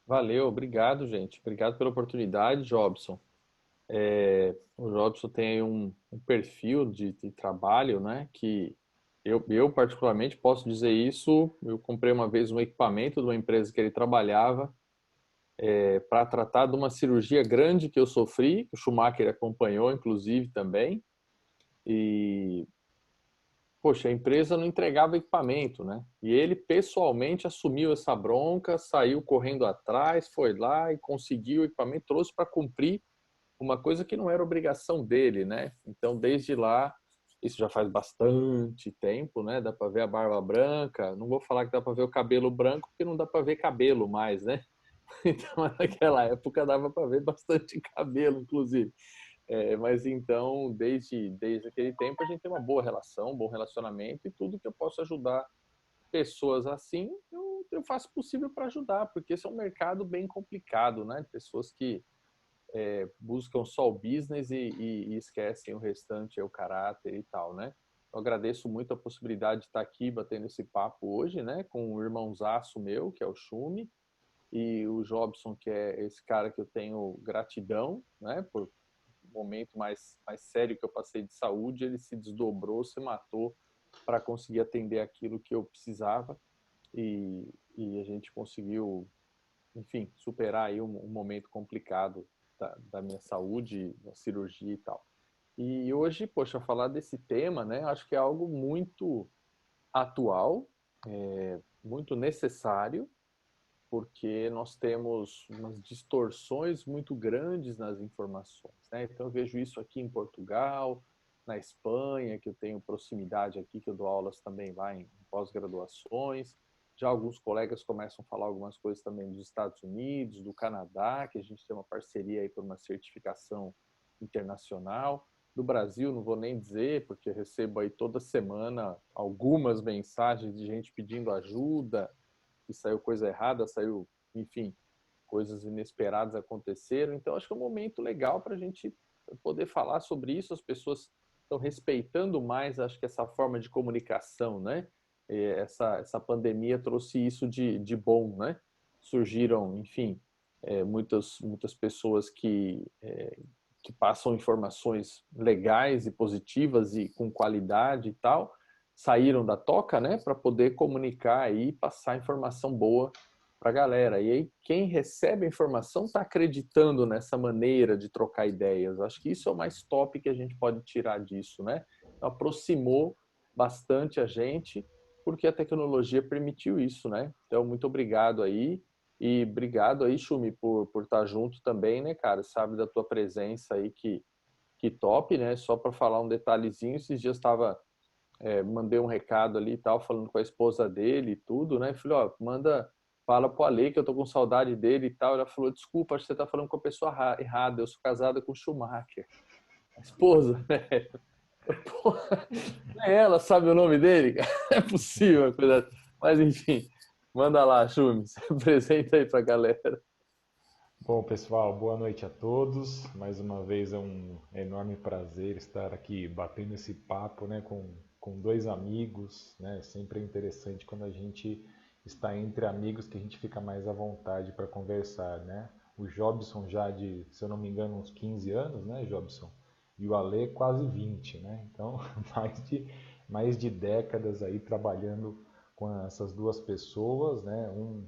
Valeu, obrigado, gente. Obrigado pela oportunidade, Jobson. O Jobson tem aí um perfil de trabalho, né? Que eu particularmente posso dizer isso. Eu comprei uma vez um equipamento de uma empresa que ele trabalhava para tratar de uma cirurgia grande que eu sofri, que o Schumacher acompanhou, inclusive, também. E, poxa, a empresa não entregava equipamento, né? E ele pessoalmente assumiu essa bronca, saiu correndo atrás, foi lá e conseguiu o equipamento, trouxe para cumprir uma coisa que não era obrigação dele, né? Então, desde lá, isso já faz bastante tempo, né? Dá para ver a barba branca. Não vou falar que dá para ver o cabelo branco, porque não dá para ver cabelo mais, né? Então, naquela época dava para ver bastante cabelo, inclusive. Mas então, desde aquele tempo, a gente tem uma boa relação, um bom relacionamento e tudo que eu posso ajudar pessoas assim, eu faço o possível para ajudar, porque esse é um mercado bem complicado, né? Pessoas que buscam só o business e esquecem o restante, o caráter e tal, né? Eu agradeço muito a possibilidade de estar aqui batendo esse papo hoje, né? Com um irmãozaço meu, que é o Chumi, e o Jobson, que é esse cara que eu tenho gratidão, né? Por um momento mais sério que eu passei de saúde, ele se desdobrou, se matou para conseguir atender aquilo que eu precisava e a gente conseguiu, enfim, superar aí um momento complicado da minha saúde, da cirurgia e tal. E hoje, poxa, falar desse tema, né, acho que é algo muito atual, muito necessário, porque nós temos umas distorções muito grandes nas informações, né? Então eu vejo isso aqui em Portugal, na Espanha, que eu tenho proximidade aqui, que eu dou aulas também lá em pós-graduações. Já alguns colegas começam a falar algumas coisas também dos Estados Unidos, do Canadá, que a gente tem uma parceria aí por uma certificação internacional. Do Brasil, não vou nem dizer, porque eu recebo aí toda semana algumas mensagens de gente pedindo ajuda, que saiu coisa errada, saiu, enfim, coisas inesperadas aconteceram. Então, acho que é um momento legal para a gente poder falar sobre isso. As pessoas estão respeitando mais, acho que essa forma de comunicação, né? Essa pandemia trouxe isso de bom, né? Surgiram, enfim, muitas pessoas que passam informações legais e positivas e com qualidade e tal, saíram da toca, né, para poder comunicar e passar informação boa para a galera. E aí, quem recebe a informação está acreditando nessa maneira de trocar ideias. Acho que isso é o mais top que a gente pode tirar disso, né? Então, aproximou bastante a gente, porque a tecnologia permitiu isso, né? Então, muito obrigado aí. E obrigado aí, Chumi, por estar junto também, né, cara? Sabe da tua presença aí, que top, né? Só para falar um detalhezinho, esses dias estava mandei um recado ali e tal, falando com a esposa dele e tudo, né? Falei, ó, fala pro Ale que eu tô com saudade dele e tal. Ela falou, desculpa, acho que você tá falando com a pessoa errada, eu sou casada com o Schumacher. A esposa, né? Pô, ela sabe o nome dele, cara? É possível uma coisa assim. Mas enfim, manda lá, Schumi, se apresenta aí pra galera. Bom, pessoal, boa noite a todos. Mais uma vez é um enorme prazer estar aqui batendo esse papo, né, com dois amigos, né? Sempre é interessante quando a gente está entre amigos que a gente fica mais à vontade para conversar, né? O Jobson já de, se eu não me engano, uns 15 anos, né, Jobson? E o Ale quase 20, né? Então, mais de décadas aí trabalhando com essas duas pessoas, né? Um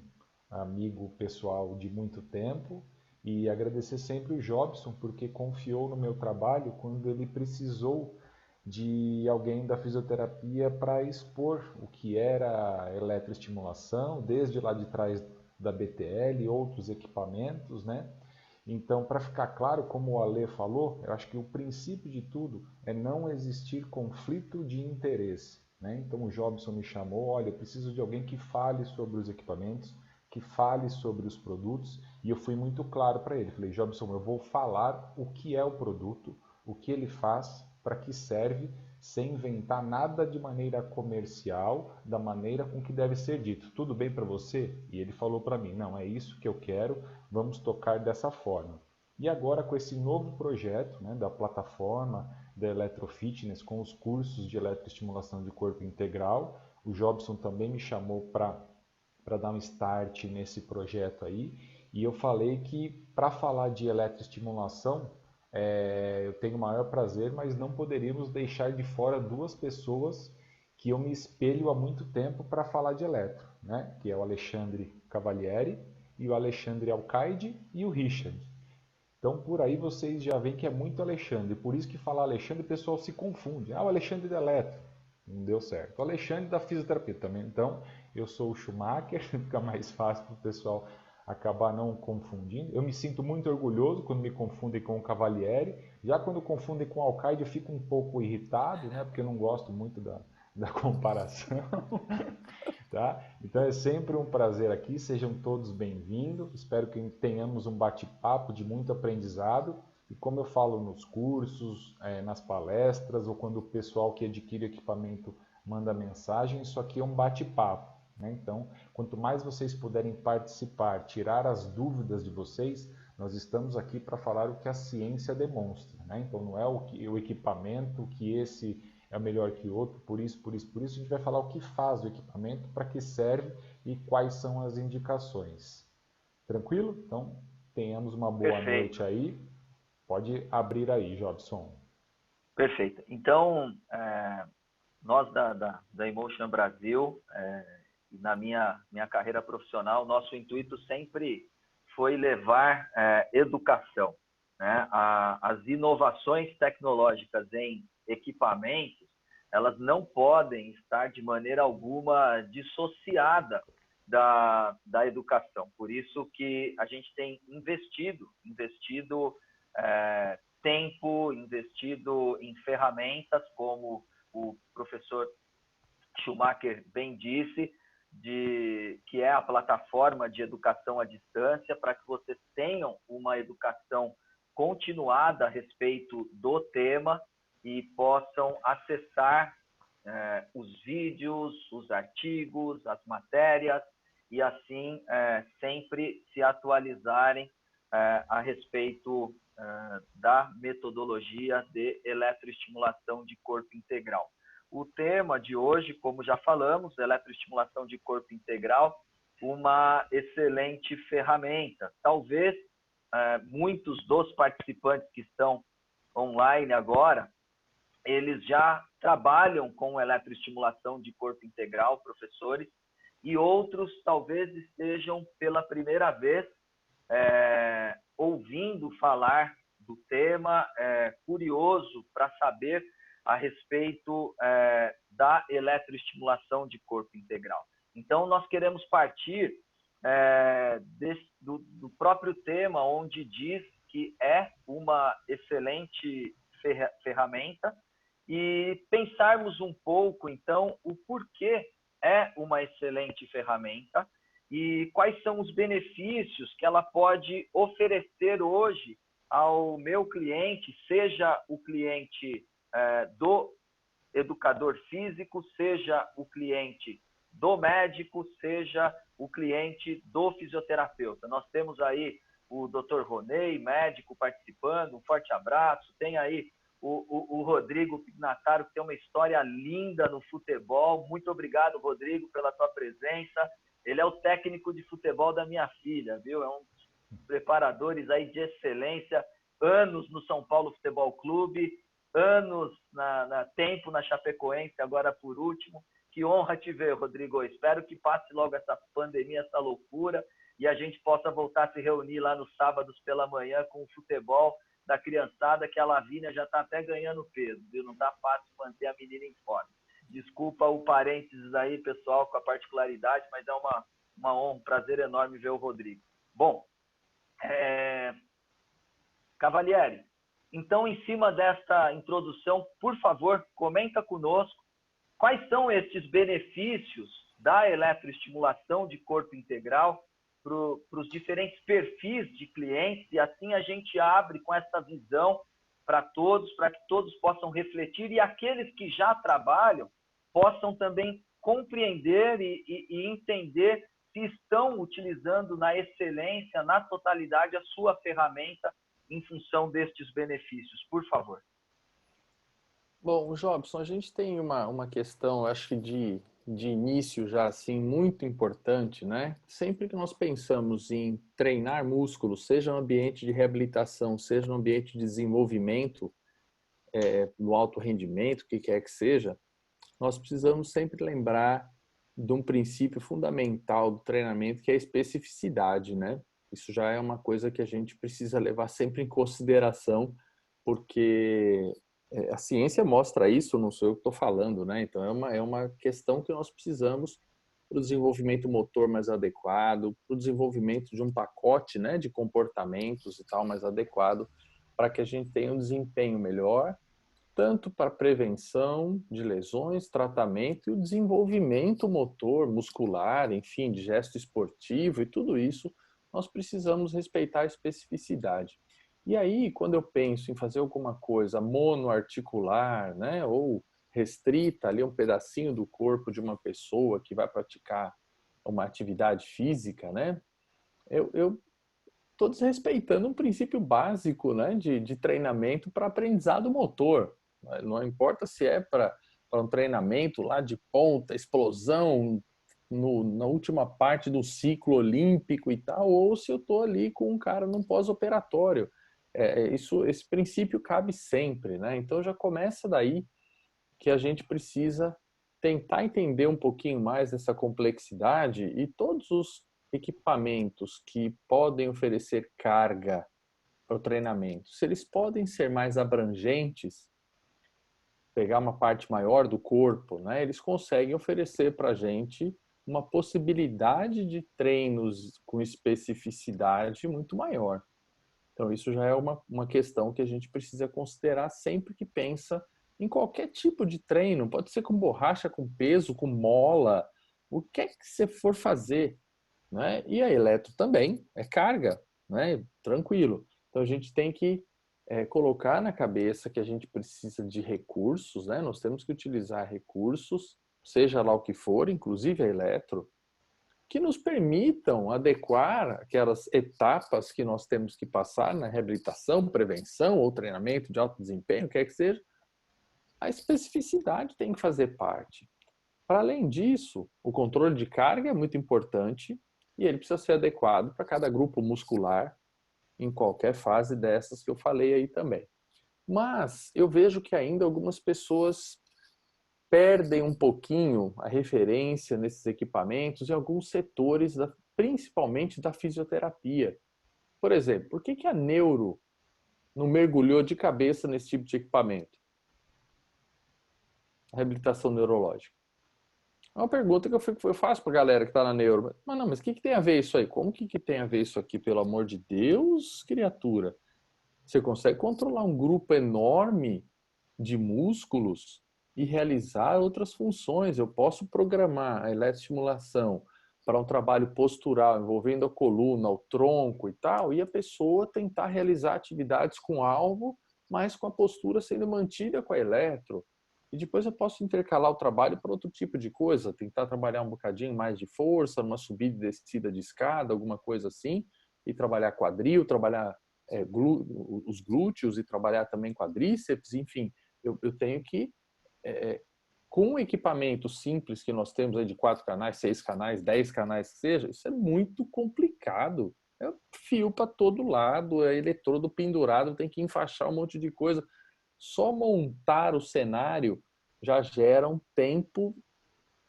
amigo pessoal de muito tempo e agradecer sempre o Jobson porque confiou no meu trabalho quando ele precisou de alguém da fisioterapia para expor o que era a eletroestimulação, desde lá de trás da BTL e outros equipamentos, né? Então, para ficar claro, como o Ale falou, eu acho que o princípio de tudo é não existir conflito de interesse. Né? Então, o Jobson me chamou, olha, eu preciso de alguém que fale sobre os equipamentos, que fale sobre os produtos, e eu fui muito claro para ele. Falei, Jobson, eu vou falar o que é o produto, o que ele faz, para que serve, sem inventar nada de maneira comercial, da maneira com que deve ser dito. Tudo bem para você? E ele falou para mim, não, é isso que eu quero, vamos tocar dessa forma. E agora com esse novo projeto, né, da plataforma da Electrofitness com os cursos de eletroestimulação de corpo integral, o Jobson também me chamou para dar um start nesse projeto aí. E eu falei que para falar de eletroestimulação, eu tenho o maior prazer, mas não poderíamos deixar de fora duas pessoas que eu me espelho há muito tempo para falar de eletro, né? Que é o Alexandre Cavalieri e o Alexandre Alcaide e o Richard. Então por aí vocês já veem que é muito Alexandre. Por isso que falar Alexandre o pessoal se confunde. Ah, o Alexandre da eletro. Não deu certo. O Alexandre da fisioterapia também. Então eu sou o Schumacher, fica mais fácil para o pessoal acabar não confundindo. Eu me sinto muito orgulhoso quando me confundem com o Cavalieri. Já quando confundem com o Alcaide eu fico um pouco irritado, né? Porque eu não gosto muito da comparação. Tá? Então é sempre um prazer aqui, sejam todos bem-vindos. Espero que tenhamos um bate-papo de muito aprendizado. E como eu falo nos cursos, nas palestras, ou quando o pessoal que adquire equipamento manda mensagem, isso aqui é um bate-papo. Né? Então, quanto mais vocês puderem participar, tirar as dúvidas de vocês, nós estamos aqui para falar o que a ciência demonstra. Né? Então, não é o equipamento, que esse é melhor que o outro, por isso, por isso, por isso. A gente vai falar o que faz o equipamento, para que serve e quais são as indicações. Tranquilo? Então, tenhamos uma boa Perfeito, noite aí. Pode abrir aí, Jobson. perfeito. Então, nós da Emotion Brasil, na minha carreira profissional, nosso intuito sempre foi levar educação. Né? As inovações tecnológicas em equipamentos, elas não podem estar de maneira alguma dissociada da educação. Por isso que a gente tem investido tempo, investido em ferramentas como o professor Schumacher bem disse, que é a plataforma de educação à distância, para que vocês tenham uma educação continuada a respeito do tema e possam acessar os vídeos, os artigos, as matérias, e assim sempre se atualizarem a respeito da metodologia de eletroestimulação de corpo integral. O tema de hoje, como já falamos, eletroestimulação de corpo integral, uma excelente ferramenta. Talvez muitos dos participantes que estão online agora, eles já trabalham com eletroestimulação de corpo integral, professores, e outros talvez estejam pela primeira vez ouvindo falar do tema, curioso para saber a respeito da eletroestimulação de corpo integral. Então, nós queremos partir do próprio tema, onde diz que é uma excelente ferramenta, e pensarmos um pouco, então, o porquê é uma excelente ferramenta e quais são os benefícios que ela pode oferecer hoje ao meu cliente, seja o cliente do educador físico, seja o cliente do médico, seja o cliente do fisioterapeuta. Nós temos aí o Dr. Ronei, médico, participando, um forte abraço. Tem aí o Rodrigo Pignataro, que tem uma história linda no futebol. Muito obrigado, Rodrigo, pela tua presença. Ele é o técnico de futebol da minha filha, viu? É um dos preparadores aí de excelência, anos no São Paulo Futebol Clube, anos tempo na Chapecoense, agora por último. Que honra te ver, Rodrigo. Espero que passe logo essa pandemia, essa loucura, e a gente possa voltar a se reunir lá nos sábados pela manhã com o futebol da criançada, que a Lavínia já está até ganhando peso, viu? Não está fácil manter a menina em forma. Desculpa o parênteses aí, pessoal, com a particularidade, mas é uma honra, um prazer enorme ver o Rodrigo. Bom, Cavalieri, então, em cima desta introdução, por favor, comenta conosco quais são estes benefícios da eletroestimulação de corpo integral para os diferentes perfis de clientes, e assim a gente abre com essa visão para todos, para que todos possam refletir e aqueles que já trabalham possam também compreender e entender se estão utilizando na excelência, na totalidade, a sua ferramenta em função destes benefícios. Por favor. Bom, Jobson, a gente tem uma questão, acho que de de início já assim muito importante, né? Sempre que nós pensamos em treinar músculos, seja no ambiente de reabilitação, seja no ambiente de desenvolvimento, no alto rendimento, o que quer que seja, nós precisamos sempre lembrar de um princípio fundamental do treinamento, que é a especificidade, né? Isso já é uma coisa que a gente precisa levar sempre em consideração, porque a ciência mostra isso, não sou eu que estou falando, né? Então é uma questão que nós precisamos para o desenvolvimento motor mais adequado, para o desenvolvimento de um pacote, né, de comportamentos e tal mais adequado, para que a gente tenha um desempenho melhor, tanto para prevenção de lesões, tratamento e o desenvolvimento motor, muscular, enfim, de gesto esportivo e tudo isso, nós precisamos respeitar a especificidade. E aí, quando eu penso em fazer alguma coisa monoarticular, né, ou restrita ali um pedacinho do corpo de uma pessoa que vai praticar uma atividade física, né, eu estou desrespeitando um princípio básico, né, de treinamento para aprendizado motor. Não importa se é para um treinamento lá de ponta, explosão na última parte do ciclo olímpico e tal, ou se eu estou ali com um cara num pós-operatório. Esse princípio cabe sempre, né? Então já começa daí que a gente precisa tentar entender um pouquinho mais dessa complexidade e todos os equipamentos que podem oferecer carga para o treinamento, se eles podem ser mais abrangentes, pegar uma parte maior do corpo, né, eles conseguem oferecer para a gente uma possibilidade de treinos com especificidade muito maior. Então, isso já é uma questão que a gente precisa considerar sempre que pensa em qualquer tipo de treino. Pode ser com borracha, com peso, com mola, o que é que você for fazer, né? E a eletro também é carga, né? Tranquilo. Então, a gente tem que colocar na cabeça que a gente precisa de recursos, né? Nós temos que utilizar recursos, seja lá o que for, inclusive a eletro, que nos permitam adequar aquelas etapas que nós temos que passar na reabilitação, prevenção ou treinamento de alto desempenho, quer que seja, a especificidade tem que fazer parte. Para além disso, o controle de carga é muito importante e ele precisa ser adequado para cada grupo muscular em qualquer fase dessas que eu falei aí também. Mas eu vejo que ainda algumas pessoas perdem um pouquinho a referência nesses equipamentos em alguns setores, principalmente da fisioterapia. Por exemplo, por que a neuro não mergulhou de cabeça nesse tipo de equipamento? A reabilitação neurológica. É uma pergunta que eu faço para a galera que está na neuro. Mas não, mas o que tem a ver isso aí? Como que tem a ver isso aqui? Pelo amor de Deus, criatura. Você consegue controlar um grupo enorme de músculos e realizar outras funções. Eu posso programar a eletroestimulação para um trabalho postural envolvendo a coluna, o tronco e tal, e a pessoa tentar realizar atividades com alvo, mas com a postura sendo mantida com a eletro. E depois eu posso intercalar o trabalho para outro tipo de coisa, tentar trabalhar um bocadinho mais de força, uma subida e descida de escada, alguma coisa assim, e trabalhar quadril, trabalhar os glúteos e trabalhar também quadríceps, enfim, eu tenho que, com o equipamento simples que nós temos aí de 4 canais, 6 canais, 10 canais que seja, isso é muito complicado. É fio para todo lado, é eletrodo pendurado, tem que enfaixar um monte de coisa. Só montar o cenário já gera um tempo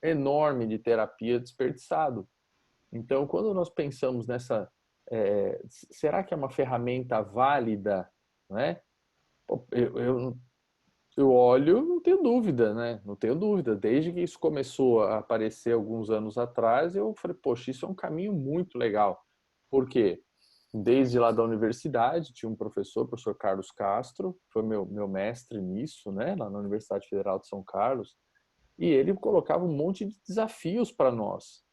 enorme de terapia desperdiçado. Então, quando nós pensamos nessa, será que é uma ferramenta válida, né? Eu olho, não tenho dúvida, né? Não tenho dúvida. Desde que isso começou a aparecer alguns anos atrás, eu falei, poxa, isso é um caminho muito legal. Por quê? Desde lá da universidade, tinha um professor, o professor Carlos Castro, foi meu mestre nisso, né? Lá na Universidade Federal de São Carlos, e ele colocava um monte de desafios para nós.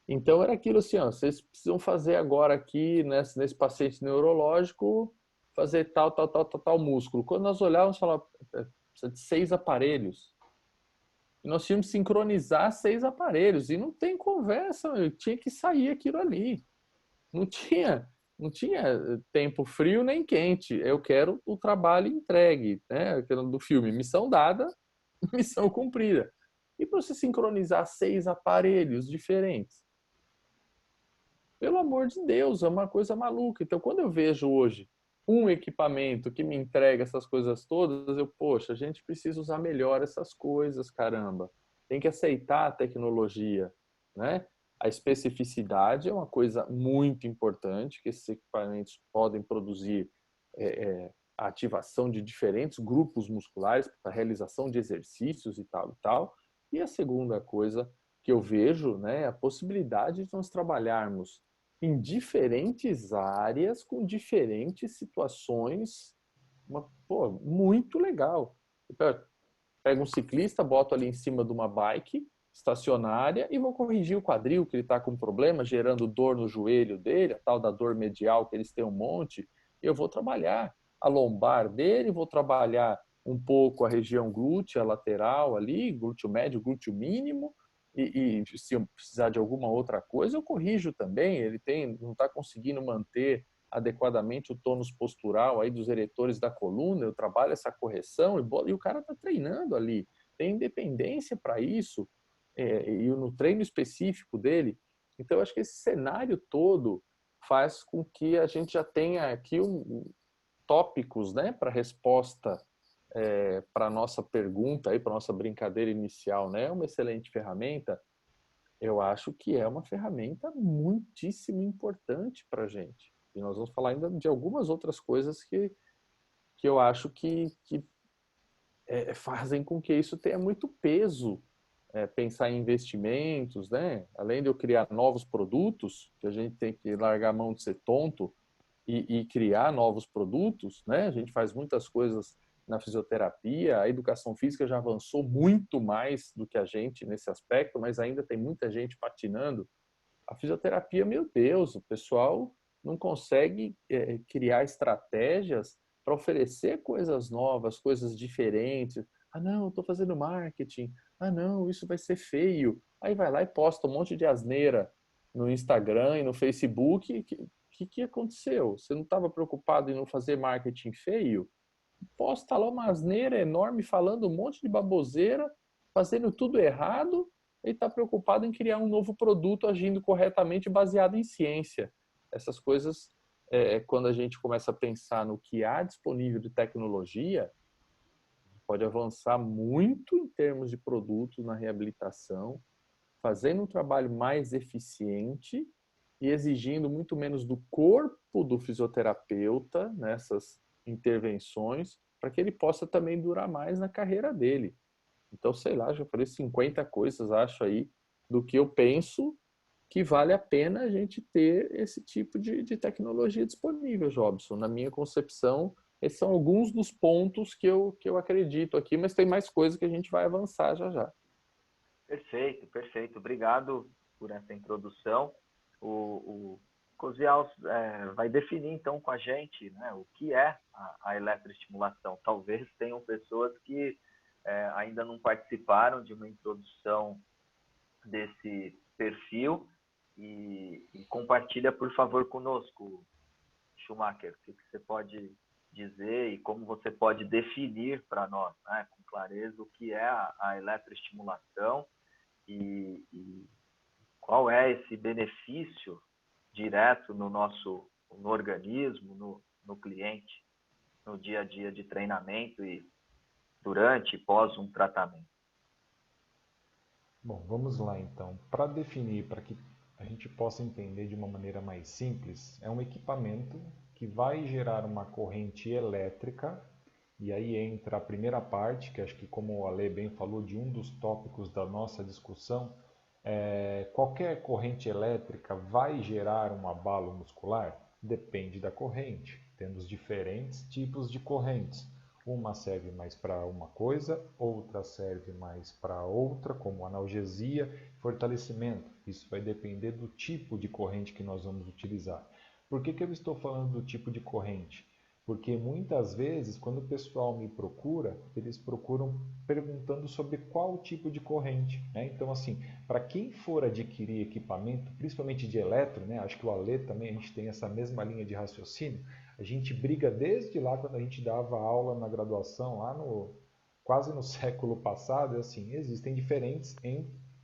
Então era aquilo assim, ó, vocês precisam fazer agora aqui nesse paciente neurológico, fazer tal músculo. Quando nós olhávamos, falávamos, precisa de 6 aparelhos. E nós tínhamos que sincronizar 6 aparelhos. E não tem conversa, eu tinha que sair aquilo ali. Não tinha, não tinha tempo frio nem quente. Eu quero o trabalho entregue, né? Aquilo do filme, missão dada, missão cumprida. E para você sincronizar 6 aparelhos diferentes? Pelo amor de Deus, é uma coisa maluca. Então, quando eu vejo hoje um equipamento que me entrega essas coisas todas, poxa, a gente precisa usar melhor essas coisas, caramba. Tem que aceitar a tecnologia, né? A especificidade é uma coisa muito importante, que esses equipamentos podem produzir a ativação de diferentes grupos musculares para a realização de exercícios e tal e tal. E a segunda coisa que eu vejo, né, é a possibilidade de nós trabalharmos em diferentes áreas, com diferentes situações, muito legal. Pego um ciclista, boto ali em cima de uma bike estacionária e vou corrigir o quadril, que ele está com problema, gerando dor no joelho dele, a tal da dor medial, que eles têm um monte. Eu vou trabalhar a lombar dele, vou trabalhar um pouco a região glútea lateral ali, glúteo médio, glúteo mínimo, e se eu precisar de alguma outra coisa, eu corrijo também. Ele não está conseguindo manter adequadamente o tônus postural aí dos eretores da coluna, eu trabalho essa correção e o cara está treinando ali, tem independência para isso, e no treino específico dele. Então, eu acho que esse cenário todo faz com que a gente já tenha aqui tópicos, né, para resposta para a nossa pergunta, para a nossa brincadeira inicial, né? É uma excelente ferramenta. Eu acho que é uma ferramenta muitíssimo importante para a gente. E nós vamos falar ainda de algumas outras coisas que eu acho que fazem com que isso tenha muito peso. Pensar em investimentos, né? Além de eu criar novos produtos, que a gente tem que largar a mão de ser tonto e criar novos produtos, né? A gente faz muitas coisas na fisioterapia, a educação física já avançou muito mais do que a gente nesse aspecto, mas ainda tem muita gente patinando. A fisioterapia, meu Deus, o pessoal não consegue criar estratégias para oferecer coisas novas, coisas diferentes. Ah, não, estou fazendo marketing. Ah, não, isso vai ser feio. Aí vai lá e posta um monte de asneira no Instagram e no Facebook. Que aconteceu? Você não estava preocupado em não fazer marketing feio? Posta lá uma asneira enorme falando um monte de baboseira, fazendo tudo errado e está preocupado em criar um novo produto agindo corretamente baseado em ciência. Essas coisas, quando a gente começa a pensar no que há disponível de tecnologia, pode avançar muito em termos de produtos na reabilitação, fazendo um trabalho mais eficiente e exigindo muito menos do corpo do fisioterapeuta nessas intervenções, para que ele possa também durar mais na carreira dele. Então, sei lá, já falei 50 coisas, acho aí, do que eu penso que vale a pena a gente ter esse tipo de tecnologia disponível, Jobson. Na minha concepção, esses são alguns dos pontos que eu acredito aqui, mas tem mais coisas que a gente vai avançar já já. Perfeito, perfeito. Obrigado por essa introdução. O Cosial vai definir então com a gente, né, o que é a eletroestimulação. Talvez tenham pessoas que ainda não participaram de uma introdução desse perfil e compartilha, por favor, conosco, Schumacher, o que você pode dizer e como você pode definir para nós, né, com clareza, o que é a eletroestimulação e qual é esse benefício direto no organismo, no cliente, no dia a dia de treinamento e durante e pós um tratamento. Bom, vamos lá então. Para definir, para que a gente possa entender de uma maneira mais simples, é um equipamento que vai gerar uma corrente elétrica, e aí entra a primeira parte, que acho que como o Ale bem falou, de um dos tópicos da nossa discussão, qualquer corrente elétrica vai gerar um abalo muscular? Depende da corrente. Temos diferentes tipos de correntes. Uma serve mais para uma coisa, outra serve mais para outra, como analgesia, fortalecimento. Isso vai depender do tipo de corrente que nós vamos utilizar. Por que eu estou falando do tipo de corrente? Porque muitas vezes, quando o pessoal me procura, eles procuram perguntando sobre qual tipo de corrente, né? Então, assim, para quem for adquirir equipamento, principalmente de eletro, né? Acho que o Ale também, a gente tem essa mesma linha de raciocínio. A gente briga desde lá quando a gente dava aula na graduação, lá quase no século passado, é assim, existem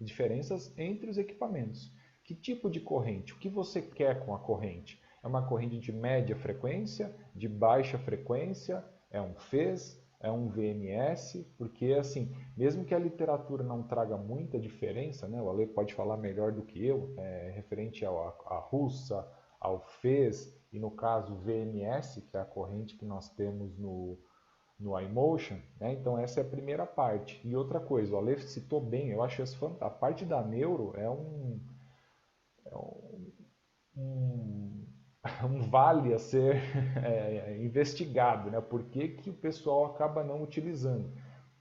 diferenças entre os equipamentos. Que tipo de corrente? O que você quer com a corrente? É uma corrente de média frequência, de baixa frequência, é um Fez, é um VMS, porque assim, mesmo que a literatura não traga muita diferença, né, o Ale pode falar melhor do que eu, referente à russa, ao Fez e no caso VMS, que é a corrente que nós temos no iMotion, né? Então essa é a primeira parte. E outra coisa, o Aleph citou bem, eu acho essa a parte da neuro um, um vale a ser investigado, né? Por que, que o pessoal acaba não utilizando?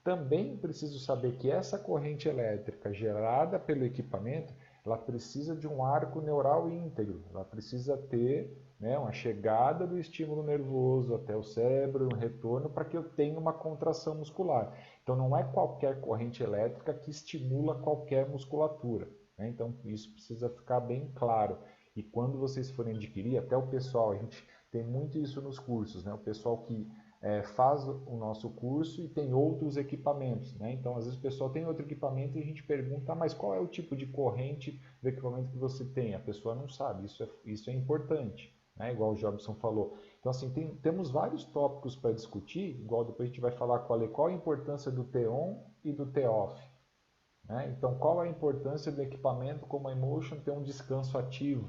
Também preciso saber que essa corrente elétrica gerada pelo equipamento, ela precisa de um arco neural íntegro, ela precisa ter, né, uma chegada do estímulo nervoso até o cérebro, um retorno para que eu tenha uma contração muscular. Então não é qualquer corrente elétrica que estimula qualquer musculatura, né? Então isso precisa ficar bem claro. E quando vocês forem adquirir, até o pessoal, a gente tem muito isso nos cursos, né? O pessoal que faz o nosso curso e tem outros equipamentos, né? Então, às vezes o pessoal tem outro equipamento e a gente pergunta, mas qual é o tipo de corrente do equipamento que você tem? A pessoa não sabe, isso é importante, né? Igual o Jobson falou. Então, assim, temos vários tópicos para discutir, igual depois a gente vai falar qual a importância do T-on e do T-off, né? Então, qual a importância do equipamento como a Emotion ter um descanso ativo,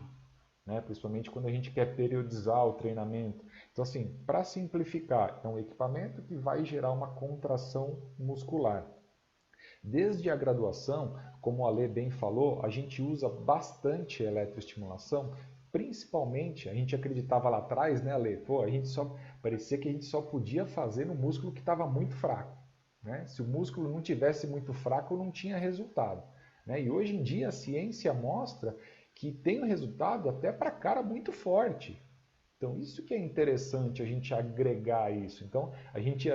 né? Principalmente quando a gente quer periodizar o treinamento. Então, assim, para simplificar, é um equipamento que vai gerar uma contração muscular. Desde a graduação, como o Ale bem falou, a gente usa bastante eletroestimulação, principalmente, a gente acreditava lá atrás, né, Ale? Pô, parecia que a gente só podia fazer no músculo que estava muito fraco, né? Se o músculo não tivesse muito fraco, não tinha resultado, né? E hoje em dia a ciência mostra que tem um resultado até para cara muito forte. Então, isso que é interessante a gente agregar isso. Então, a gente,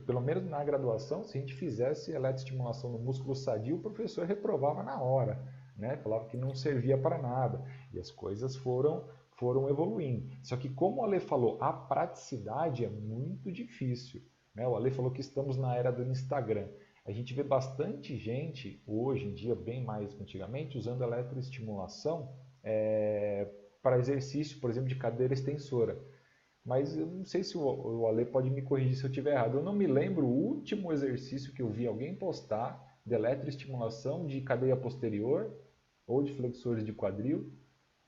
pelo menos na graduação, se a gente fizesse eletroestimulação no músculo sadio, o professor reprovava na hora, né? Falava que não servia para nada. E as coisas foram evoluindo. Só que, como o Ale falou, a praticidade é muito difícil, né? O Ale falou que estamos na era do Instagram. A gente vê bastante gente, hoje em dia, bem mais que antigamente, usando eletroestimulação para exercício, por exemplo, de cadeira extensora. Mas eu não sei se o Ale pode me corrigir se eu estiver errado. Eu não me lembro o último exercício que eu vi alguém postar de eletroestimulação de cadeia posterior, ou de flexores de quadril,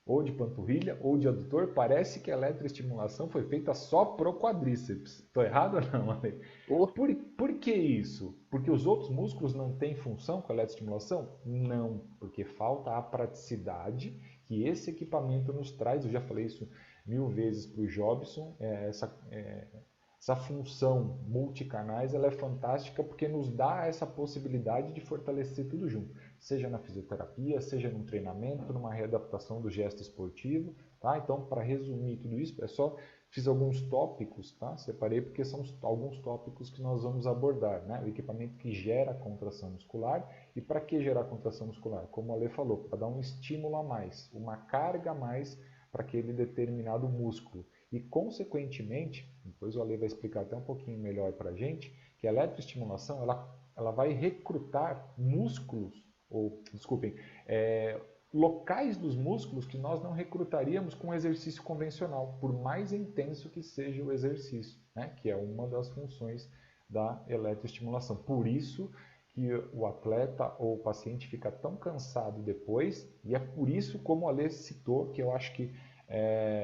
ou de panturrilha, ou de adutor. Parece que a eletroestimulação foi feita só pro quadríceps. Estou errado ou não, Ale? Oh, Por que isso? Porque os outros músculos não têm função com a eletroestimulação? Não, porque falta a praticidade que esse equipamento nos traz. Eu já falei isso 1000 vezes para o Jobson. Essa função multicanais ela é fantástica porque nos dá essa possibilidade de fortalecer tudo junto, seja na fisioterapia, seja no treinamento, numa readaptação do gesto esportivo. Tá? Então, para resumir tudo isso, fiz alguns tópicos, tá? Separei porque são alguns tópicos que nós vamos abordar, né? O equipamento que gera contração muscular. E para que gerar contração muscular? Como a Ale falou, para dar um estímulo a mais, uma carga a mais para aquele determinado músculo. E, consequentemente, depois o Ale vai explicar até um pouquinho melhor para a gente, que a eletroestimulação ela vai recrutar músculos, ou, desculpem, locais dos músculos que nós não recrutaríamos com exercício convencional, por mais intenso que seja o exercício, né? Que é uma das funções da eletroestimulação. Por isso que o atleta ou o paciente fica tão cansado depois, e é por isso, como a Ale citou, que eu acho que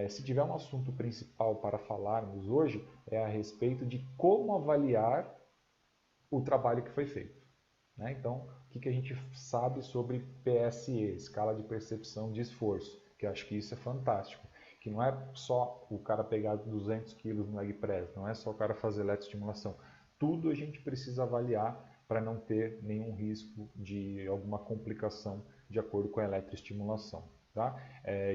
se tiver um assunto principal para falarmos hoje, é a respeito de como avaliar o trabalho que foi feito, né? Então, o que a gente sabe sobre PSE, escala de percepção de esforço, que eu acho que isso é fantástico, que não é só o cara pegar 200 quilos no leg press, não é só o cara fazer eletroestimulação, tudo a gente precisa avaliar para não ter nenhum risco de alguma complicação de acordo com a eletroestimulação. Tá?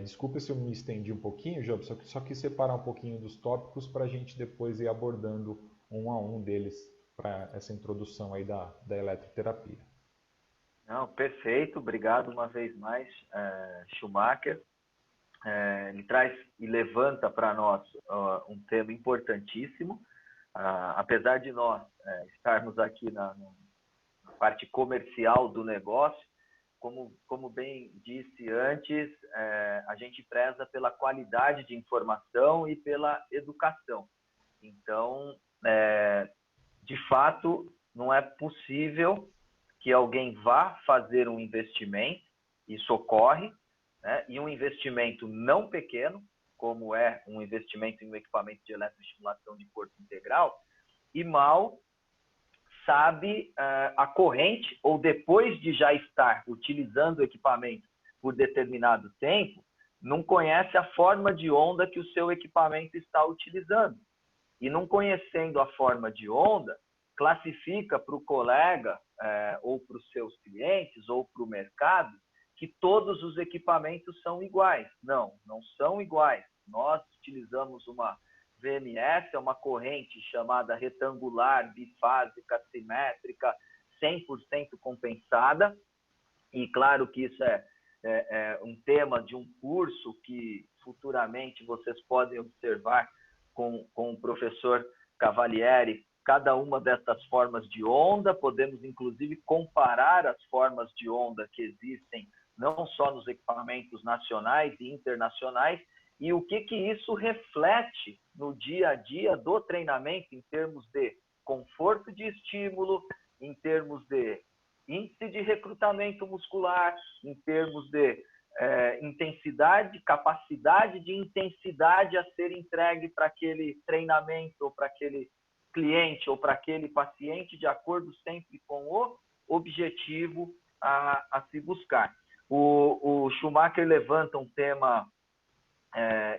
Desculpa se eu me estendi um pouquinho, Job, só quis separar um pouquinho dos tópicos para a gente depois ir abordando um a um deles para essa introdução aí da eletroterapia. Não, perfeito, obrigado uma vez mais, Schumacher. Ele traz e levanta para nós um tema importantíssimo, apesar de nós estarmos aqui na parte comercial do negócio, como bem disse antes, a gente preza pela qualidade de informação e pela educação. Então, de fato, não é possível que alguém vá fazer um investimento, isso ocorre, né? E um investimento não pequeno, como é um investimento em um equipamento de eletroestimulação de corpo integral, e mal sabe a corrente, ou depois de já estar utilizando o equipamento por determinado tempo, não conhece a forma de onda que o seu equipamento está utilizando. E não conhecendo a forma de onda, classifica para o colega ou para os seus clientes ou para o mercado que todos os equipamentos são iguais. Não, não são iguais. Nós utilizamos uma VMS, é uma corrente chamada retangular, bifásica, simétrica, 100% compensada. E claro que isso é um tema de um curso que futuramente vocês podem observar com o professor Cavalieri, cada uma dessas formas de onda. Podemos, inclusive, comparar as formas de onda que existem, não só nos equipamentos nacionais e internacionais, e o que isso reflete no dia a dia do treinamento em termos de conforto de estímulo, em termos de índice de recrutamento muscular, em termos de intensidade, capacidade de intensidade a ser entregue para aquele treinamento, ou para aquele cliente, ou para aquele paciente, de acordo sempre com o objetivo a se buscar. O Schumacher levanta um tema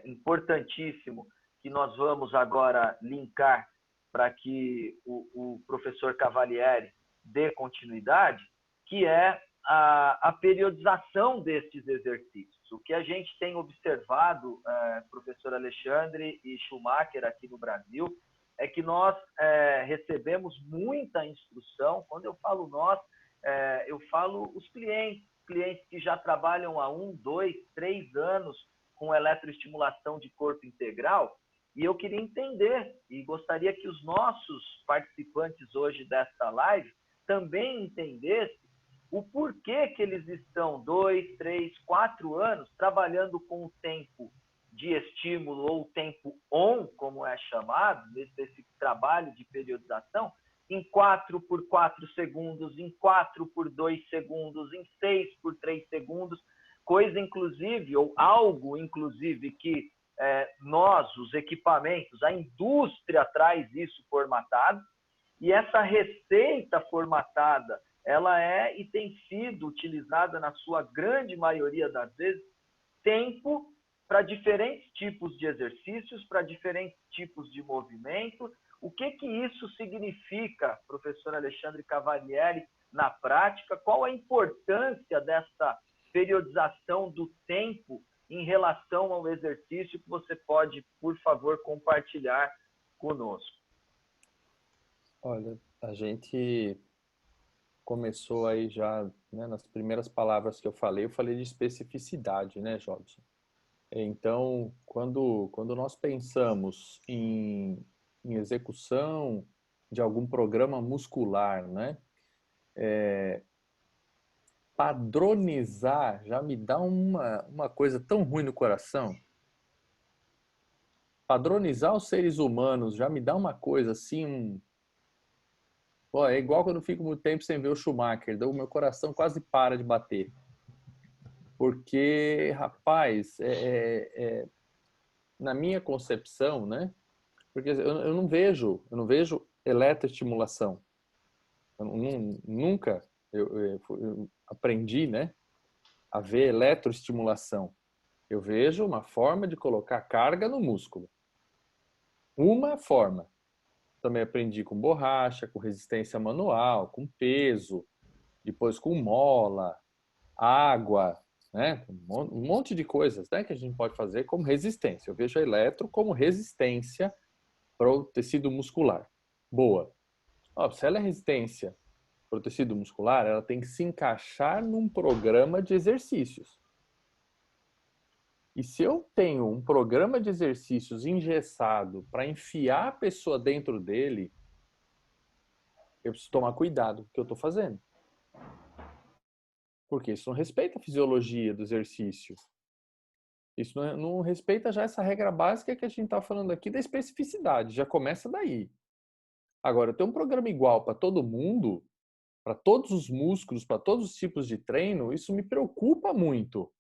importantíssimo, que nós vamos agora linkar para que o professor Cavalieri dê continuidade, que é a periodização destes exercícios. O que a gente tem observado, professor Alexandre e Schumacher, aqui no Brasil, é que nós recebemos muita instrução. Quando eu falo nós, eu falo os clientes que já trabalham há 1, 2, 3 anos com eletroestimulação de corpo integral, e eu queria entender, e gostaria que os nossos participantes hoje desta live também entendessem o porquê que eles estão 2, 3, 4 anos trabalhando com o tempo de estímulo, ou tempo on, como é chamado, desse trabalho de periodização, em 4 por 4 segundos, em 4 por 2 segundos, em 6 por 3 segundos, coisa inclusive, ou algo inclusive que nós, os equipamentos, a indústria traz isso formatado, e essa receita formatada, ela e tem sido utilizada na sua grande maioria das vezes, tempo para diferentes tipos de exercícios, para diferentes tipos de movimento. O que isso significa, professor Alexandre Cavalieri, na prática? Qual a importância dessa periodização do tempo em relação ao exercício, que você pode, por favor, compartilhar conosco? Olha, a gente começou aí já, né, nas primeiras palavras que eu falei de especificidade, né, Jobson? Então, quando nós pensamos em execução de algum programa muscular, né, padronizar já me dá uma coisa tão ruim no coração. Padronizar os seres humanos já me dá uma coisa assim. Pô, é igual quando eu fico muito tempo sem ver o Schumacher, o meu coração quase para de bater. Porque, rapaz, na minha concepção, né? Porque eu não vejo eletroestimulação. Nunca eu aprendi, né, a ver eletroestimulação. Eu vejo uma forma de colocar carga no músculo. Uma forma. Também aprendi com borracha, com resistência manual, com peso, depois com mola, água, né? Um monte de coisas, né, que a gente pode fazer como resistência. Eu vejo a eletro como resistência para o tecido muscular. Boa. Se ela é resistência para o tecido muscular, ela tem que se encaixar num programa de exercícios. E se eu tenho um programa de exercícios engessado para enfiar a pessoa dentro dele, eu preciso tomar cuidado com o que eu estou fazendo. Porque isso não respeita a fisiologia do exercício. Isso não respeita já essa regra básica que a gente está falando aqui da especificidade. Já começa daí. Agora, ter um programa igual para todo mundo, para todos os músculos, para todos os tipos de treino, isso me preocupa muito.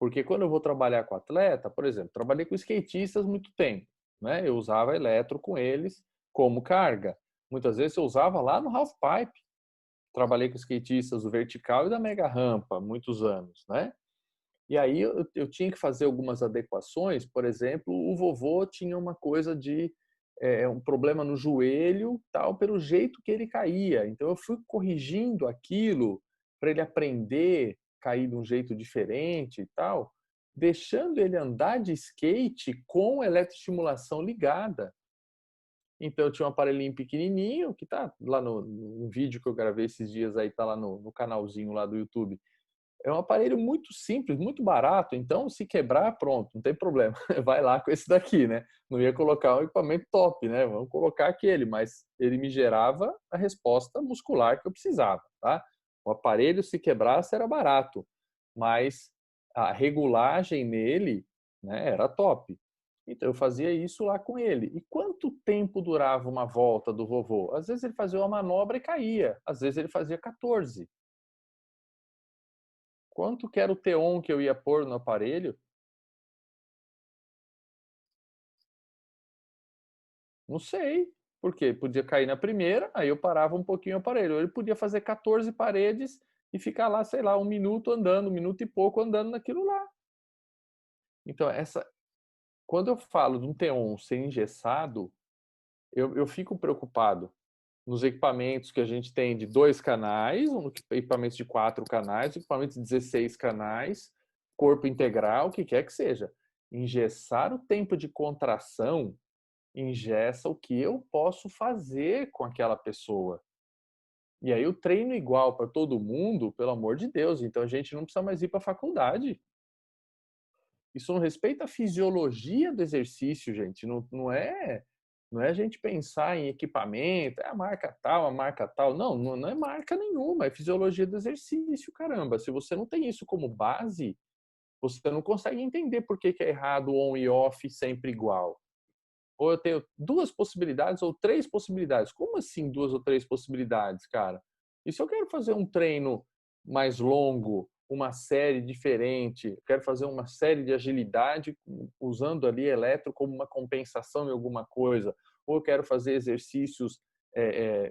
Porque quando eu vou trabalhar com atleta, por exemplo, trabalhei com skatistas muito tempo, né? Eu usava eletro com eles como carga. Muitas vezes eu usava lá no half pipe. Trabalhei com skatistas do vertical e da mega rampa muitos anos, né? E aí eu tinha que fazer algumas adequações. Por exemplo, o vovô tinha uma coisa de um problema no joelho, tal, pelo jeito que ele caía. Então eu fui corrigindo aquilo para ele aprender a cair de um jeito diferente e tal, deixando ele andar de skate com eletroestimulação ligada. Então eu tinha um aparelhinho pequenininho, que tá lá no vídeo que eu gravei esses dias aí, tá lá no canalzinho lá do YouTube. É um aparelho muito simples, muito barato, então se quebrar, pronto, não tem problema. Vai lá com esse daqui, né? Não ia colocar um equipamento top, né? Vamos colocar aquele, mas ele me gerava a resposta muscular que eu precisava, tá? O aparelho, se quebrasse, era barato, mas a regulagem nele, né, era top. Então eu fazia isso lá com ele. E quanto tempo durava uma volta do vovô? Às vezes ele fazia uma manobra e caía, às vezes ele fazia 14. Quanto que era o T-on que eu ia pôr no aparelho? Não sei. Por quê? Podia cair na primeira, aí eu parava um pouquinho o aparelho. Ele podia fazer 14 paredes e ficar lá, sei lá, 1 minuto andando, 1 minuto e pouco andando naquilo lá. Então, quando eu falo de um T-on ser engessado, eu fico preocupado nos equipamentos que a gente tem de 2 canais, equipamentos de 4 canais, equipamentos de 16 canais, corpo integral, o que quer que seja. Engessar o tempo de contração engessa o que eu posso fazer com aquela pessoa. E aí o treino igual para todo mundo, pelo amor de Deus, então a gente não precisa mais ir para a faculdade. Isso não respeita a fisiologia do exercício, gente. Não é a gente pensar em equipamento, é a marca tal, a marca tal. Não é marca nenhuma, é fisiologia do exercício, caramba. Se você não tem isso como base, você não consegue entender por que é errado on e off sempre igual. Ou eu tenho 2 possibilidades ou 3 possibilidades. Como assim 2 ou 3 possibilidades, cara? E se eu quero fazer um treino mais longo, uma série diferente, quero fazer uma série de agilidade usando ali eletro como uma compensação em alguma coisa, ou eu quero fazer exercícios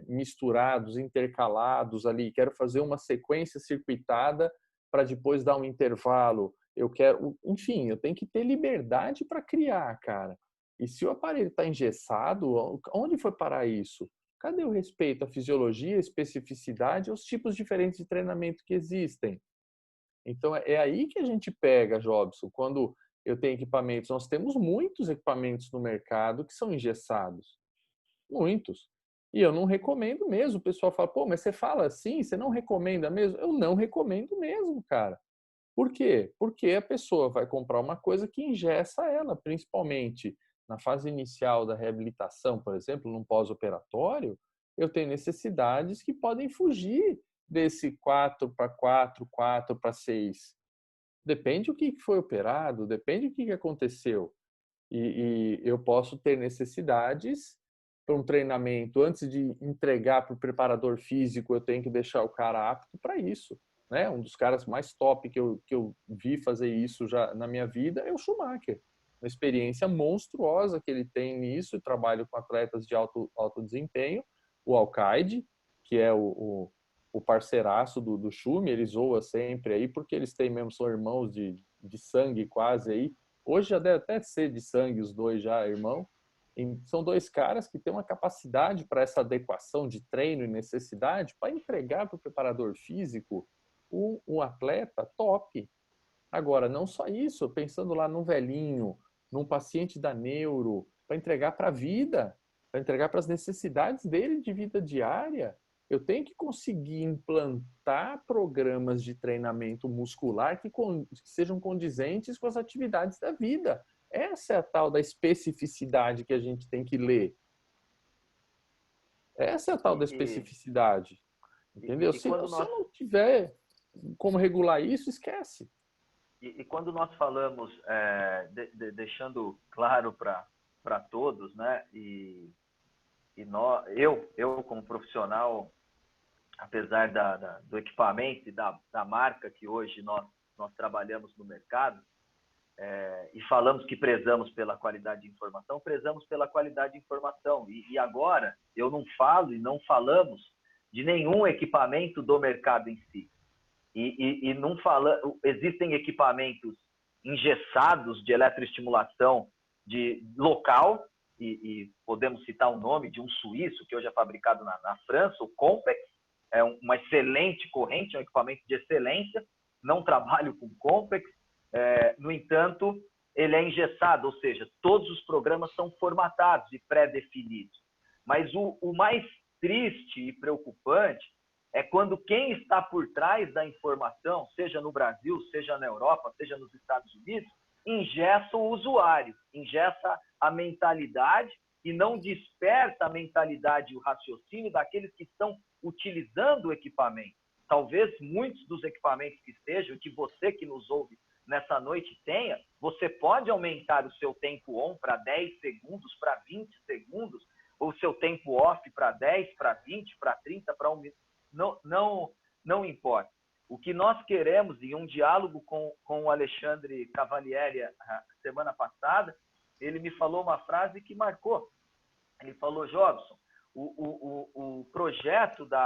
misturados, intercalados ali, quero fazer uma sequência circuitada para depois dar um intervalo. Eu quero, enfim, eu tenho que ter liberdade para criar, cara. E se o aparelho está engessado, onde foi parar isso? Cadê o respeito à fisiologia, à especificidade, aos tipos diferentes de treinamento que existem? Então é aí que a gente pega, Jobson, quando eu tenho equipamentos. Nós temos muitos equipamentos no mercado que são engessados. Muitos. E eu não recomendo mesmo. O pessoal fala, pô, mas você fala assim, você não recomenda mesmo? Eu não recomendo mesmo, cara. Por quê? Porque a pessoa vai comprar uma coisa que engessa ela, principalmente na fase inicial da reabilitação, por exemplo, num pós-operatório, eu tenho necessidades que podem fugir desse 4 para 4, 4 para 6. Depende do que foi operado, depende do que aconteceu. E eu posso ter necessidades para um treinamento. Antes de entregar para o preparador físico, eu tenho que deixar o cara apto para isso. Né? Um dos caras mais top que eu vi fazer isso já na minha vida é o Schumacher. Uma experiência monstruosa que ele tem nisso. Trabalho com atletas de alto desempenho. O Alcaide, que é o parceiraço do Schumi, ele zoa sempre aí, porque eles têm mesmo, são irmãos de sangue quase aí. Hoje já deve até ser de sangue os dois já, irmão. E são 2 caras que têm uma capacidade para essa adequação de treino e necessidade para entregar para o preparador físico um atleta top. Agora, não só isso, pensando lá num velhinho, num paciente da neuro, para entregar para a vida, para entregar para as necessidades dele de vida diária. eu tenho que conseguir implantar programas de treinamento muscular que sejam condizentes com as atividades da vida. Essa é a tal da especificidade que a gente tem que ler. Essa é a tal da especificidade. Entendeu? Se eu não tiver como regular isso, esquece. E quando nós falamos, deixando claro para todos, né? Eu como profissional, apesar do equipamento e da marca que hoje nós trabalhamos no mercado, e falamos que prezamos pela qualidade de informação, prezamos pela qualidade de informação. E agora eu não falo e não falamos de nenhum equipamento do mercado em si. E não existem equipamentos engessados de eletroestimulação de local, e podemos citar o nome de um suíço que hoje é fabricado na França, o Compex, é uma excelente corrente, é um equipamento de excelência, não trabalho com Compex, no entanto, ele é engessado, ou seja, todos os programas são formatados e pré-definidos. Mas o mais triste e preocupante é quando quem está por trás da informação, seja no Brasil, seja na Europa, seja nos Estados Unidos, engessa o usuário, engessa a mentalidade e não desperta a mentalidade e o raciocínio daqueles que estão utilizando o equipamento. Talvez muitos dos equipamentos que estejam, que você que nos ouve nessa noite tenha, você pode aumentar o seu tempo on para 10 segundos, para 20 segundos, ou o seu tempo off para 10, para 20, para 30, para 1 minuto. Não importa. O que nós queremos, em um diálogo com o Alexandre Cavalieri a semana passada, ele me falou uma frase que marcou. Ele falou: Jobson, o projeto do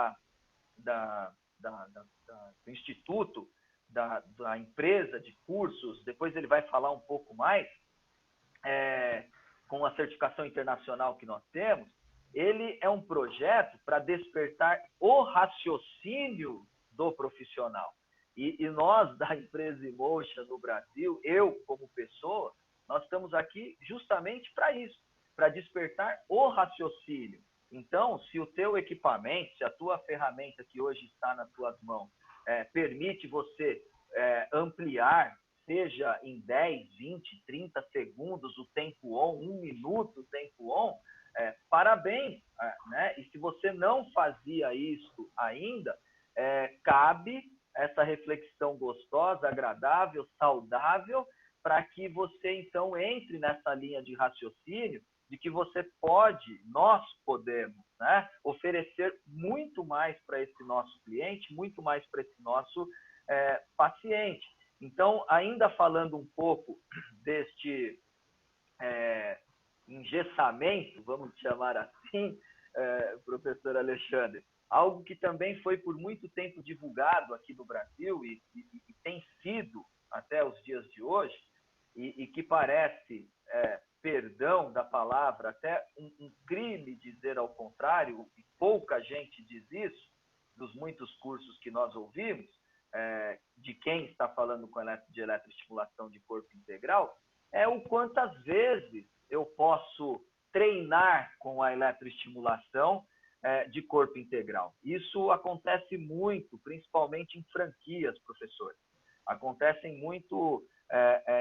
Instituto, da empresa de cursos, depois ele vai falar um pouco mais, com a certificação internacional que nós temos, ele é um projeto para despertar o raciocínio do profissional. E nós, da empresa Emotion no Brasil, eu como pessoa, nós estamos aqui justamente para isso, para despertar o raciocínio. Então, se o teu equipamento, se a tua ferramenta que hoje está nas tuas mãos, permite você ampliar, seja em 10, 20, 30 segundos o tempo on, 1 minuto o tempo on, parabéns, né? E se você não fazia isso ainda, cabe essa reflexão gostosa, agradável, saudável, para que você então entre nessa linha de raciocínio de que você pode, nós podemos, né, oferecer muito mais para esse nosso cliente, muito mais para esse nosso paciente. Então, ainda falando um pouco deste engessamento, vamos chamar assim, professor Alexandre, algo que também foi por muito tempo divulgado aqui no Brasil e tem sido até os dias de hoje, e que parece, perdão da palavra, até um crime dizer ao contrário, e pouca gente diz isso, dos muitos cursos que nós ouvimos, de quem está falando de eletroestimulação de corpo integral, é o quantas vezes eu posso treinar com a eletroestimulação de corpo integral. Isso acontece muito, principalmente em franquias, professor. Acontecem muito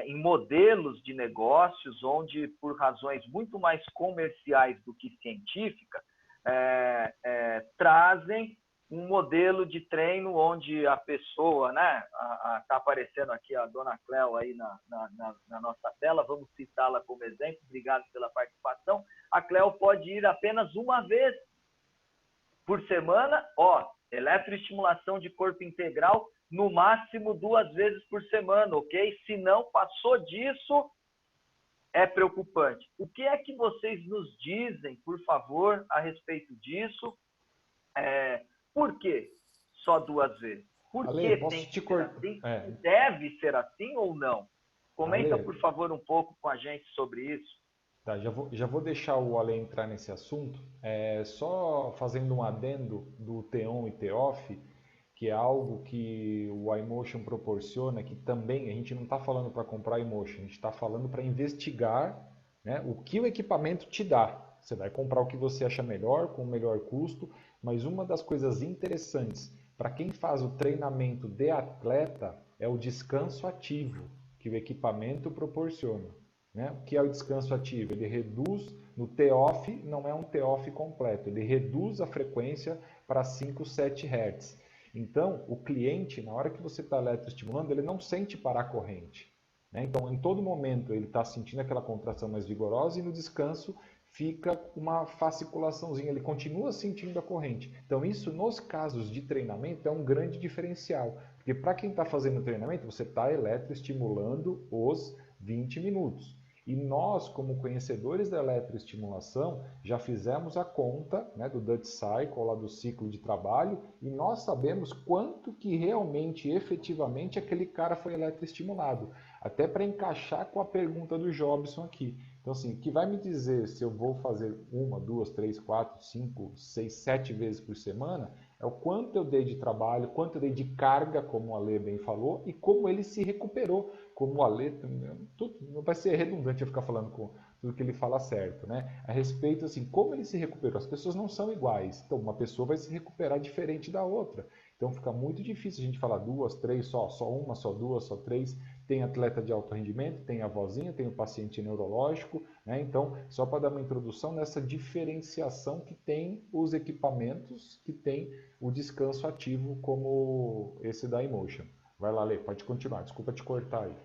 em modelos de negócios onde, por razões muito mais comerciais do que científicas, trazem um modelo de treino onde a pessoa, né, está aparecendo aqui a dona Cléo aí na nossa tela, vamos citá-la como exemplo, obrigado pela participação. A Cléo pode ir apenas uma vez por semana, eletroestimulação de corpo integral, no máximo 2 vezes por semana, ok? Se não passou disso, é preocupante. O que é que vocês nos dizem, por favor, a respeito disso? Por que só 2 vezes? Por que tem que ser assim? Deve ser assim ou não? Comenta, por favor, um pouco com a gente sobre isso. Tá, já vou deixar o Ale entrar nesse assunto. Só fazendo um adendo do T-on e T-off, que é algo que o iMotion proporciona, que também a gente não está falando para comprar iMotion, a gente está falando para investigar, né, o que o equipamento te dá. Você vai comprar o que você acha melhor, com o melhor custo, Mas uma das coisas interessantes para quem faz o treinamento de atleta é o descanso ativo que o equipamento proporciona. Né? O que é o descanso ativo? Ele reduz, no T-off não é um T-off completo, ele reduz a frequência para 5, 7 Hz. Então, o cliente, na hora que você está eletroestimulando, ele não sente parar a corrente. Né? Então, em todo momento, ele está sentindo aquela contração mais vigorosa e no descanso fica uma fasciculaçãozinha, ele continua sentindo a corrente. Então, isso nos casos de treinamento é um grande diferencial, porque para quem está fazendo treinamento, você está eletroestimulando os 20 minutos. E nós, como conhecedores da eletroestimulação, já fizemos a conta, né, do Dutch Cycle, lá do ciclo de trabalho, e nós sabemos quanto que realmente, efetivamente, aquele cara foi eletroestimulado. Até para encaixar com a pergunta do Jobson aqui. Então, assim, o que vai me dizer se eu vou fazer uma, duas, três, quatro, cinco, seis, 7 vezes por semana é o quanto eu dei de trabalho, quanto eu dei de carga, como o Ale bem falou, e como ele se recuperou, como o Ale, não vai ser redundante eu ficar falando com tudo que ele fala certo, né? A respeito, assim, como ele se recuperou. As pessoas não são iguais, então uma pessoa vai se recuperar diferente da outra. Então fica muito difícil a gente falar duas, três, só uma, só duas, só três. Tem atleta de alto rendimento, tem a vozinha, tem o paciente neurológico, né? Então, só para dar uma introdução nessa diferenciação que tem os equipamentos, que tem o descanso ativo como esse da Emotion. Vai lá, Lê, pode continuar, desculpa te cortar aí.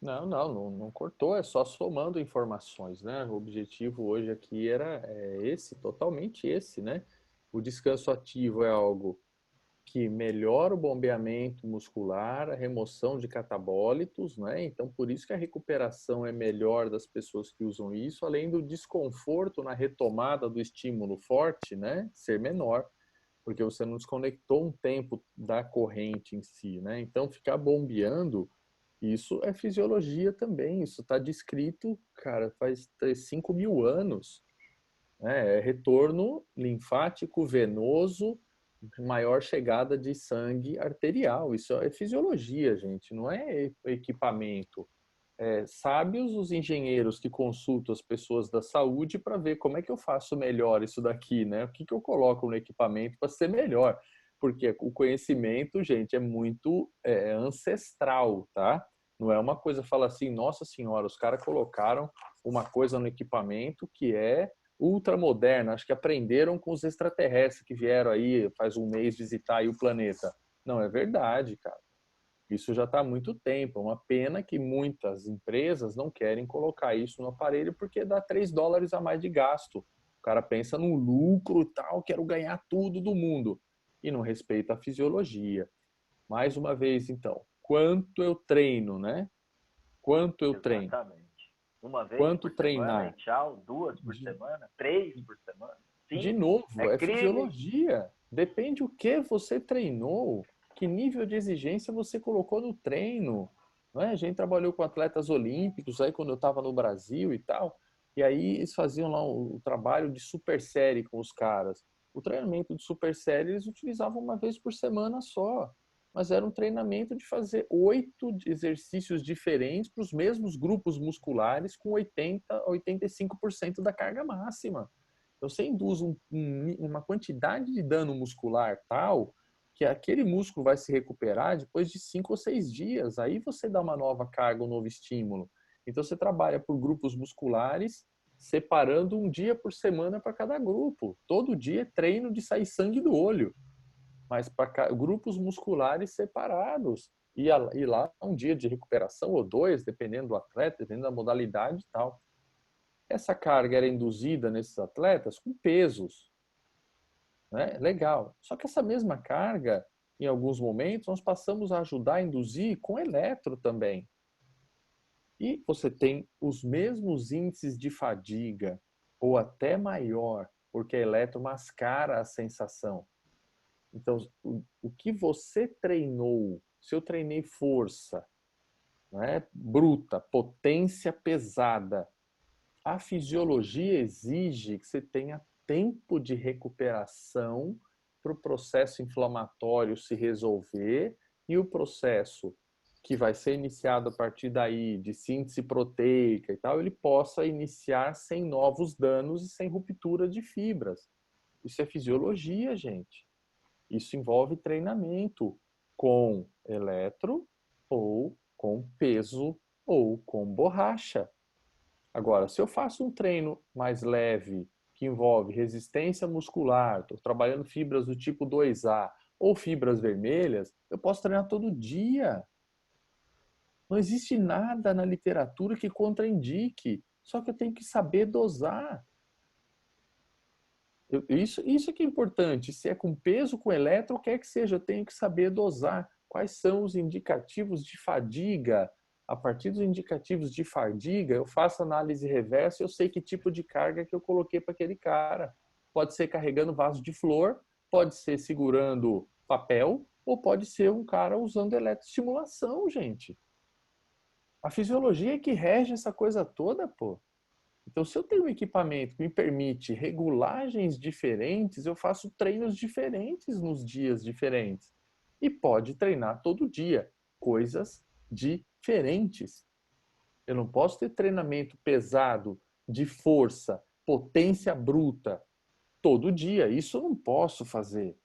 Não cortou, é só somando informações, né? O objetivo hoje aqui era esse, totalmente esse, né? O descanso ativo é algo que melhora o bombeamento muscular, a remoção de catabólitos, né? Então, por isso que a recuperação é melhor das pessoas que usam isso, além do desconforto na retomada do estímulo forte, né? Ser menor, porque você não desconectou um tempo da corrente em si, né? Então, ficar bombeando, isso é fisiologia também, isso está descrito, cara, faz 5.000 anos, né? É retorno linfático venoso, maior chegada de sangue arterial. Isso é fisiologia, gente, não é equipamento. Sábios os engenheiros que consultam as pessoas da saúde para ver como é que eu faço melhor isso daqui, né? O que que eu coloco no equipamento para ser melhor? Porque o conhecimento, gente, é muito ancestral, tá? Não é uma coisa, fala assim, nossa senhora, os caras colocaram uma coisa no equipamento que é ultramoderna, acho que aprenderam com os extraterrestres que vieram aí faz um mês visitar aí o planeta. Não, é verdade, cara. Isso já está há muito tempo. É uma pena que muitas empresas não querem colocar isso no aparelho porque dá $3 a mais de gasto. O cara pensa no lucro e tal, quero ganhar tudo do mundo. E não respeita a fisiologia. Mais uma vez, então, quanto eu treino, né? Quanto eu treino? Exatamente. Uma vez Quanto por semana e treinar? tchau, duas por De, semana, 3 por semana, de 5. É novo, é crime. fisiologia. Depende o que você treinou, que nível de exigência você colocou no treino. Não é? A gente trabalhou com atletas olímpicos aí quando eu estava no Brasil e tal, e aí eles faziam lá o trabalho de super série com os caras. O treinamento de super série eles utilizavam uma vez por semana só, mas era um treinamento de fazer 8 exercícios diferentes para os mesmos grupos musculares com 80 a 85% da carga máxima. Então, você induz uma quantidade de dano muscular tal que aquele músculo vai se recuperar depois de 5 ou 6 dias. Aí você dá uma nova carga, um novo estímulo. Então, você trabalha por grupos musculares, separando um dia por semana para cada grupo. Todo dia é treino de sair sangue do olho, mas para grupos musculares separados. E lá um dia de recuperação ou dois, dependendo do atleta, dependendo da modalidade e tal. Essa carga era induzida nesses atletas com pesos, né? Legal. Só que essa mesma carga, em alguns momentos, nós passamos a ajudar a induzir com eletro também. E você tem os mesmos índices de fadiga, ou até maior, porque a eletro mascara a sensação. Então, o que você treinou, se eu treinei força, né, bruta, potência pesada, a fisiologia exige que você tenha tempo de recuperação para o processo inflamatório se resolver e o processo que vai ser iniciado a partir daí de síntese proteica e tal, ele possa iniciar sem novos danos e sem ruptura de fibras. Isso é fisiologia, gente. Isso envolve treinamento com eletro ou com peso ou com borracha. Agora, se eu faço um treino mais leve, que envolve resistência muscular, estou trabalhando fibras do tipo 2A ou fibras vermelhas, eu posso treinar todo dia. Não existe nada na literatura que contraindique, só que eu tenho que saber dosar. Isso que é importante. Se é com peso, com eletro, quer que seja, eu tenho que saber dosar. Quais são os indicativos de fadiga? A partir dos indicativos de fadiga, eu faço análise reversa e eu sei que tipo de carga que eu coloquei para aquele cara. Pode ser carregando vaso de flor, pode ser segurando papel, ou pode ser um cara usando eletroestimulação, gente. A fisiologia é que rege essa coisa toda, pô. Então, se eu tenho um equipamento que me permite regulagens diferentes, eu faço treinos diferentes nos dias diferentes. E pode treinar todo dia, coisas diferentes. Eu não posso ter treinamento pesado, de força, potência bruta, todo dia. Isso eu não posso fazer.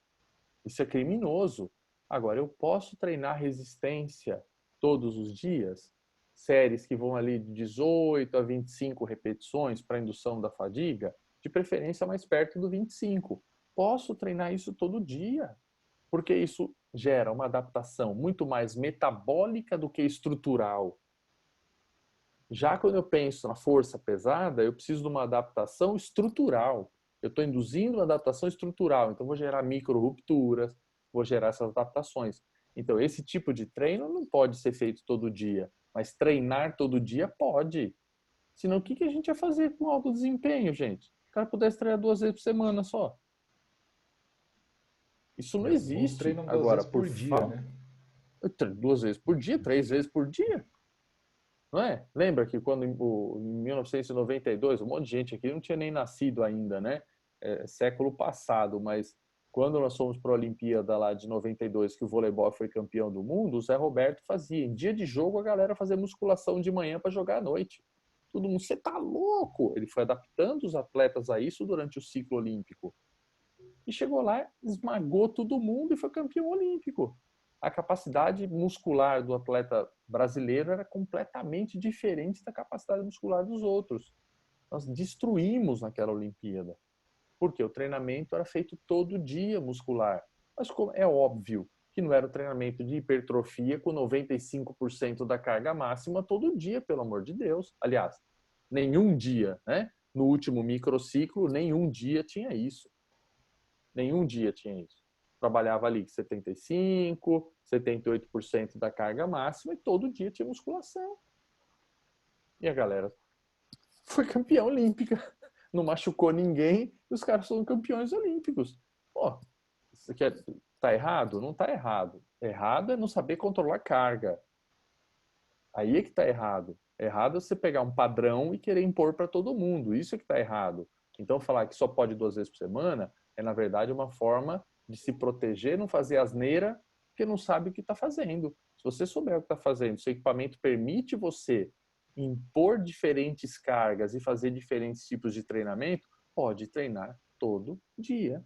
Isso é criminoso. Agora, eu posso treinar resistência todos os dias? Séries que vão ali de 18 a 25 repetições para indução da fadiga, de preferência mais perto do 25. Posso treinar isso todo dia, porque isso gera uma adaptação muito mais metabólica do que estrutural. Já quando eu penso na força pesada, eu preciso de uma adaptação estrutural. Eu estou induzindo uma adaptação estrutural, então vou gerar micro-rupturas, vou gerar essas adaptações. Então, esse tipo de treino não pode ser feito todo dia, mas treinar todo dia pode. Senão, o que a gente ia fazer com alto desempenho, gente? O cara pudesse treinar 2 vezes por semana só. Isso não Alguns existe. treinam 2 vezes Agora, por dia, né? 2 vezes por dia, 3 vezes por dia. Não é? Lembra que quando em 1992, um monte de gente aqui não tinha nem nascido ainda, né? Século passado, mas quando nós fomos para a Olimpíada lá de 92, que o voleibol foi campeão do mundo, o Zé Roberto fazia. Em dia de jogo, a galera fazia musculação de manhã para jogar à noite. Todo mundo, você tá louco? Ele foi adaptando os atletas a isso durante o ciclo olímpico. E chegou lá, esmagou todo mundo e foi campeão olímpico. A capacidade muscular do atleta brasileiro era completamente diferente da capacidade muscular dos outros. Nós destruímos naquela Olimpíada. Porque o treinamento era feito todo dia muscular. Mas é óbvio que não era o treinamento de hipertrofia com 95% da carga máxima todo dia, pelo amor de Deus. Aliás, nenhum dia, né? No último microciclo, nenhum dia tinha isso. Nenhum dia tinha isso. Trabalhava ali 75%, 78% da carga máxima e todo dia tinha musculação. E a galera foi campeã olímpica. Não machucou ninguém e os caras foram campeões olímpicos. Pô, isso aqui tá errado? Não tá errado. Errado é não saber controlar carga. Aí é que tá errado. Errado é você pegar um padrão e querer impor para todo mundo. Isso é que tá errado. Então, falar que só pode 2 vezes por semana é, na verdade, uma forma de se proteger, não fazer asneira, porque não sabe o que está fazendo. Se você souber o que está fazendo, seu equipamento permite você impor diferentes cargas e fazer diferentes tipos de treinamento, pode treinar todo dia.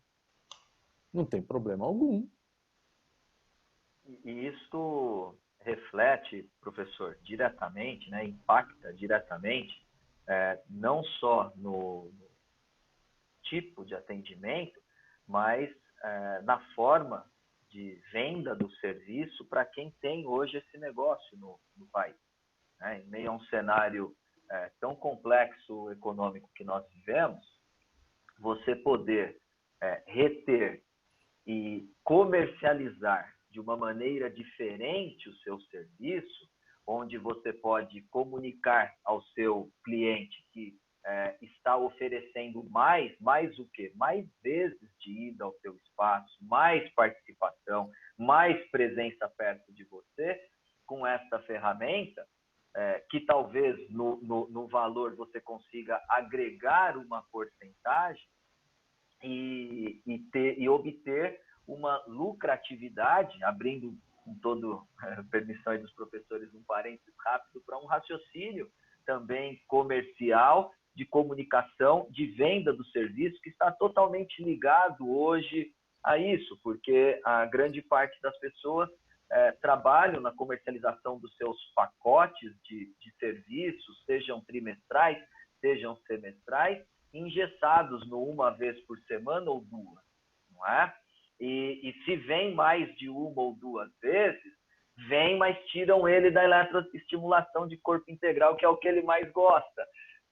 Não tem problema algum. E isso reflete, professor, diretamente, né, impacta diretamente, não só no tipo de atendimento, mas na forma de venda do serviço para quem tem hoje esse negócio no país. Né? Em meio a um cenário tão complexo econômico que nós vivemos, você poder reter e comercializar de uma maneira diferente o seu serviço, onde você pode comunicar ao seu cliente que está oferecendo mais o quê? Mais vezes de ida ao seu espaço, mais participação, mais presença perto de você, com essa ferramenta, que talvez no valor você consiga agregar uma porcentagem e obter uma lucratividade, abrindo com todo permissão aí dos professores um parênteses rápido para um raciocínio também comercial de comunicação, de venda do serviço, que está totalmente ligado hoje a isso, porque a grande parte das pessoas trabalham na comercialização dos seus pacotes de serviços, sejam trimestrais, sejam semestrais, engessados no uma vez por semana ou duas, não é? E se vem mais de uma ou duas vezes, vem, mas tiram ele da eletroestimulação de corpo integral, que é o que ele mais gosta,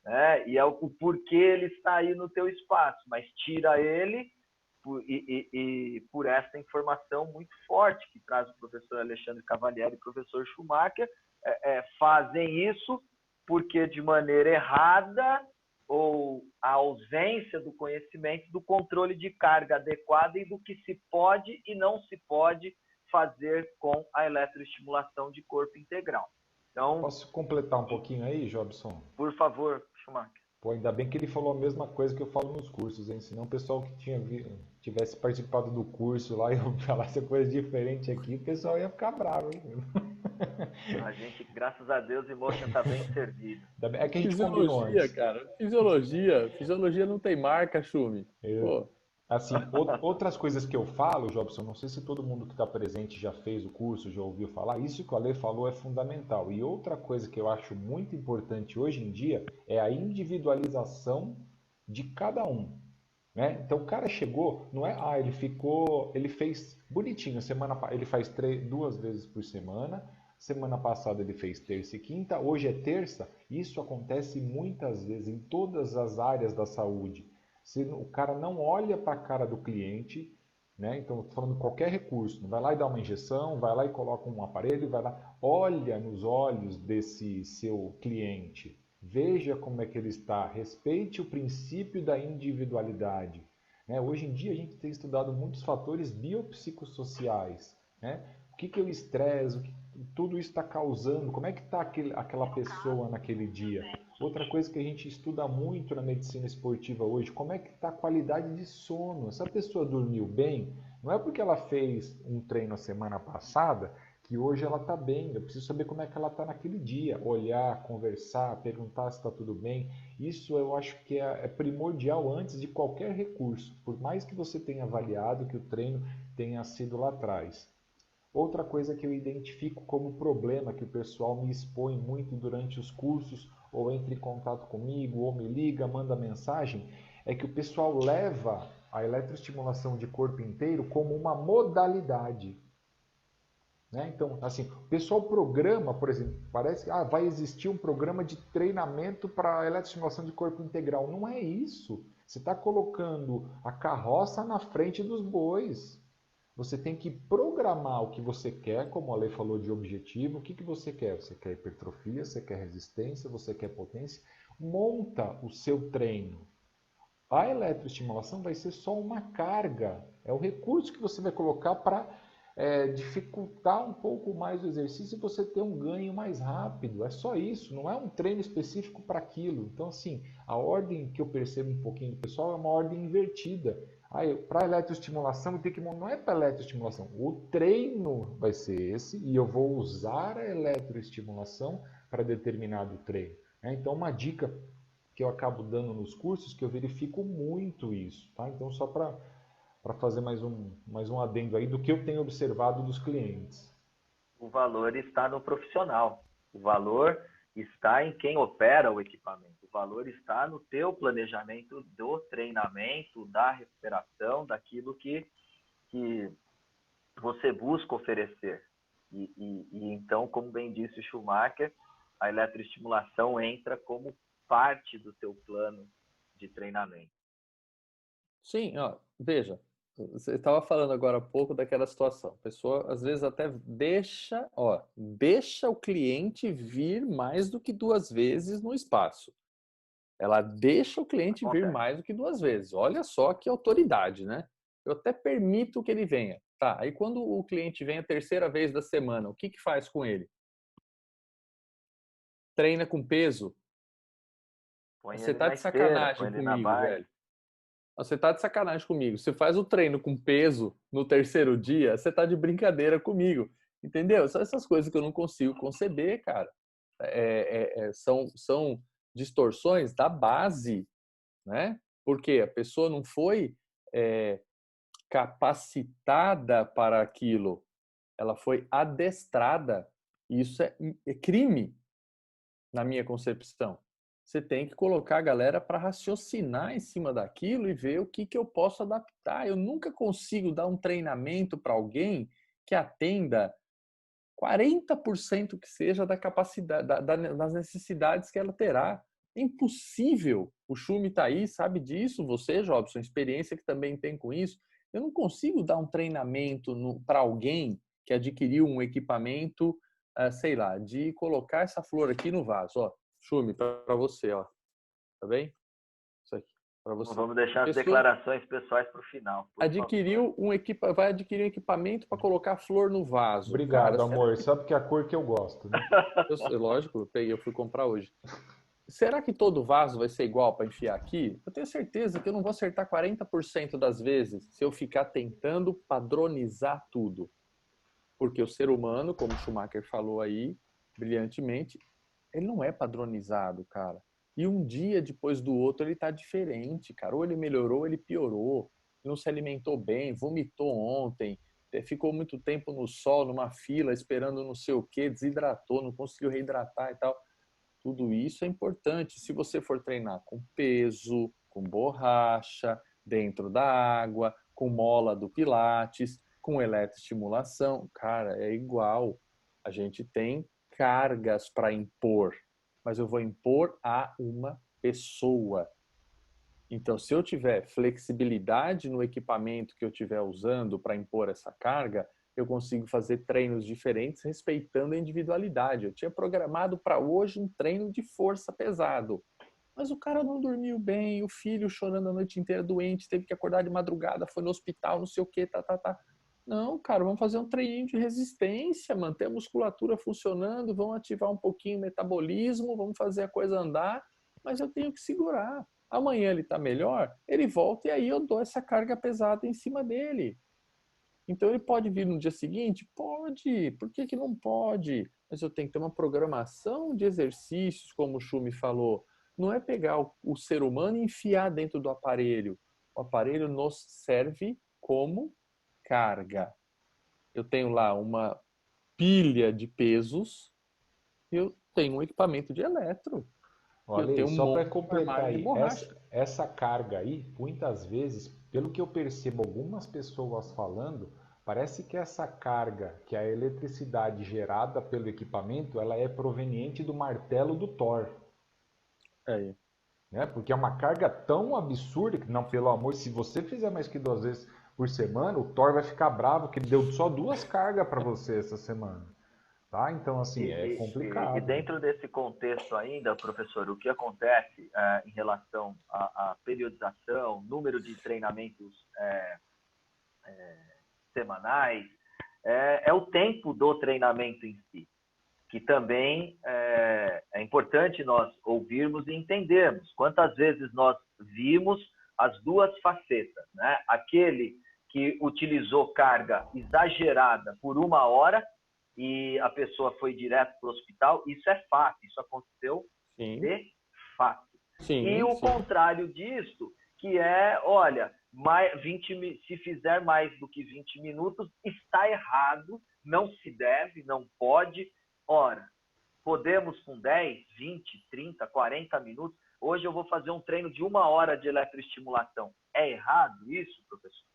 né? E é o porquê ele está aí no teu espaço, mas tira ele por essa informação muito forte que traz o professor Alexandre Cavalieri e o professor Schumacher, fazem isso porque de maneira errada ou a ausência do conhecimento do controle de carga adequada e do que se pode e não se pode fazer com a eletroestimulação de corpo integral. Então, posso completar um pouquinho aí, Jobson? Por favor, Schumacher. Pô, ainda bem que ele falou a mesma coisa que eu falo nos cursos, hein? Senão o pessoal que tivesse participado do curso lá e eu falasse coisa diferente aqui, o pessoal ia ficar bravo, hein? A gente, graças a Deus, Emotion está bem servido. É que a gente combinou antes. Cara. Fisiologia não tem marca, Schumi. Pô. Assim, outras coisas que eu falo, Jobson, não sei se todo mundo que está presente já fez o curso, já ouviu falar, isso que o Ale falou é fundamental. E outra coisa que eu acho muito importante hoje em dia é a individualização de cada um. Né? Então o cara chegou, não é, ele fez bonitinho, ele faz 2 vezes por semana passada ele fez terça e quinta, hoje é terça. Isso acontece muitas vezes em todas as áreas da saúde. Se o cara não olha para a cara do cliente, né? Então, estou falando de qualquer recurso, não vai lá e dá uma injeção, vai lá e coloca um aparelho, vai lá, olha nos olhos desse seu cliente, veja como é que ele está, respeite o princípio da individualidade. Né? Hoje em dia a gente tem estudado muitos fatores biopsicossociais, né? O que é o estresse, tudo isso está causando, como é que está aquela pessoa naquele dia. Outra coisa que a gente estuda muito na medicina esportiva hoje, como é que está a qualidade de sono. Se a pessoa dormiu bem, não é porque ela fez um treino a semana passada que hoje ela está bem. Eu preciso saber como é que ela está naquele dia. Olhar, conversar, perguntar se está tudo bem. Isso eu acho que é primordial antes de qualquer recurso. Por mais que você tenha avaliado que o treino tenha sido lá atrás. Outra coisa que eu identifico como problema, que o pessoal me expõe muito durante os cursos, ou entra em contato comigo, ou me liga, manda mensagem, é que o pessoal leva a eletroestimulação de corpo inteiro como uma modalidade. Né? Então, assim, o pessoal programa, por exemplo, parece que vai existir um programa de treinamento para eletroestimulação de corpo integral. Não é isso. Você está colocando a carroça na frente dos bois. Você tem que programar o que você quer, como a lei falou de objetivo. O que você quer? Você quer hipertrofia, você quer resistência, você quer potência. Monta o seu treino. A eletroestimulação vai ser só uma carga. É o recurso que você vai colocar para dificultar um pouco mais o exercício e você ter um ganho mais rápido. É só isso, não é um treino específico para aquilo. Então, assim, a ordem que eu percebo um pouquinho do pessoal é uma ordem invertida. Para eletroestimulação, não é para eletroestimulação. O treino vai ser esse e eu vou usar a eletroestimulação para determinado treino. Então, uma dica que eu acabo dando nos cursos, que eu verifico muito isso. Tá? Então, só para fazer mais um adendo aí do que eu tenho observado dos clientes. O valor está no profissional. O valor está em quem opera o equipamento. O valor está no teu planejamento do treinamento, da recuperação, daquilo que você busca oferecer. E então, como bem disse o Schumacher, a eletroestimulação entra como parte do teu plano de treinamento. Sim, veja, você estava falando agora há pouco daquela situação. A pessoa, às vezes, até deixa o cliente vir mais do que 2 vezes no espaço. Ela deixa o cliente vir mais do que 2 vezes. Olha só que autoridade, né? Eu até permito que ele venha. Tá, aí quando o cliente vem a 3ª vez da semana, o que faz com ele? Treina com peso? Você tá de sacanagem comigo, velho. Você tá de sacanagem comigo. Você faz o treino com peso no 3º dia, você tá de brincadeira comigo. Entendeu? São essas coisas que eu não consigo conceber, cara. São distorções da base, né? Porque a pessoa não foi capacitada para aquilo, ela foi adestrada. Isso é crime, na minha concepção. Você tem que colocar a galera para raciocinar em cima daquilo e ver o que eu posso adaptar. Eu nunca consigo dar um treinamento para alguém que atenda 40% que seja da capacidade, das necessidades que ela terá. É impossível. O Schumi está aí, sabe disso. Você, Jobson, experiência que também tem com isso. Eu não consigo dar um treinamento para alguém que adquiriu um equipamento, sei lá, de colocar essa flor aqui no vaso. Ó, Schumi, para você, ó. Tá bem? Isso aqui, para você. Vamos deixar as declarações pessoais para o final. Vai adquirir um equipamento para colocar flor no vaso. Obrigado, cara, amor. Sabe que é a cor que eu gosto, né? Lógico, eu fui comprar hoje. Será que todo vaso vai ser igual para enfiar aqui? Eu tenho certeza que eu não vou acertar 40% das vezes se eu ficar tentando padronizar tudo. Porque o ser humano, como o Schumacher falou aí, brilhantemente, ele não é padronizado, cara. E um dia depois do outro ele tá diferente, cara. Ou ele melhorou, ou ele piorou. Não se alimentou bem, vomitou ontem, ficou muito tempo no sol, numa fila, esperando não sei o quê, desidratou, não conseguiu reidratar e tal. Tudo isso é importante. Se você for treinar com peso, com borracha, dentro da água, com mola do Pilates, com eletroestimulação, cara, é igual. A gente tem cargas para impor, mas eu vou impor a uma pessoa. Então, se eu tiver flexibilidade no equipamento que eu estiver usando para impor essa carga, eu consigo fazer treinos diferentes respeitando a individualidade. Eu tinha programado para hoje um treino de força pesado, mas o cara não dormiu bem, o filho chorando a noite inteira doente, teve que acordar de madrugada, foi no hospital, não sei o que, tá. Não, cara, vamos fazer um treininho de resistência, manter a musculatura funcionando, vamos ativar um pouquinho o metabolismo, vamos fazer a coisa andar, mas eu tenho que segurar. Amanhã ele está melhor, ele volta e aí eu dou essa carga pesada em cima dele. Então ele pode vir no dia seguinte? Pode. Por que não pode? Mas eu tenho que ter uma programação de exercícios, como o Schumi falou. Não é pegar o ser humano e enfiar dentro do aparelho. O aparelho nos serve como carga. Eu tenho lá uma pilha de pesos, eu tenho um equipamento de eletro. Olha, eu tenho só para um completar armário de aí, borracha. essa carga aí, muitas vezes, pelo que eu percebo algumas pessoas falando, parece que essa carga, que é a eletricidade gerada pelo equipamento, ela é proveniente do martelo do Thor. É. Né? Porque é uma carga tão absurda que, não, pelo amor, se você fizer mais que 2 vezes por semana, o Thor vai ficar bravo que ele deu só 2 cargas para você essa semana. Tá? Então, assim, é complicado. E dentro desse contexto ainda, professor, o que acontece em relação à periodização, número de treinamentos semanais, é o tempo do treinamento em si, que também é importante nós ouvirmos e entendermos. Quantas vezes nós vimos as duas facetas, né? Aquele que utilizou carga exagerada por 1 hora e a pessoa foi direto para o hospital, isso é fato, isso aconteceu de fato. E o contrário disso, que é, olha, se fizer mais do que 20 minutos, está errado, não se deve, não pode. Ora, podemos com 10, 20, 30, 40 minutos. Hoje eu vou fazer um treino de 1 hora de eletroestimulação. É errado isso, professor?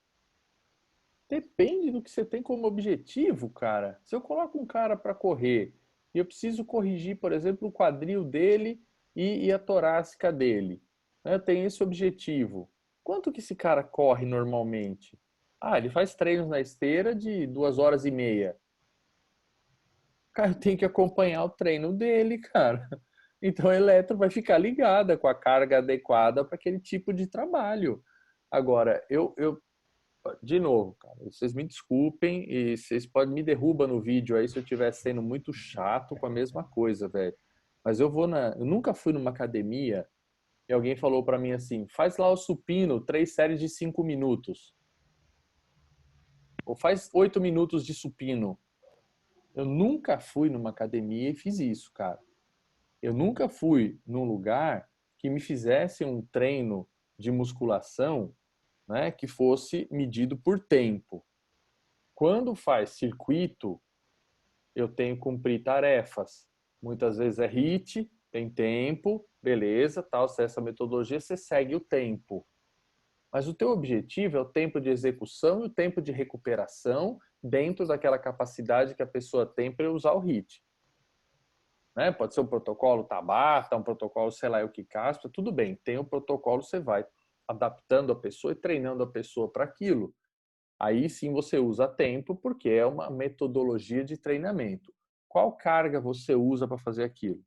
Depende do que você tem como objetivo, cara. Se eu coloco um cara para correr e eu preciso corrigir, por exemplo, o quadril dele e a torácica dele, né? Eu tenho esse objetivo. Quanto que esse cara corre normalmente? Ah, ele faz treinos na esteira de 2 horas e meia. Cara, eu tenho que acompanhar o treino dele, cara. Então a eletro vai ficar ligada com a carga adequada para aquele tipo de trabalho. Agora, de novo, cara, vocês me desculpem e vocês podem me derrubar no vídeo aí se eu estiver sendo muito chato com a mesma coisa, velho. Mas eu nunca fui numa academia e alguém falou para mim assim: faz lá o supino, 3 séries de 5 minutos. Ou faz 8 minutos de supino. Eu nunca fui numa academia e fiz isso, cara. Eu nunca fui num lugar que me fizesse um treino de musculação, né, que fosse medido por tempo. Quando faz circuito, eu tenho que cumprir tarefas. Muitas vezes é HIIT, tem tempo, beleza, tal, se essa metodologia você segue o tempo. Mas o teu objetivo é o tempo de execução e o tempo de recuperação dentro daquela capacidade que a pessoa tem para usar o HIIT. Né? Pode ser um protocolo Tabata, um protocolo sei lá o que caspa, tudo bem, tem o protocolo, você vai adaptando a pessoa e treinando a pessoa para aquilo. Aí sim você usa tempo, porque é uma metodologia de treinamento. Qual carga você usa para fazer aquilo?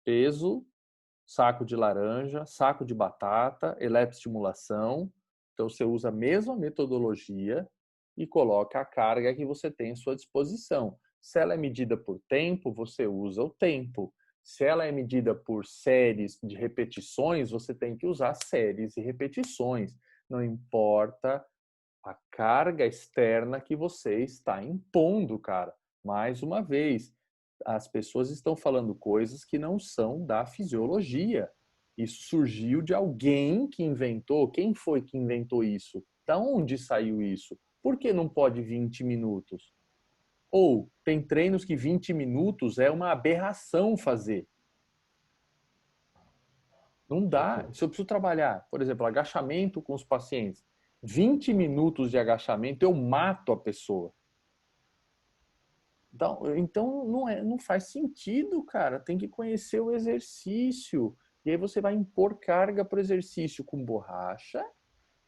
Peso, saco de laranja, saco de batata, eletroestimulação. Então você usa a mesma metodologia e coloca a carga que você tem à sua disposição. Se ela é medida por tempo, você usa o tempo. Se ela é medida por séries de repetições, você tem que usar séries e repetições. Não importa a carga externa que você está impondo, cara. Mais uma vez, as pessoas estão falando coisas que não são da fisiologia. Isso surgiu de alguém que inventou. Quem foi que inventou isso? Da onde saiu isso? Por que não pode 20 minutos? Ou tem treinos que 20 minutos é uma aberração fazer. Não dá. Se eu preciso trabalhar, por exemplo, agachamento com os pacientes, 20 minutos de agachamento, eu mato a pessoa. Então não faz sentido, cara. Tem que conhecer o exercício. E aí você vai impor carga para o exercício com borracha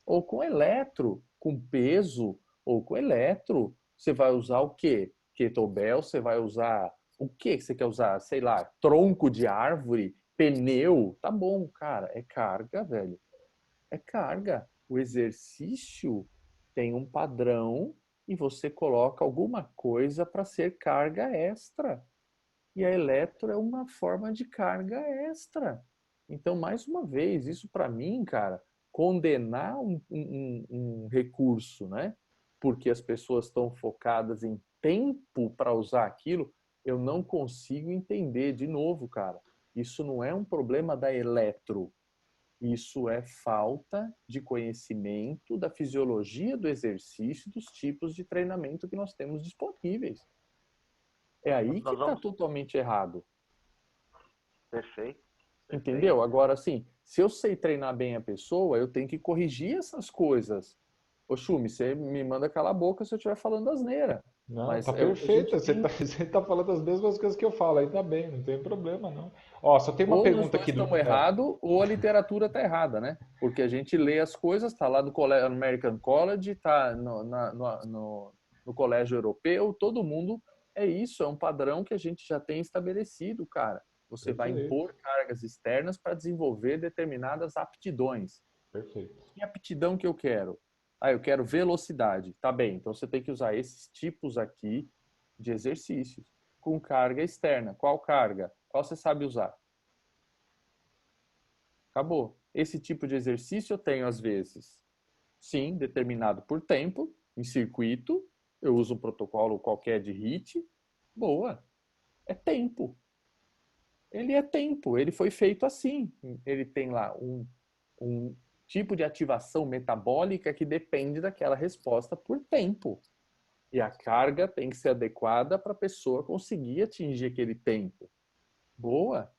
ou com eletro, com peso ou com eletro. Você vai usar o quê? Kettlebell, você vai usar o que você quer usar? Sei lá, tronco de árvore, pneu. Tá bom, cara. É carga, velho. É carga. O exercício tem um padrão e você coloca alguma coisa para ser carga extra. E a eletro é uma forma de carga extra. Então, mais uma vez, isso para mim, cara, condenar um recurso, né? Porque as pessoas estão focadas em tempo para usar aquilo, eu não consigo entender. De novo, cara, isso não é um problema da eletro. Isso é falta de conhecimento da fisiologia do exercício, dos tipos de treinamento que nós temos disponíveis. É aí que Nós está vamos. totalmente errado. Perfeito, perfeito. Entendeu? Agora, assim, se eu sei treinar bem a pessoa, eu tenho que corrigir essas coisas. Ô, Chumi, você me manda calar a boca se eu estiver falando asneira. Não, Mas tá é o que a gente perfeito. Você tá, tem. você tá falando as mesmas coisas que eu falo, ainda bem, não tem problema, não. Ó, só tem uma Ou nós pergunta dois aqui do. estamos errados, ou a literatura está errada, né? Porque a gente lê as coisas, está lá no American College, está no colégio europeu, todo mundo é isso, é um padrão que a gente já tem estabelecido, cara. Você vai Perfeito, impor cargas externas para desenvolver determinadas aptidões. perfeito. Que aptidão que eu quero? Ah, eu quero velocidade. Tá bem, então você tem que usar esses tipos aqui de exercícios com carga externa. Qual carga? Qual você sabe usar? Acabou. Esse tipo de exercício eu tenho às vezes, sim, determinado por tempo, em circuito, eu uso um protocolo qualquer de HIIT, boa, é tempo. Ele é tempo, ele foi feito assim. Ele tem lá um tipo de ativação metabólica que depende daquela resposta por tempo. E a carga tem que ser adequada para a pessoa conseguir atingir aquele tempo. Boa.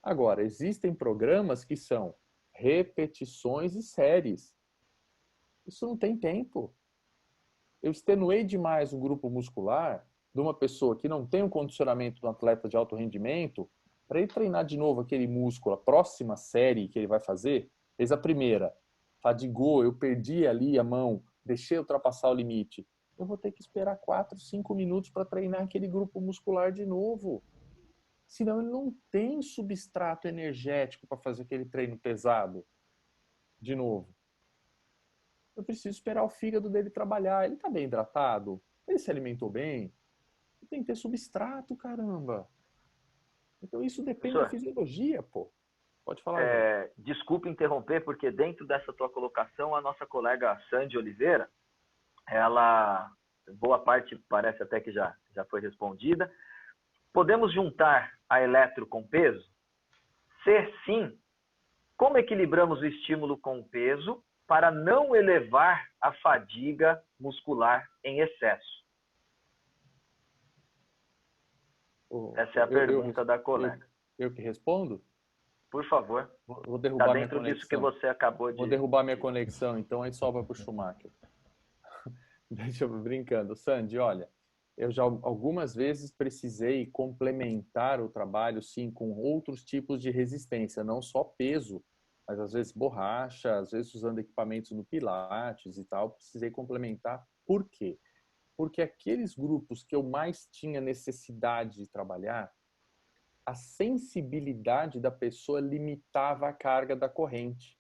Agora, existem programas que são repetições e séries. Isso não tem tempo. Eu extenuei demais um grupo muscular de uma pessoa que não tem um condicionamento do atleta de alto rendimento para ele treinar de novo aquele músculo, a próxima série que ele vai fazer, fez a primeira, fadigou, eu perdi ali a mão, deixei ultrapassar o limite. Eu vou ter que esperar 4, 5 minutos para treinar aquele grupo muscular de novo. Senão ele não tem substrato energético para fazer aquele treino pesado de novo. Eu preciso esperar o fígado dele trabalhar. Ele está bem hidratado? Ele se alimentou bem? Tem que ter substrato, caramba. Então isso depende da Professor, fisiologia, pô. Pode falar, João. desculpe interromper, porque dentro dessa tua colocação, a nossa colega Sandy Oliveira, ela, boa parte parece até que já foi respondida. Podemos juntar a eletro com peso? ser sim, como equilibramos o estímulo com o peso para não elevar a fadiga muscular em excesso? Essa é a pergunta da colega. Eu que respondo? Por favor. Vou Está derrubar minha dentro disso que conexão. você acabou de... Vou derrubar minha conexão, então aí sobra para o Schumacher. Deixa eu brincando. Sandy, olha, eu já algumas vezes precisei complementar o trabalho, sim, com outros tipos de resistência, não só peso, mas às vezes borracha, às vezes usando equipamentos no Pilates e tal, precisei complementar. Por quê? Porque aqueles grupos que eu mais tinha necessidade de trabalhar, a sensibilidade da pessoa limitava a carga da corrente.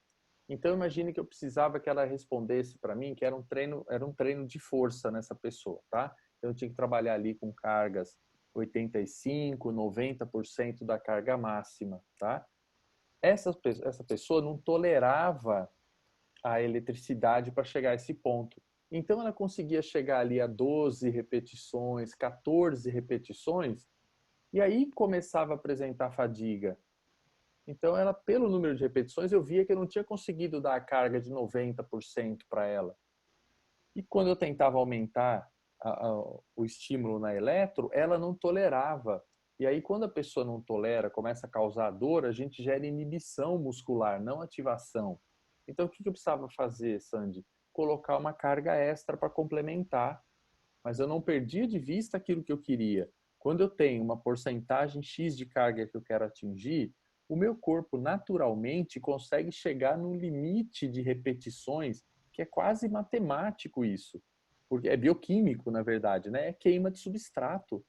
Então imagine que eu precisava que ela respondesse para mim que era um treino de força nessa pessoa, tá? Então, eu tinha que trabalhar ali com cargas 85, 90% da carga máxima, tá? Essa pessoa não tolerava a eletricidade para chegar a esse ponto. Então ela conseguia chegar ali a 12 repetições, 14 repetições, e aí começava a apresentar fadiga. Então, ela, pelo número de repetições, eu via que eu não tinha conseguido dar a carga de 90% para ela. E quando eu tentava aumentar o estímulo na eletro, ela não tolerava. E aí, quando a pessoa não tolera, começa a causar dor, a gente gera inibição muscular, não ativação. Então, o que eu precisava fazer, Sandy? Colocar uma carga extra para complementar. Mas eu não perdia de vista aquilo que eu queria. Quando eu tenho uma porcentagem X de carga que eu quero atingir, o meu corpo naturalmente consegue chegar no limite de repetições, que é quase matemático isso. Porque é bioquímico, na verdade, né? É queima de substrato,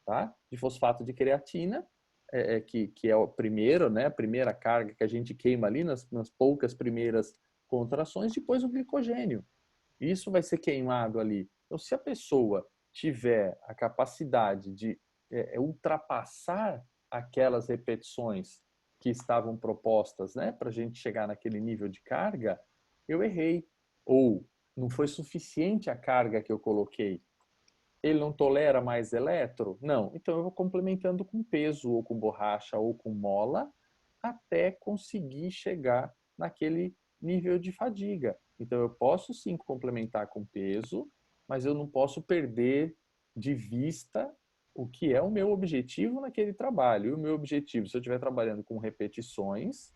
tá? De fosfato de creatina, que é o primeiro, né? A primeira carga que a gente queima ali nas poucas primeiras contrações, depois o glicogênio. Isso vai ser queimado ali. Então, se a pessoa tiver a capacidade de ultrapassar aquelas repetições que estavam propostas, né, para a gente chegar naquele nível de carga, eu errei. Ou não foi suficiente a carga que eu coloquei. Ele não tolera mais eletro? Não. Então eu vou complementando com peso, ou com borracha, ou com mola, até conseguir chegar naquele nível de fadiga. Então eu posso sim complementar com peso, mas eu não posso perder de vista o que é o meu objetivo naquele trabalho. E o meu objetivo, se eu estiver trabalhando com repetições,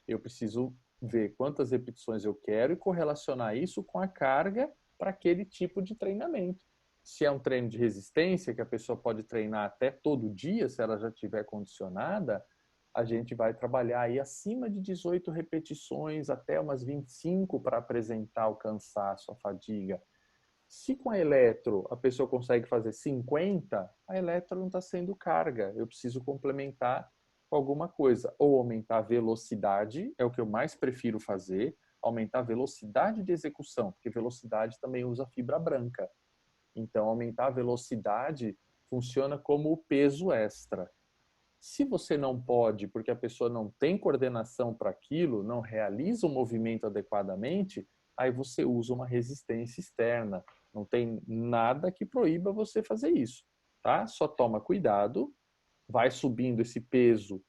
eu preciso ver quantas repetições eu quero e correlacionar isso com a carga para aquele tipo de treinamento. Se é um treino de resistência, que a pessoa pode treinar até todo dia, se ela já estiver condicionada, a gente vai trabalhar aí acima de 18 repetições, até umas 25 para apresentar o cansaço, a fadiga. Se com a eletro a pessoa consegue fazer 50, a eletro não está sendo carga. Eu preciso complementar com alguma coisa. Ou aumentar a velocidade, é o que eu mais prefiro fazer, aumentar a velocidade de execução, porque velocidade também usa fibra branca. Então, aumentar a velocidade funciona como o peso extra. Se você não pode, porque a pessoa não tem coordenação para aquilo, não realiza o movimento adequadamente, aí você usa uma resistência externa. Não tem nada que proíba você fazer isso, tá? Só toma cuidado, vai subindo esse peso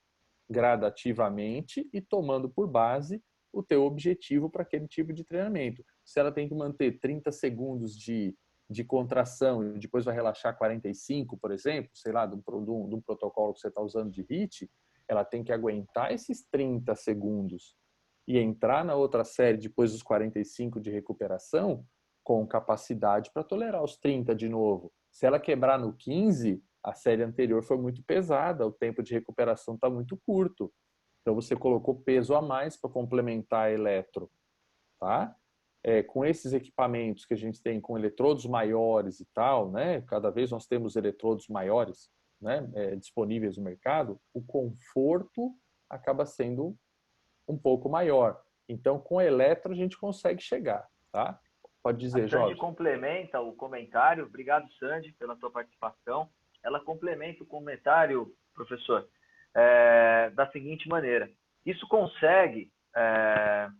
gradativamente e tomando por base o teu objetivo para aquele tipo de treinamento. Se ela tem que manter 30 segundos de contração e depois vai relaxar 45, por exemplo, sei lá, de um protocolo que você está usando de HIIT, ela tem que aguentar esses 30 segundos e entrar na outra série depois dos 45 de recuperação com capacidade para tolerar os 30 de novo. Se ela quebrar no 15, a série anterior foi muito pesada, o tempo de recuperação está muito curto. Então você colocou peso a mais para complementar a eletro, tá? Com esses equipamentos que a gente tem com eletrodos maiores e tal, né? Cada vez nós temos eletrodos maiores, né? Disponíveis no mercado. O conforto acaba sendo um pouco maior. Então, com a eletro a gente consegue chegar, tá? Pode A dizer, Sandy Jorge. complementa o comentário. Obrigado, Sandy, pela tua participação. Ela complementa o comentário, professor, da seguinte maneira. Isso consegue, é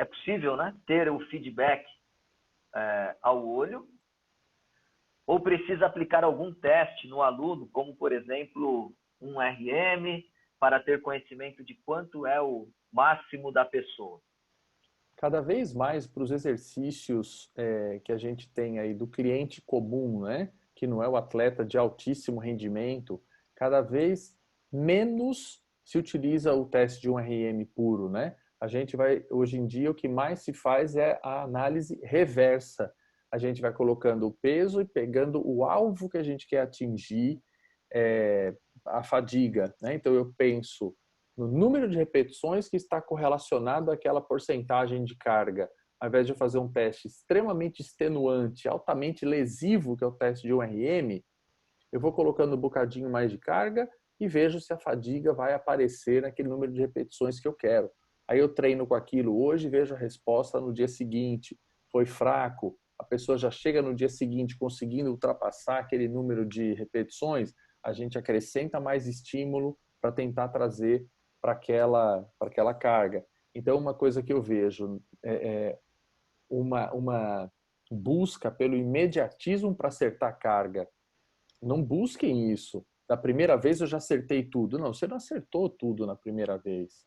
possível, né, ter o feedback ao olho, ou precisa aplicar algum teste no aluno, como, por exemplo, um RM para ter conhecimento de quanto é o máximo da pessoa? Cada vez mais para os exercícios que a gente tem aí do cliente comum, né? Que não é o atleta de altíssimo rendimento, cada vez menos se utiliza o teste de um RM puro, né? A gente vai, hoje em dia, o que mais se faz é a análise reversa. A gente vai colocando o peso e pegando o alvo que a gente quer atingir, a fadiga, né? Então eu penso no número de repetições que está correlacionado àquela porcentagem de carga. Ao invés de eu fazer um teste extremamente extenuante, altamente lesivo, que é o teste de um RM, eu vou colocando um bocadinho mais de carga e vejo se a fadiga vai aparecer naquele número de repetições que eu quero. Aí eu treino com aquilo hoje e vejo a resposta no dia seguinte. Foi fraco, a pessoa já chega no dia seguinte conseguindo ultrapassar aquele número de repetições, a gente acrescenta mais estímulo para tentar trazer para aquela carga. Então, uma coisa que eu vejo é uma busca pelo imediatismo para acertar a carga. Não busquem isso. Da primeira vez eu já acertei tudo. Não, você não acertou tudo na primeira vez.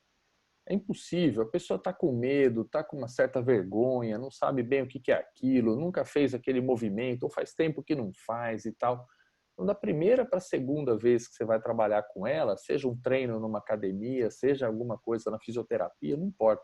É impossível. A pessoa está com medo, está com uma certa vergonha, não sabe bem o que é aquilo, nunca fez aquele movimento, ou faz tempo que não faz e tal. Então, da primeira para a segunda vez que você vai trabalhar com ela, seja um treino numa academia, seja alguma coisa na fisioterapia, não importa.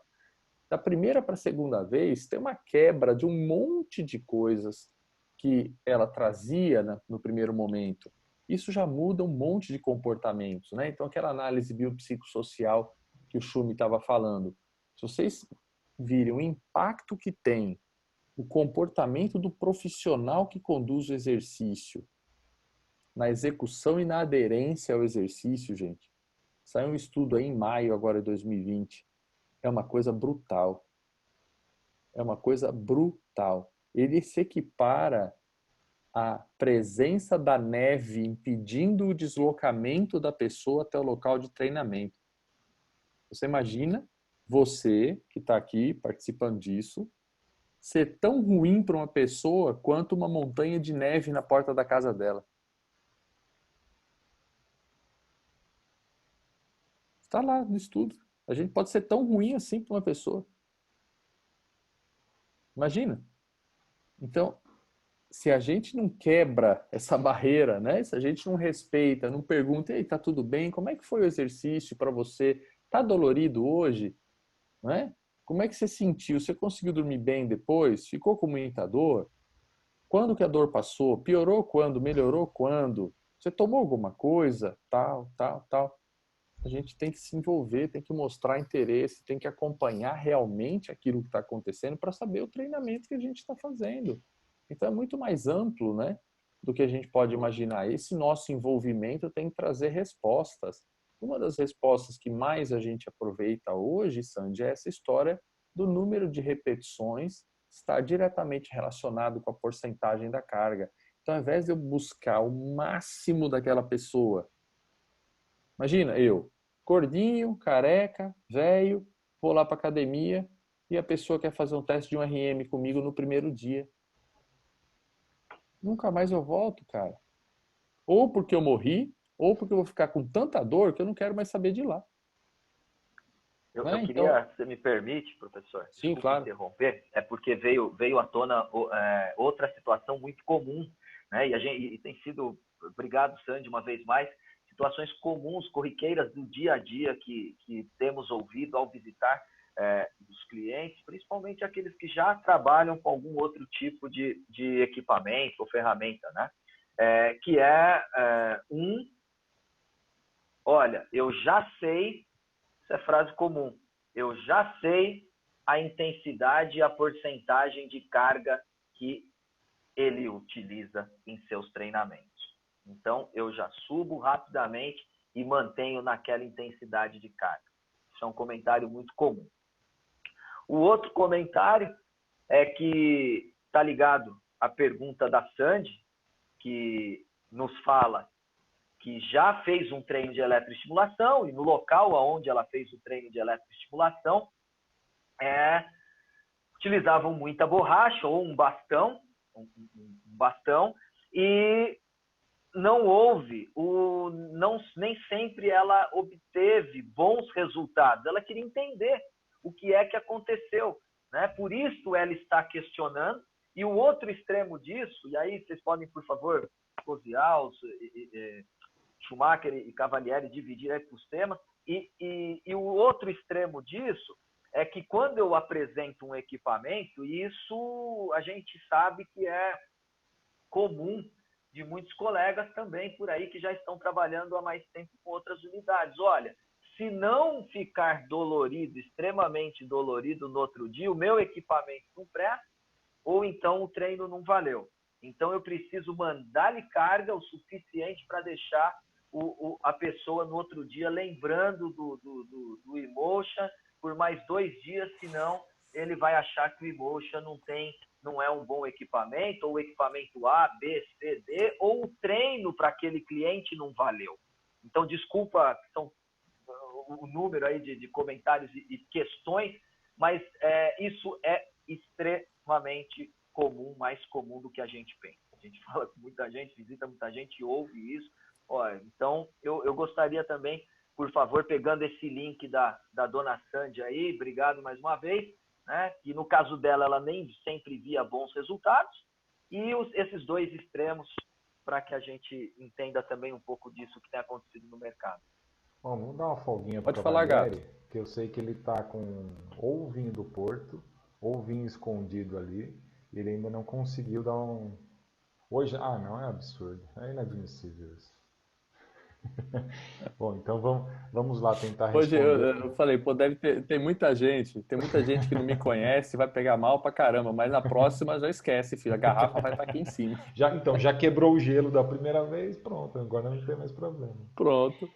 Da primeira para a segunda vez, tem uma quebra de um monte de coisas que ela trazia no primeiro momento. Isso já muda um monte de comportamentos, né? Então, aquela análise biopsicossocial que o Schumi estava falando, se vocês virem o impacto que tem o comportamento do profissional que conduz o exercício na execução e na aderência ao exercício, gente. Saiu um estudo aí em maio agora de 2020. É uma coisa brutal. É uma coisa brutal. Ele se equipara à presença da neve impedindo o deslocamento da pessoa até o local de treinamento. Você imagina você que está aqui participando disso ser tão ruim para uma pessoa quanto uma montanha de neve na porta da casa dela. Está lá no estudo. A gente pode ser tão ruim assim para uma pessoa. Imagina. Então, se a gente não quebra essa barreira, né? Se a gente não respeita, não pergunta, ei, tá tudo bem? Como é que foi o exercício para você? Tá dolorido hoje? Não é? Como é que você sentiu? Você conseguiu dormir bem depois? Ficou com muita dor? Quando que a dor passou? Piorou quando? Melhorou quando? Você tomou alguma coisa? Tal, tal, tal. A gente tem que se envolver, tem que mostrar interesse, tem que acompanhar realmente aquilo que está acontecendo para saber o treinamento que a gente está fazendo. Então é muito mais amplo, né, do que a gente pode imaginar. Esse nosso envolvimento tem que trazer respostas. Uma das respostas que mais a gente aproveita hoje, Sandy, é essa história do número de repetições estar diretamente relacionado com a porcentagem da carga. Então, ao invés de eu buscar o máximo daquela pessoa, imagina eu, gordinho, careca, velho, vou lá para academia e a pessoa quer fazer um teste de um RM comigo no primeiro dia. Nunca mais eu volto, cara. Ou porque eu morri, ou porque eu vou ficar com tanta dor que eu não quero mais saber de ir lá. Eu Né? Então, queria, se você me permite, professor, sim, desculpe claro. interromper, é porque veio à tona outra situação muito comum, né? E tem sido, obrigado, Sandy, uma vez mais, situações comuns, corriqueiras do dia a dia que temos ouvido ao visitar os clientes, principalmente aqueles que já trabalham com algum outro tipo de equipamento ou ferramenta, né? Olha, eu já sei. Isso é frase comum. Eu já sei a intensidade e a porcentagem de carga que ele utiliza em seus treinamentos. Então, eu já subo rapidamente e mantenho naquela intensidade de carga. Isso é um comentário muito comum. O outro comentário é que está ligado à pergunta da Sandy, que nos fala que já fez um treino de eletroestimulação e no local onde ela fez o treino de eletroestimulação utilizavam muita borracha ou um bastão e não houve, nem sempre ela obteve bons resultados. Ela queria entender o que é que aconteceu, né? Por isso ela está questionando. E o outro extremo disso, e aí vocês podem, por favor, Kozial, Schumacher e Cavalieri dividir aí por temas, e o outro extremo disso é que quando eu apresento um equipamento, isso a gente sabe que é comum de muitos colegas também por aí que já estão trabalhando há mais tempo com outras unidades. Olha, se não ficar dolorido, extremamente dolorido no outro dia, o meu equipamento não presta, ou então o treino não valeu. Então eu preciso mandar-lhe carga o suficiente para deixar a pessoa no outro dia lembrando do Emotion por mais 2 dias, senão ele vai achar que o Emotion não é um bom equipamento, ou o equipamento A, B, C, D, ou o treino para aquele cliente não valeu. Então, desculpa, são o número aí de comentários e questões, mas isso é extremamente comum, mais comum do que a gente pensa. A gente fala com muita gente, visita muita gente, ouve isso. Olha, então, eu gostaria também, por favor, pegando esse link da dona Sandy aí, obrigado mais uma vez, né? E no caso dela, ela nem sempre via bons resultados, e esses dois extremos, para que a gente entenda também um pouco disso que tem acontecido no mercado. Bom, vamos dar uma folguinha pro Pode falar, Gato. Cavalieri, que eu sei que ele tá com ou vinho do Porto, ou vinho escondido ali, e ele ainda não conseguiu dar um... Hoje, não, é absurdo, é inadmissível isso. Bom, então vamos lá tentar Hoje responder. eu falei, pô, deve ter muita gente, tem muita gente que não me conhece, vai pegar mal pra caramba, mas na próxima já esquece, filho, a garrafa vai estar aqui em cima. Já quebrou o gelo da primeira vez, pronto, agora não tem mais problema. Pronto.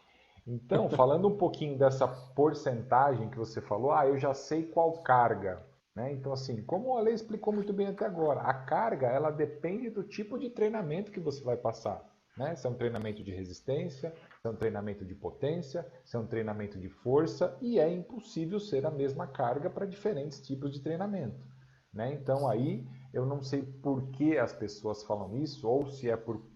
Então, falando um pouquinho dessa porcentagem que você falou, eu já sei qual carga, né? Então, assim, como o Ale explicou muito bem até agora, a carga, ela depende do tipo de treinamento que você vai passar, né? Se é um treinamento de resistência, se é um treinamento de potência, se é um treinamento de força, e é impossível ser a mesma carga para diferentes tipos de treinamento, né? Então, aí, eu não sei por que as pessoas falam isso, ou se é por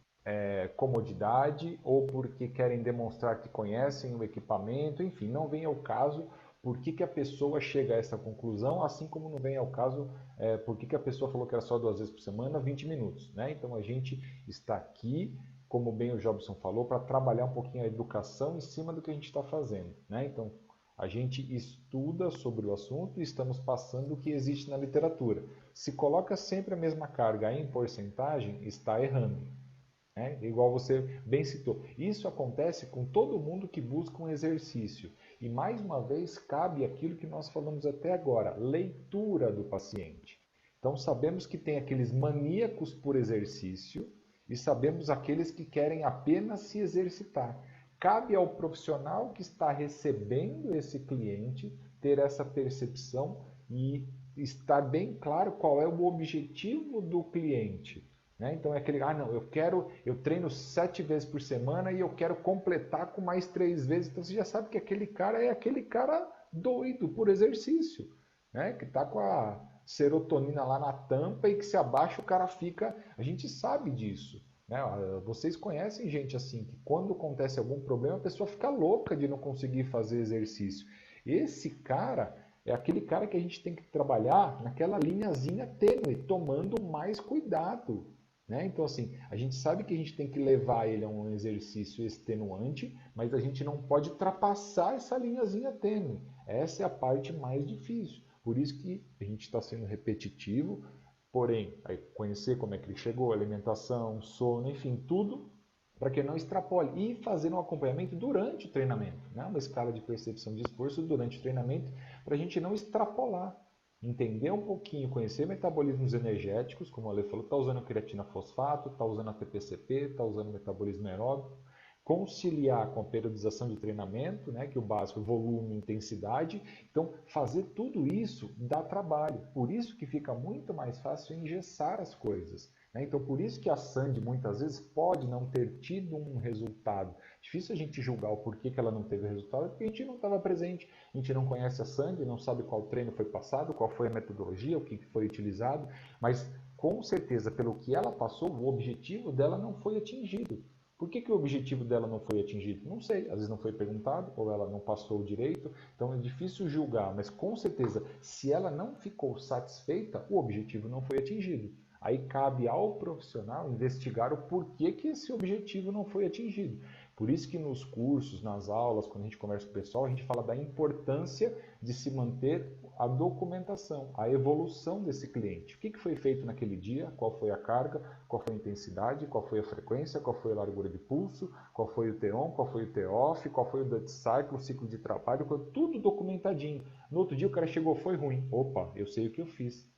comodidade ou porque querem demonstrar que conhecem o equipamento, enfim, não vem ao caso por que a pessoa chega a essa conclusão, assim como não vem ao caso por que a pessoa falou que era só 2 vezes por semana, 20 minutos. Né? Então a gente está aqui, como bem o Jobson falou, para trabalhar um pouquinho a educação em cima do que a gente está fazendo. Né? Então a gente estuda sobre o assunto e estamos passando o que existe na literatura. Se coloca sempre a mesma carga em porcentagem, está errando. Igual você bem citou. Isso acontece com todo mundo que busca um exercício. E mais uma vez cabe aquilo que nós falamos até agora, leitura do paciente. Então sabemos que tem aqueles maníacos por exercício e sabemos aqueles que querem apenas se exercitar. Cabe ao profissional que está recebendo esse cliente ter essa percepção e estar bem claro qual é o objetivo do cliente. Então é aquele, não, eu treino 7 vezes por semana e eu quero completar com mais 3 vezes. Então você já sabe que aquele cara é aquele cara doido por exercício, né? Que está com a serotonina lá na tampa e que se abaixa o cara fica... A gente sabe disso, né? Vocês conhecem gente assim, que quando acontece algum problema a pessoa fica louca de não conseguir fazer exercício. Esse cara é aquele cara que a gente tem que trabalhar naquela linhazinha tênue, tomando mais cuidado. Então, assim, a gente sabe que a gente tem que levar ele a um exercício extenuante, mas a gente não pode ultrapassar essa linhazinha tênue. Essa é a parte mais difícil. Por isso que a gente está sendo repetitivo, porém, conhecer como é que ele chegou, alimentação, sono, enfim, tudo, para que não extrapole. E fazer um acompanhamento durante o treinamento, uma escala de percepção de esforço durante o treinamento, para a gente não extrapolar. Entender um pouquinho, conhecer metabolismos energéticos, como o Ale falou, está usando creatina fosfato, está usando a TPCP, está usando metabolismo aeróbico, conciliar com a periodização de treinamento, que o básico é volume e intensidade. Então, fazer tudo isso dá trabalho. Por isso que fica muito mais fácil engessar as coisas. Então, por isso que a Sandy muitas vezes pode não ter tido um resultado. Difícil a gente julgar o porquê que ela não teve resultado, porque a gente não estava presente, a gente não conhece a Sandy, não sabe qual treino foi passado, qual foi a metodologia, o que foi utilizado, mas com certeza, pelo que ela passou, o objetivo dela não foi atingido. Por que que o objetivo dela não foi atingido? Não sei, às vezes não foi perguntado, ou ela não passou direito, então é difícil julgar, mas com certeza, se ela não ficou satisfeita, o objetivo não foi atingido. Aí cabe ao profissional investigar o porquê que esse objetivo não foi atingido. Por isso que nos cursos, nas aulas, quando a gente conversa com o pessoal, a gente fala da importância de se manter a documentação, a evolução desse cliente. O que foi feito naquele dia, qual foi a carga, qual foi a intensidade, qual foi a frequência, qual foi a largura de pulso, qual foi o T-on, qual foi o T-off, qual foi o duty cycle, o ciclo de trabalho, tudo documentadinho. No outro dia o cara chegou, foi ruim. Opa, eu sei o que eu fiz.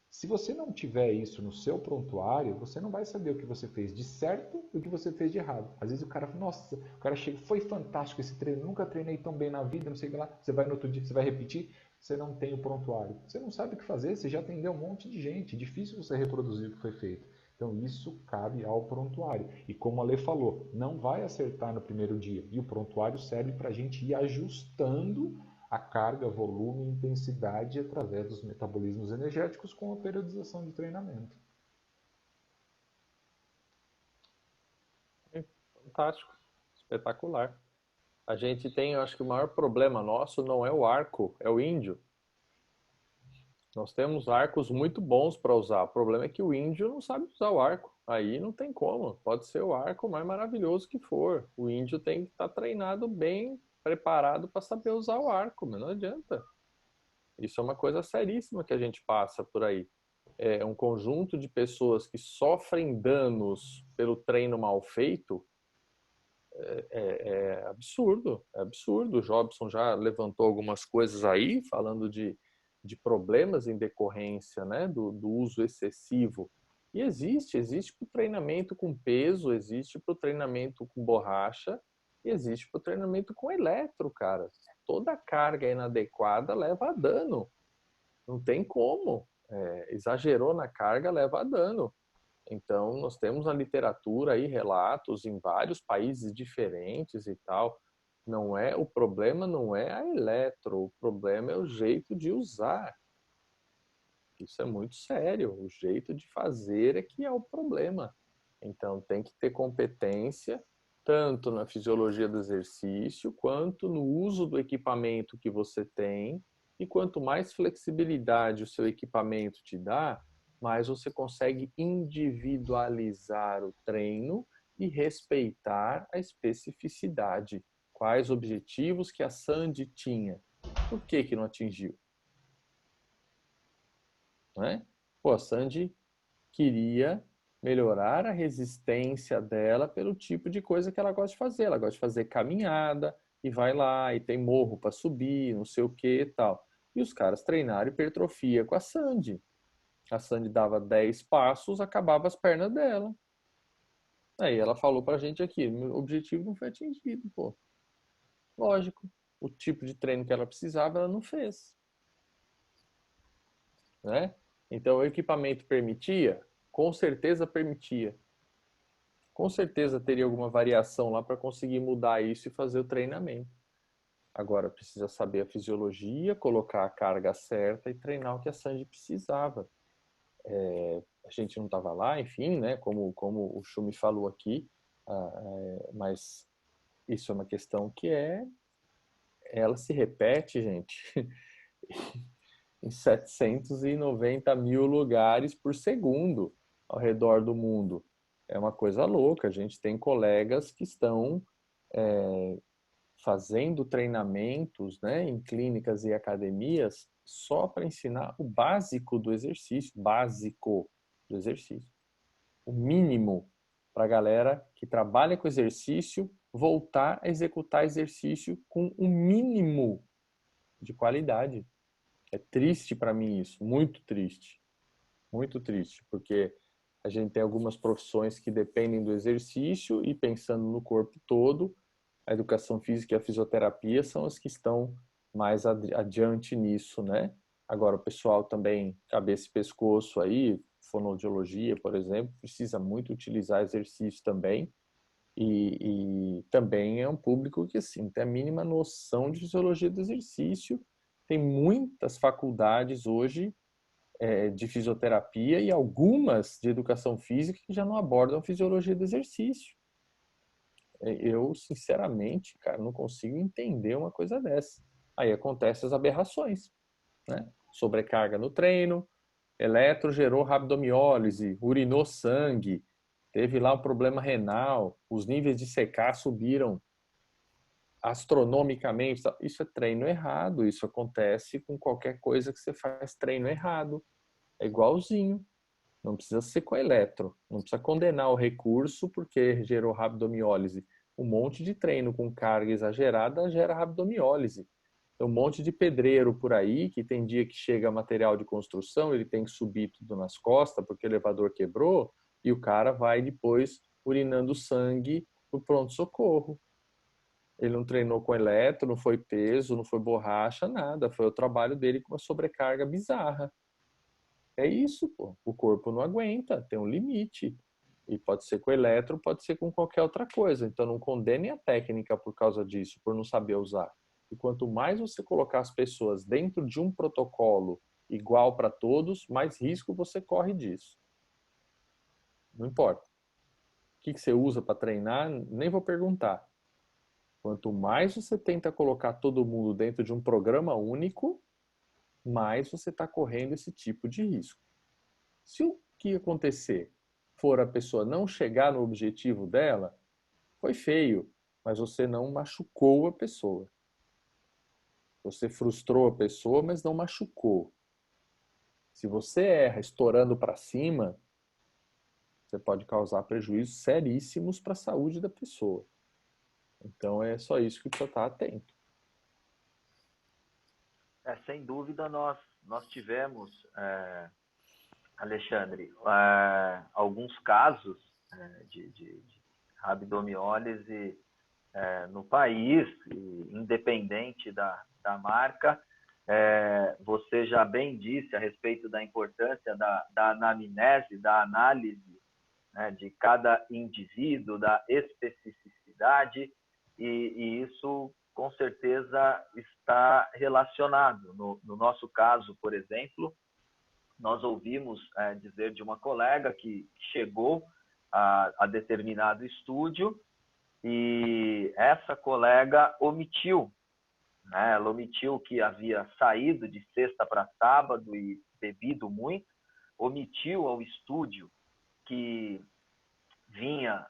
Se você não tiver isso no seu prontuário, você não vai saber o que você fez de certo e o que você fez de errado. Às vezes o cara, nossa, o cara chega, foi fantástico esse treino, nunca treinei tão bem na vida, não sei o que lá. Você vai no outro dia, você vai repetir, você não tem o prontuário. Você não sabe o que fazer, você já atendeu um monte de gente, difícil você reproduzir o que foi feito. Então isso cabe ao prontuário. E como a Lê falou, não vai acertar no primeiro dia. E o prontuário serve para a gente ir ajustando a carga, volume e intensidade através dos metabolismos energéticos com a periodização de treinamento. Fantástico, espetacular. A gente tem, eu acho que o maior problema nosso não é o arco, é o índio. Nós temos arcos muito bons para usar. O problema é que o índio não sabe usar o arco. Aí não tem como. Pode ser o arco mais maravilhoso que for. O índio tem que estar treinado bem, preparado para saber usar o arco, mas não adianta. Isso é uma coisa seríssima que a gente passa por aí. É um conjunto de pessoas que sofrem danos pelo treino mal feito. É absurdo, é absurdo. O Jobson já levantou algumas coisas aí, falando de problemas em decorrência, né, do uso excessivo. E existe para o treinamento com peso, existe para o treinamento com borracha, e existe para o treinamento com eletro, cara. Toda carga inadequada leva a dano. Não tem como. Exagerou na carga, leva a dano. Então, nós temos na literatura aí relatos em vários países diferentes e tal. O problema não é a eletro, o problema é o jeito de usar. Isso é muito sério. O jeito de fazer é que é o problema. Então, tem que ter competência tanto na fisiologia do exercício quanto no uso do equipamento que você tem. E quanto mais flexibilidade o seu equipamento te dá, mais você consegue individualizar o treino e respeitar a especificidade. Quais objetivos que a Sandy tinha? Por que não atingiu? Né? Pô, a Sandy queria melhorar a resistência dela pelo tipo de coisa que ela gosta de fazer. Ela gosta de fazer caminhada e vai lá e tem morro para subir, não sei o que e tal. E os caras treinaram hipertrofia com a Sandy. A Sandy dava 10 passos, acabava as pernas dela. Aí ela falou pra gente aqui, meu objetivo não foi atingido, pô. Lógico, o tipo de treino que ela precisava, ela não fez. Né? Então, o equipamento permitia? Com certeza permitia. Com certeza teria alguma variação lá para conseguir mudar isso e fazer o treinamento. Agora, precisa saber a fisiologia, colocar a carga certa e treinar o que a Sandy precisava. A gente não estava lá, enfim, né? Como o Chumi falou aqui, mas isso é uma questão que ela se repete, gente, em 790 mil lugares por segundo ao redor do mundo. É uma coisa louca. A gente tem colegas que estão fazendo treinamentos, né, em clínicas e academias só para ensinar o básico do exercício, o mínimo para a galera que trabalha com exercício voltar a executar exercício com o mínimo de qualidade. É triste para mim isso, muito triste, porque a gente tem algumas profissões que dependem do exercício e pensando no corpo todo, a educação física e a fisioterapia são as que estão mais adiante nisso, né? Agora, o pessoal também, cabeça e pescoço aí, fonoaudiologia, por exemplo, precisa muito utilizar exercício também, e também é um público que, assim, tem a mínima noção de fisiologia do exercício. Tem muitas faculdades hoje de fisioterapia e algumas de educação física que já não abordam fisiologia do exercício. Eu, sinceramente, cara, não consigo entender uma coisa dessa. Aí acontecem as aberrações, né? Sobrecarga no treino, eletro gerou rabdomiólise, urinou sangue, teve lá um problema renal, os níveis de CK subiram astronomicamente. Isso é treino errado, isso acontece com qualquer coisa que você faz treino errado. É igualzinho. Não precisa ser com eletro, não precisa condenar o recurso porque gerou rabdomiólise. Um monte de treino com carga exagerada gera rabdomiólise. Tem um monte de pedreiro por aí que tem dia que chega material de construção, ele tem que subir tudo nas costas porque o elevador quebrou e o cara vai depois urinando sangue pro pronto-socorro. Ele não treinou com eletro, não foi peso, não foi borracha, nada. Foi o trabalho dele com uma sobrecarga bizarra. É isso, pô. O corpo não aguenta, tem um limite. E pode ser com eletro, pode ser com qualquer outra coisa. Então não condene a técnica por causa disso, por não saber usar. E quanto mais você colocar as pessoas dentro de um protocolo igual para todos, mais risco você corre disso. Não importa. O que você usa para treinar, nem vou perguntar. Quanto mais você tenta colocar todo mundo dentro de um programa único, mais você está correndo esse tipo de risco. Se o que acontecer for a pessoa não chegar no objetivo dela, foi feio, mas você não machucou a pessoa. Você frustrou a pessoa, mas não machucou. Se você erra estourando para cima, você pode causar prejuízos seríssimos para a saúde da pessoa. Então é só isso que precisa estar atento. Sem dúvida, nós tivemos, Alexandre, alguns casos de rabdomiólise no país, independente da marca. Você já bem disse a respeito da importância da anamnese, da análise, né, de cada indivíduo, da especificidade, e isso com certeza está relacionado. No nosso caso, por exemplo, nós ouvimos dizer de uma colega que chegou a determinado estúdio e essa colega omitiu, né? Ela omitiu que havia saído de sexta para sábado e bebido muito, omitiu ao estúdio que vinha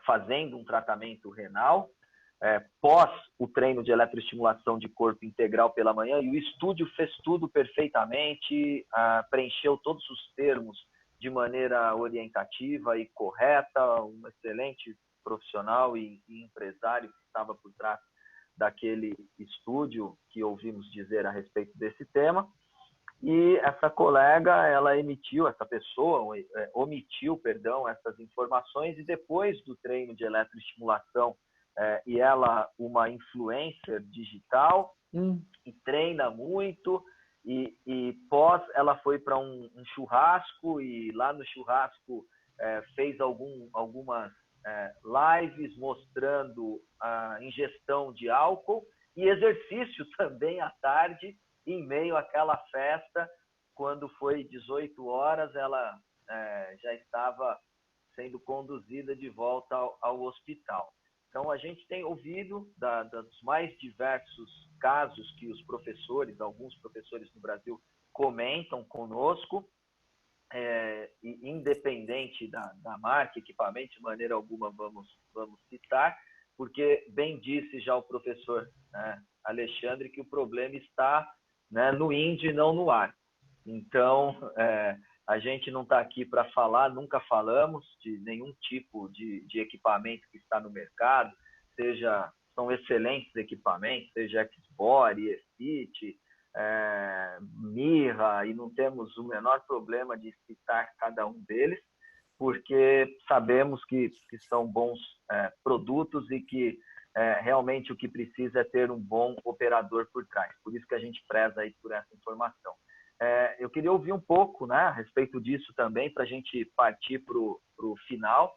fazendo um tratamento renal pós o treino de eletroestimulação de corpo integral pela manhã, e o estúdio fez tudo perfeitamente, preencheu todos os termos de maneira orientativa e correta, um excelente profissional e empresário que estava por trás daquele estúdio que ouvimos dizer a respeito desse tema. E essa colega, essa pessoa omitiu, essas informações, e depois do treino de eletroestimulação, e ela, uma influencer digital, e treina muito, e pós, ela foi para um churrasco, e lá no churrasco fez algumas lives mostrando a ingestão de álcool e exercício também à tarde, em meio àquela festa. Quando foi 18 horas, ela já estava sendo conduzida de volta ao hospital. Então, a gente tem ouvido dos mais diversos casos que os professores, alguns professores no Brasil, comentam conosco, independente da marca, equipamento, de maneira alguma vamos citar, porque bem disse já o professor Alexandre que o problema está no índio e não no ar. Então, a gente não está aqui para falar, nunca falamos de nenhum tipo de equipamento que está no mercado, são excelentes equipamentos, seja Xbody, EFIT, Mirra, e não temos o menor problema de citar cada um deles, porque sabemos que são bons produtos e que realmente o que precisa é ter um bom operador por trás. Por isso que a gente preza aí por essa informação. Eu queria ouvir um pouco, né, a respeito disso também, para a gente partir para o final.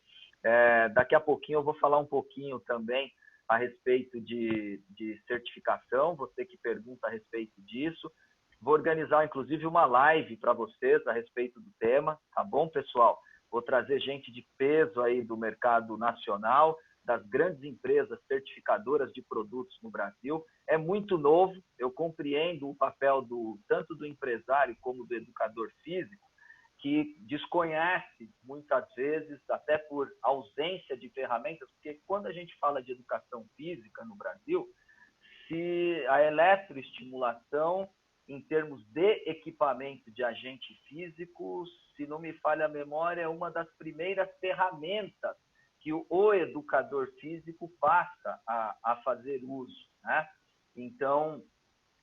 Daqui a pouquinho eu vou falar um pouquinho também a respeito de certificação, você que pergunta a respeito disso. Vou organizar, inclusive, uma live para vocês a respeito do tema, tá bom, pessoal? Vou trazer gente de peso aí do mercado nacional, das grandes empresas certificadoras de produtos no Brasil. É muito novo, eu compreendo o papel tanto do empresário como do educador físico, que desconhece muitas vezes, até por ausência de ferramentas, porque quando a gente fala de educação física no Brasil, se a eletroestimulação, em termos de equipamento de agente físico, se não me falha a memória, é uma das primeiras ferramentas que o educador físico passa a fazer uso, né? Então,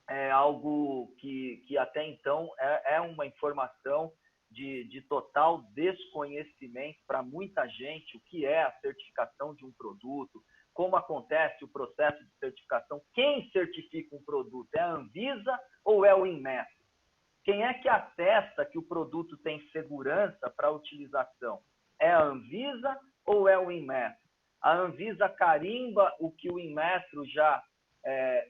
é algo que até então é uma informação de total desconhecimento para muita gente, o que é a certificação de um produto, como acontece o processo de certificação, quem certifica um produto, é a Anvisa ou é o Inmetro? Quem é que atesta que o produto tem segurança para utilização? É a Anvisa ou é o Inmetro? A Anvisa carimba o que o Inmetro já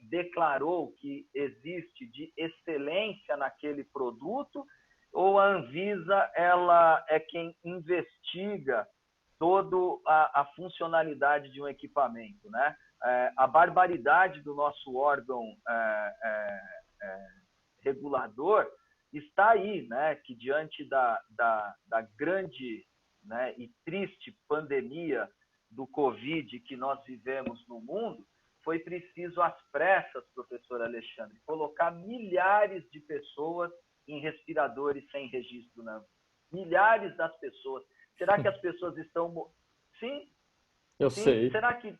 declarou que existe de excelência naquele produto, ou a Anvisa ela é quem investiga toda a funcionalidade de um equipamento, né? A barbaridade do nosso órgão regulador está aí, né? Que diante da grande, né, e triste pandemia do Covid que nós vivemos no mundo, foi preciso, às pressas, professor Alexandre, colocar milhares de pessoas em respiradores sem registro, não. Milhares das pessoas. Será que as pessoas estão... Sim, Eu sim. sei. Será que...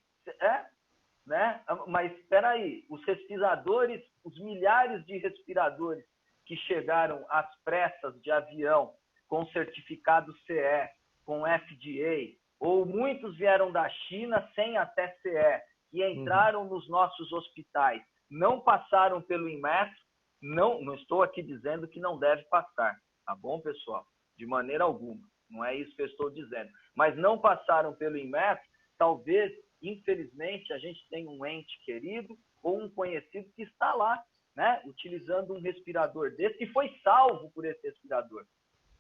né? Mas, espera aí, os respiradores, os milhares de respiradores que chegaram às pressas de avião com certificado CE, com FDA, ou muitos vieram da China sem até CE, que entraram nos nossos hospitais, não passaram pelo Inmetro, não estou aqui dizendo que não deve passar, tá bom, pessoal? De maneira alguma, não é isso que eu estou dizendo. Mas não passaram pelo Inmetro, talvez, infelizmente, a gente tenha um ente querido ou um conhecido que está lá, né, utilizando um respirador desse e foi salvo por esse respirador,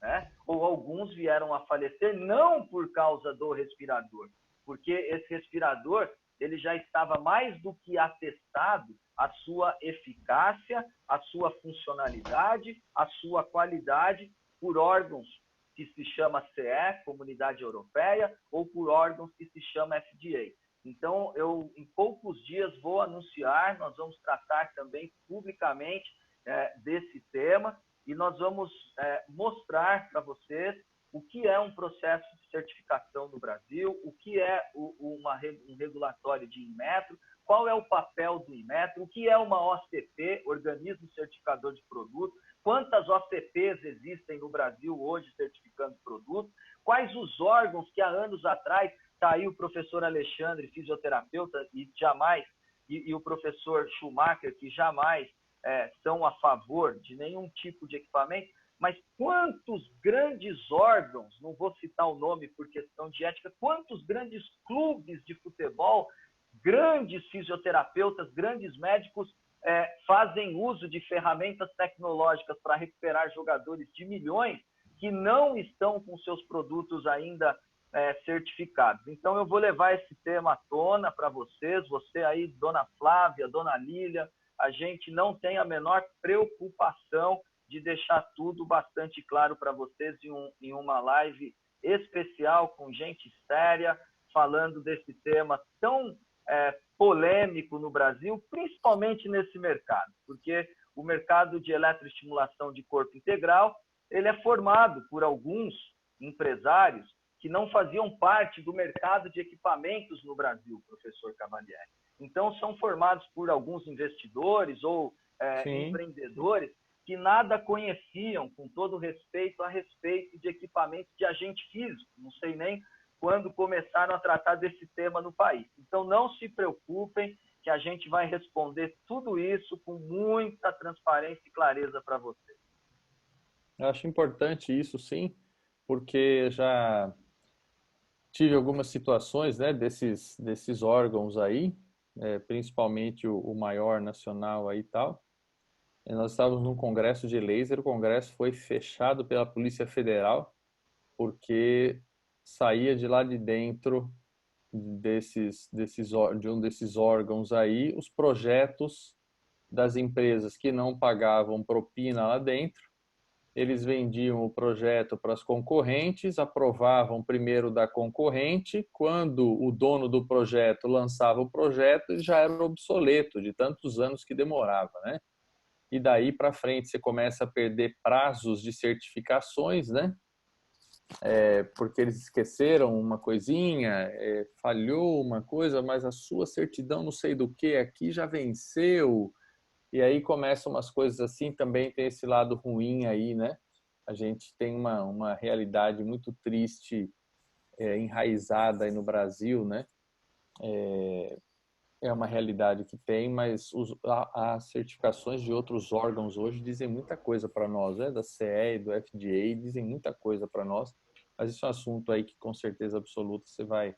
né? Ou alguns vieram a falecer não por causa do respirador, porque esse respirador ele já estava mais do que atestado a sua eficácia, a sua funcionalidade, a sua qualidade por órgãos que se chama CE, Comunidade Europeia, ou por órgãos que se chama FDA. Então, eu, em poucos dias, vou anunciar, nós vamos tratar também publicamente desse tema e nós vamos mostrar para vocês o que é um processo de certificação no Brasil, o que é um regulatório de Inmetro, qual é o papel do Inmetro, o que é uma OCP, Organismo Certificador de Produto, quantas OCPs existem no Brasil hoje certificando produtos, quais os órgãos que há anos atrás, está aí o professor Alexandre, fisioterapeuta, e o professor Schumacher, que jamais são a favor de nenhum tipo de equipamento, mas quantos grandes órgãos, não vou citar o nome por questão de ética, quantos grandes clubes de futebol, grandes fisioterapeutas, grandes médicos fazem uso de ferramentas tecnológicas para recuperar jogadores de milhões que não estão com seus produtos ainda certificados. Então, eu vou levar esse tema à tona para vocês, você aí, dona Flávia, dona Lília, a gente não tem a menor preocupação de deixar tudo bastante claro para vocês em uma live especial com gente séria, falando desse tema tão polêmico no Brasil, principalmente nesse mercado, porque o mercado de eletroestimulação de corpo integral, ele é formado por alguns empresários que não faziam parte do mercado de equipamentos no Brasil, professor Cavalieri. Então, são formados por alguns investidores ou empreendedores que nada conheciam, com todo respeito, a respeito de equipamentos de agente físico. Não sei nem quando começaram a tratar desse tema no país. Então, não se preocupem, que a gente vai responder tudo isso com muita transparência e clareza para vocês. Eu acho importante isso, sim, porque já tive algumas situações, né, desses órgãos aí, principalmente o maior nacional aí e tal. E nós estávamos num congresso de laser, o congresso foi fechado pela Polícia Federal, porque saía de lá de dentro de um desses órgãos aí os projetos das empresas que não pagavam propina lá dentro. Eles vendiam o projeto para as concorrentes, aprovavam primeiro da concorrente, quando o dono do projeto lançava o projeto, ele já era obsoleto, de tantos anos que demorava, né? E daí para frente você começa a perder prazos de certificações, né? Porque eles esqueceram uma coisinha, falhou uma coisa, mas a sua certidão não sei do que aqui já venceu. E aí começam umas coisas assim, também tem esse lado ruim aí, né? A gente tem uma realidade muito triste, enraizada aí no Brasil, né? É uma realidade que tem, mas as certificações de outros órgãos hoje dizem muita coisa para nós, né? Da CE e do FDA dizem muita coisa para nós, mas isso é um assunto aí que com certeza absoluta você vai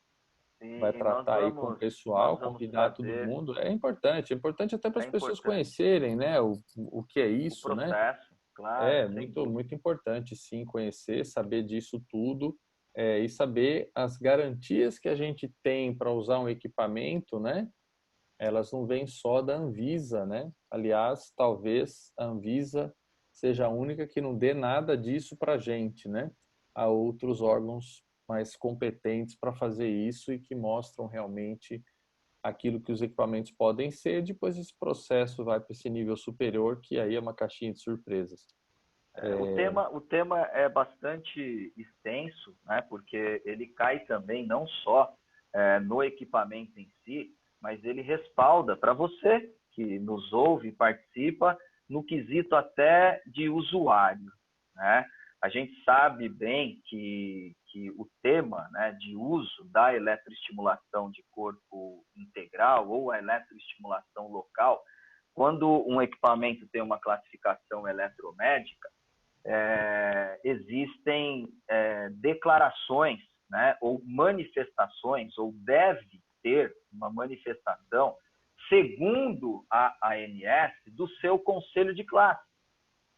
Sim, tratar aí com o nós pessoal, vamos convidar todo trazer, mundo. É importante até para é as pessoas importante conhecerem, né? O que é o isso, né? processo, claro, É sem muito, dúvida. muito importante, sim, conhecer, saber disso tudo, e saber as garantias que a gente tem para usar um equipamento, né? Elas não vêm só da Anvisa, né? Aliás, talvez a Anvisa seja a única que não dê nada disso para a gente, né? Há outros órgãos mais competentes para fazer isso e que mostram realmente aquilo que os equipamentos podem ser. Depois esse processo vai para esse nível superior, que aí é uma caixinha de surpresas. O tema é bastante extenso, né, porque ele cai também não só no equipamento em si, mas ele respalda para você que nos ouve e participa no quesito até de usuário, né? A gente sabe bem que o tema, né, de uso da eletroestimulação de corpo integral ou a eletroestimulação local, quando um equipamento tem uma classificação eletromédica, existem declarações, né, ou manifestações, ou deve ter uma manifestação, segundo a ANS, do seu conselho de classe.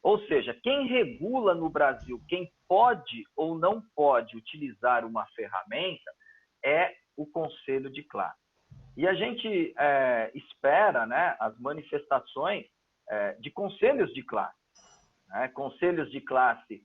Ou seja, quem regula no Brasil, quem pode ou não pode utilizar uma ferramenta é o conselho de classe. E a gente espera, né, as manifestações de conselhos de classe, né? Conselhos de classe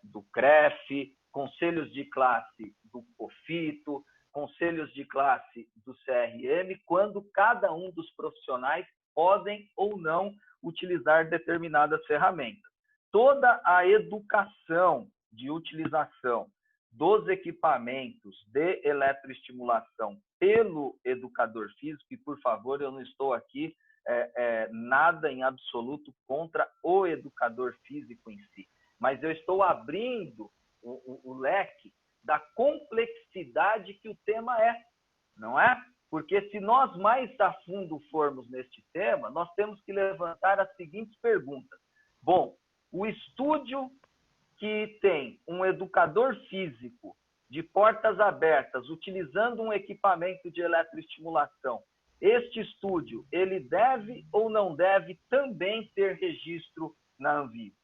do CREF, conselhos de classe do COFITO, conselhos de classe do CRM, quando cada um dos profissionais podem ou não utilizar determinadas ferramentas. Toda a educação de utilização dos equipamentos de eletroestimulação pelo educador físico, e por favor, eu não estou aqui nada em absoluto contra o educador físico em si, mas eu estou abrindo o leque da complexidade que o tema é, não é? Porque se nós mais a fundo formos neste tema, nós temos que levantar as seguintes perguntas. Bom, o estúdio que tem um educador físico de portas abertas, utilizando um equipamento de eletroestimulação, este estúdio, ele deve ou não deve também ter registro na Anvisa?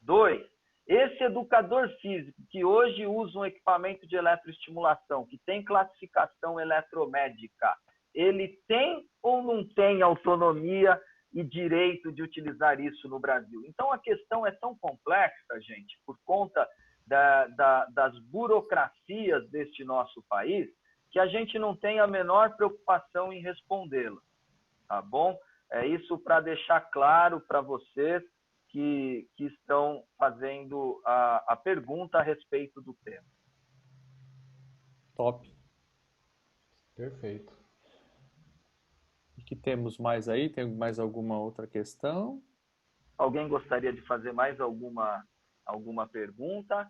2. Esse educador físico que hoje usa um equipamento de eletroestimulação, que tem classificação eletromédica, ele tem ou não tem autonomia e direito de utilizar isso no Brasil? Então, a questão é tão complexa, gente, por conta das burocracias deste nosso país, que a gente não tem a menor preocupação em respondê-la, tá bom? É isso para deixar claro para vocês que estão fazendo a pergunta a respeito do tema. Top. Perfeito. O que temos mais aí? Tem mais alguma outra questão? Alguém gostaria de fazer mais alguma pergunta?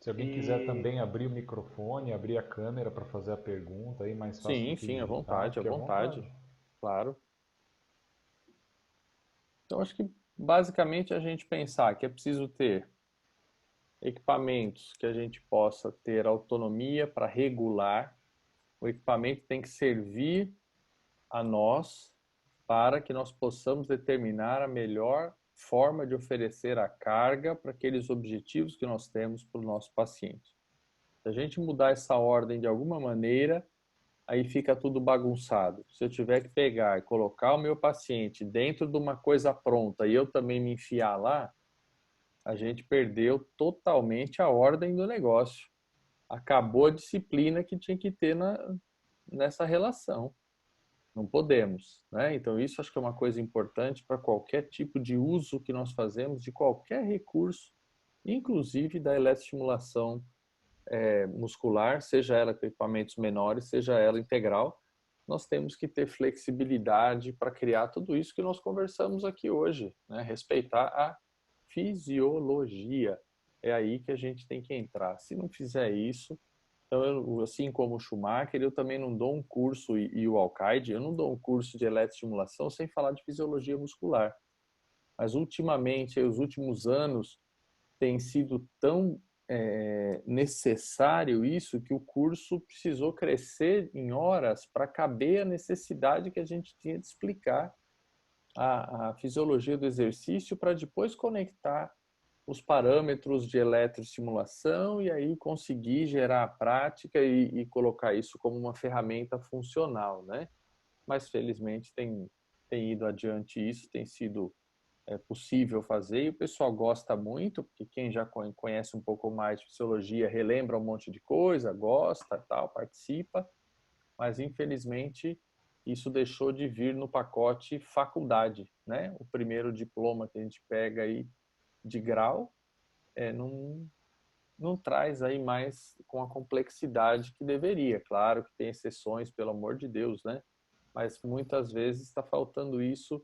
Se alguém quiser também abrir o microfone, abrir a câmera para fazer a pergunta, aí mais fácil do que Sim, à digitar, vontade, à fique à vontade. vontade. Claro. Então, acho que basicamente a gente pensar que é preciso ter equipamentos que a gente possa ter autonomia para regular. O equipamento tem que servir a nós para que nós possamos determinar a melhor forma de oferecer a carga para aqueles objetivos que nós temos para o nosso paciente. Se a gente mudar essa ordem de alguma maneira, aí fica tudo bagunçado. Se eu tiver que pegar e colocar o meu paciente dentro de uma coisa pronta e eu também me enfiar lá, a gente perdeu totalmente a ordem do negócio. Acabou a disciplina que tinha que ter nessa relação. Não podemos, né? Então isso acho que é uma coisa importante para qualquer tipo de uso que nós fazemos de qualquer recurso, inclusive da eletroestimulação muscular, seja ela com equipamentos menores, seja ela integral. Nós temos que ter flexibilidade para criar tudo isso que nós conversamos aqui hoje, né? Respeitar a fisiologia. É aí que a gente tem que entrar. Se não fizer isso, então, assim como o Schumacher, eu também não dou um curso, e o Alcaide, eu não dou um curso de eletroestimulação sem falar de fisiologia muscular. Mas, ultimamente, os últimos anos, tem sido tão necessário isso que o curso precisou crescer em horas para caber a necessidade que a gente tinha de explicar a fisiologia do exercício para depois conectar os parâmetros de eletroestimulação e aí conseguir gerar a prática e colocar isso como uma ferramenta funcional, né? Mas felizmente tem ido adiante isso, tem sido possível fazer e o pessoal gosta muito, porque quem já conhece um pouco mais de fisiologia relembra um monte de coisa, gosta, tal, participa, mas infelizmente isso deixou de vir no pacote faculdade, né? O primeiro diploma que a gente pega aí de grau não traz aí mais com a complexidade que deveria. Claro que tem exceções, pelo amor de Deus, né? Mas muitas vezes está faltando isso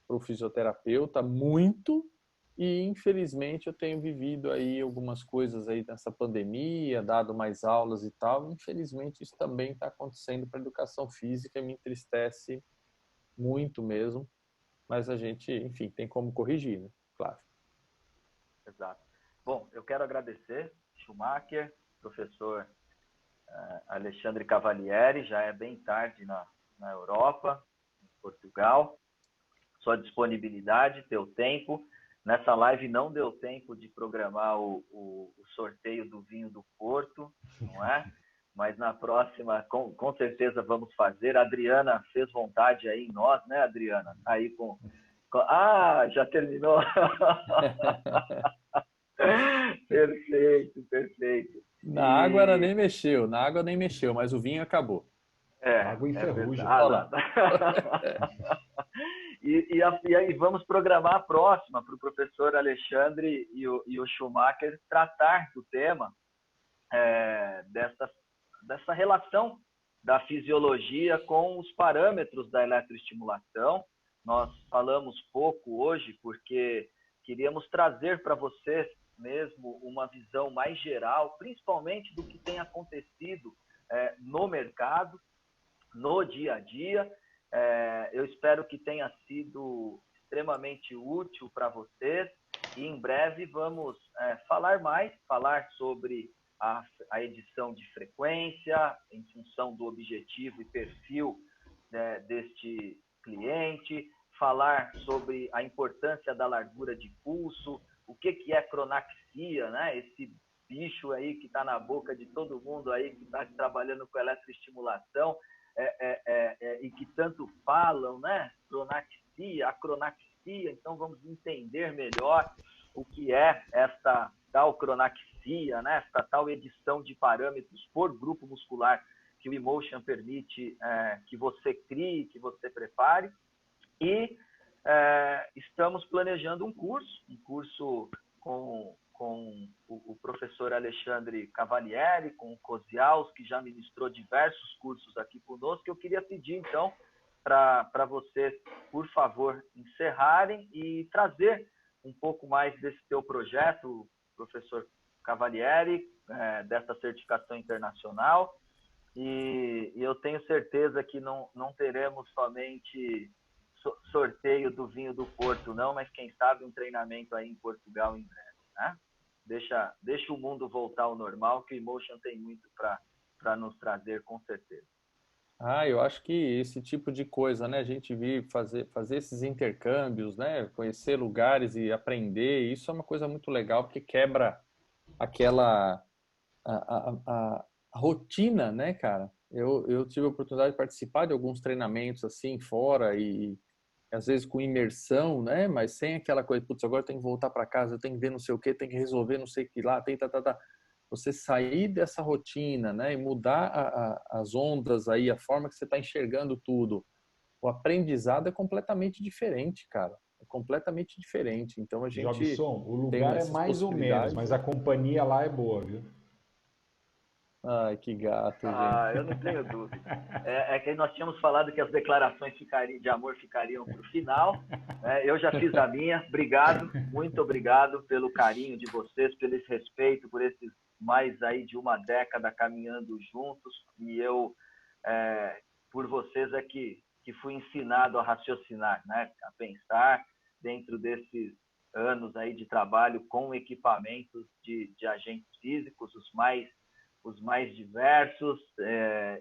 para o fisioterapeuta muito e infelizmente eu tenho vivido aí algumas coisas aí nessa pandemia, dado mais aulas e tal. Infelizmente isso também está acontecendo para a educação física e me entristece muito mesmo. Mas a gente, enfim, tem como corrigir, né? Claro. Exato. Bom, eu quero agradecer, Schumacher, professor Alexandre Cavalieri, já é bem tarde na Europa, em Portugal, sua disponibilidade, teu tempo. Nessa live não deu tempo de programar o sorteio do vinho do Porto, não é? Mas na próxima, com certeza vamos fazer. A Adriana fez vontade aí em nós, né, Adriana? Aí Ah, já terminou? Perfeito, perfeito. Na água ela nem mexeu, na água nem mexeu, mas o vinho acabou. Água e É verdade. ferrugem. Olha lá. E aí vamos programar a próxima para o professor Alexandre e o Schumacher tratar do tema dessa relação da fisiologia com os parâmetros da eletroestimulação. Nós falamos pouco hoje porque queríamos trazer para vocês mesmo uma visão mais geral, principalmente do que tem acontecido no mercado, no dia a dia. Eu espero que tenha sido extremamente útil para vocês e em breve vamos falar sobre a edição de frequência em função do objetivo e perfil deste cliente, falar sobre a importância da largura de pulso, o que é cronaxia, né? Esse bicho aí que está na boca de todo mundo aí que está trabalhando com eletroestimulação e que tanto falam, né? Cronaxia, acronaxia. Então vamos entender melhor o que é esta tal cronaxia, né? Esta tal edição de parâmetros por grupo muscular que o Emotion permite que você crie, que você prepare. E estamos planejando um curso com o professor Alexandre Cavalieri, com o Koziaus, que já ministrou diversos cursos aqui conosco. Eu queria pedir, então, para vocês, por favor, encerrarem e trazer um pouco mais desse teu projeto, professor Cavalieri, dessa certificação internacional. E eu tenho certeza que não teremos somente sorteio do vinho do Porto, não, mas quem sabe um treinamento aí em Portugal em breve, né? Deixa o mundo voltar ao normal, que o Emotion tem muito para nos trazer, com certeza. Eu acho que esse tipo de coisa, né? A gente vir fazer esses intercâmbios, né? Conhecer lugares e aprender, isso é uma coisa muito legal, porque quebra aquela a rotina, né, cara? Eu tive a oportunidade de participar de alguns treinamentos assim fora e às vezes com imersão, né? Mas sem aquela coisa, putz, agora eu tenho que voltar para casa, eu tenho que ver não sei o que, tem que resolver não sei o que lá, tem tá. Você sair dessa rotina, né? E mudar as ondas aí, a forma que você está enxergando tudo. O aprendizado é completamente diferente, cara. É completamente diferente. Então a gente Jobson, o tem lugar é essas mais ou menos, possibilidades. mas a companhia lá é boa, viu? Ai, que gato, gente. Ah, eu não tenho dúvida. É que nós tínhamos falado que as declarações de amor ficariam para o final. Né? Eu já fiz a minha. Obrigado, muito obrigado pelo carinho de vocês, pelo esse respeito, por esses mais aí de uma década caminhando juntos. E eu, por vocês, é que fui ensinado a raciocinar, né? A pensar dentro desses anos aí de trabalho com equipamentos de agentes físicos, os mais diversos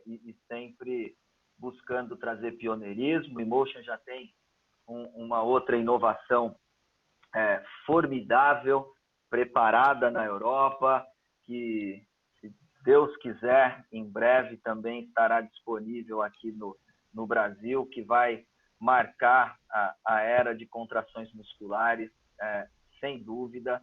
e sempre buscando trazer pioneirismo. O Emotion já tem uma outra inovação formidável, preparada na Europa, que, se Deus quiser, em breve também estará disponível aqui no Brasil, que vai marcar a era de contrações musculares, sem dúvida.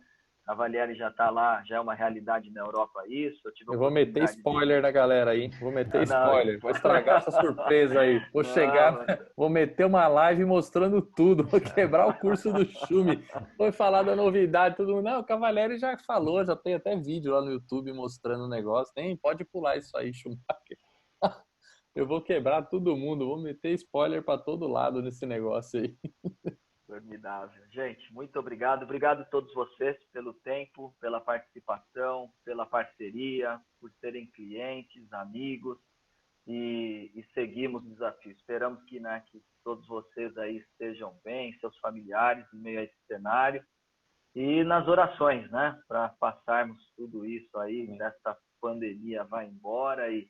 A Valiere já está lá, já é uma realidade na Europa isso. Eu tive a Eu vou meter oportunidade de... spoiler na galera aí. Vou meter Não, spoiler. Vou estragar essa surpresa aí. Vou chegar, não, vou meter uma live mostrando tudo. Vou quebrar o curso do Schumi. Vou falar da novidade. Todo mundo, não, o Cavalieri já falou, já tem até vídeo lá no YouTube mostrando o negócio. Nem pode pular isso aí, Schumacher. Eu vou quebrar todo mundo. Vou meter spoiler para todo lado nesse negócio aí. formidável. Gente, muito obrigado. Obrigado a todos vocês pelo tempo, pela participação, pela parceria, por serem clientes, amigos e seguimos o desafio. Esperamos que todos vocês aí estejam bem, seus familiares, em meio a esse cenário. E nas orações, né? Para passarmos tudo isso aí, dessa pandemia vai embora e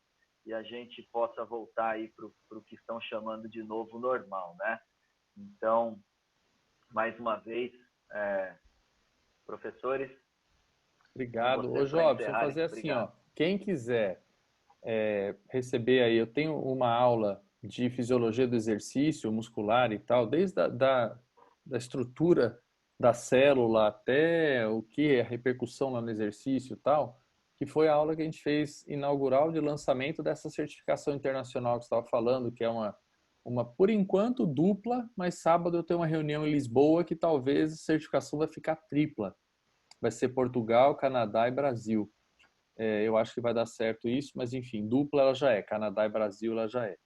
a gente possa voltar aí para o que estão chamando de novo normal, né? Então, mais uma vez, professores, com Obrigado. Ô, vocês para Jobson, encerrarem. fazer assim, ó. Obrigado. Quem quiser receber aí, eu tenho uma aula de fisiologia do exercício muscular e tal, desde da estrutura da célula até o que é a repercussão lá no exercício e tal, que foi a aula que a gente fez inaugural de lançamento dessa certificação internacional que você estava falando, que é uma por enquanto dupla, mas sábado eu tenho uma reunião em Lisboa que talvez a certificação vai ficar tripla. Vai ser Portugal, Canadá e Brasil. Eu acho que vai dar certo isso, mas enfim, dupla ela já é, Canadá e Brasil ela já é.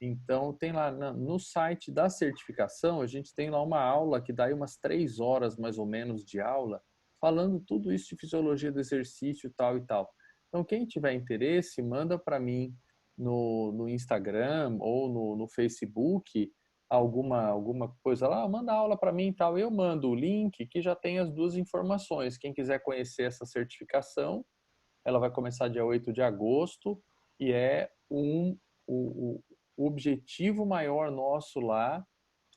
Então, tem lá no site da certificação, a gente tem lá uma aula que dá aí umas 3 horas mais ou menos de aula, falando tudo isso de fisiologia do exercício e tal e tal. Então, quem tiver interesse, manda para mim no Instagram ou no Facebook alguma coisa lá, manda aula para mim e tal. Eu mando o link que já tem as duas informações. Quem quiser conhecer essa certificação, ela vai começar dia 8 de agosto e o objetivo maior nosso lá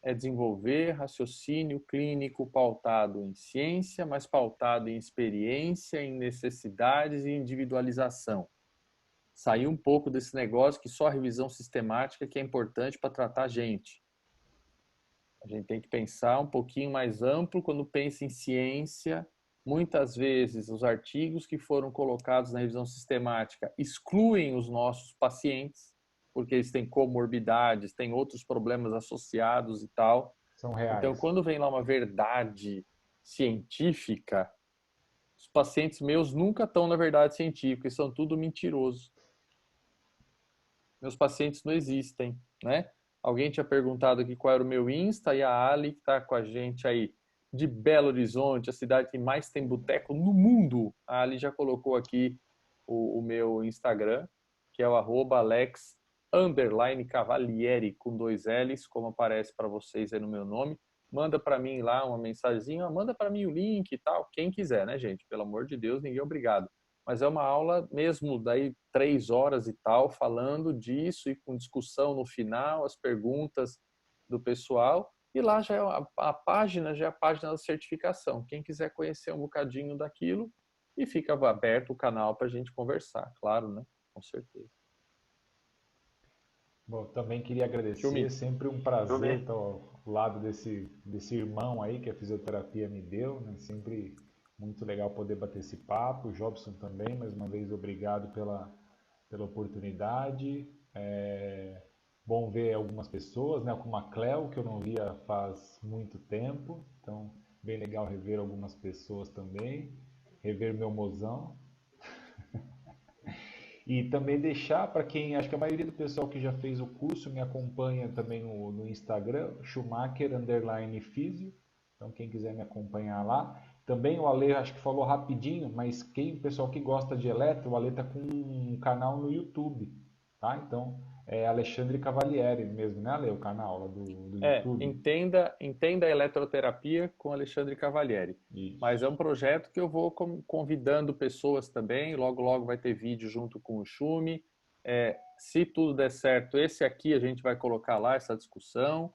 é desenvolver raciocínio clínico pautado em ciência, mas pautado em experiência, em necessidades e individualização. Sair um pouco desse negócio que só a revisão sistemática que é importante para tratar a gente. A gente tem que pensar um pouquinho mais amplo quando pensa em ciência. Muitas vezes, os artigos que foram colocados na revisão sistemática excluem os nossos pacientes, porque eles têm comorbidades, têm outros problemas associados e tal. São Então, reais. quando vem lá uma verdade científica, os pacientes meus nunca estão na verdade científica, eles são tudo mentiroso. Meus pacientes não existem, né? Alguém tinha perguntado aqui qual era o meu Insta e a Ali, que está com a gente aí de Belo Horizonte, a cidade que mais tem boteco no mundo. A Ali já colocou aqui o meu Instagram, que é o @Alex_Cavalieri, com 2 L's, como aparece para vocês aí no meu nome. Manda para mim lá uma mensagenzinha, manda para mim o link e tal, quem quiser, né, gente? Pelo amor de Deus, ninguém é obrigado. Mas é uma aula mesmo, daí 3 horas e tal, falando disso e com discussão no final, as perguntas do pessoal. E lá já é a página, já é a página da certificação. Quem quiser conhecer um bocadinho daquilo, e fica aberto o canal para a gente conversar, claro, né? Com certeza. Bom, também queria agradecer, Chumi, sempre um prazer estar ao lado desse irmão aí que a fisioterapia me deu, né? Sempre muito legal poder bater esse papo. O Jobson também, mais uma vez, obrigado pela oportunidade. Bom ver algumas pessoas, né? Como a Cleo, que eu não via faz muito tempo, então bem legal rever algumas pessoas também, rever meu mozão. E também deixar para quem, acho que a maioria do pessoal que já fez o curso me acompanha também no Instagram, Schumacher underline Físio. Então quem quiser me acompanhar lá. Também o Ale acho que falou rapidinho, mas o pessoal que gosta de eletro, o Ale tá com um canal no YouTube, tá? Então é Alexandre Cavalieri mesmo, né, Ale? O canal lá do YouTube. entenda a eletroterapia com Alexandre Cavalieri. Mas é Isso. um projeto que eu vou convidando pessoas também. Logo, logo vai ter vídeo junto com o Chumi. Se tudo der certo, esse aqui a gente vai colocar lá, essa discussão.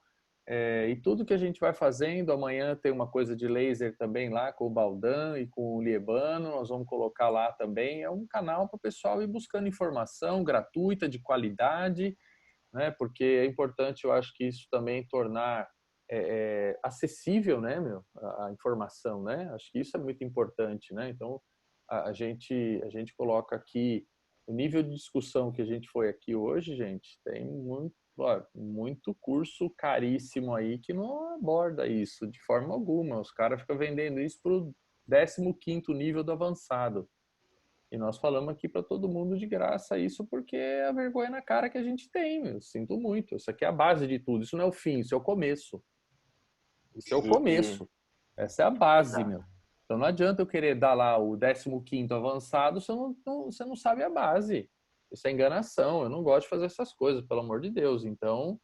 E tudo que a gente vai fazendo, amanhã tem uma coisa de laser também lá com o Baldan e com o Liebano, nós vamos colocar lá também. É um canal para o pessoal ir buscando informação gratuita, de qualidade, né? Porque é importante, eu acho que isso também tornar acessível, né, meu, a informação, né? Acho que isso é muito importante, né? Então a gente coloca aqui o nível de discussão que a gente foi aqui hoje, gente, tem muito, ó, muito curso caríssimo aí que não aborda isso de forma alguma. Os caras ficam vendendo isso para o 15º nível do avançado. E nós falamos aqui para todo mundo de graça isso porque é a vergonha na cara que a gente tem, meu. Sinto muito. Isso aqui é a base de tudo. Isso não é o fim, isso é o começo. Isso é o E, começo. Essa é a base, exato. meu. Então não adianta eu querer dar lá o 15º avançado se você não sabe a base. Isso é enganação. Eu não gosto de fazer essas coisas, pelo amor de Deus. Então,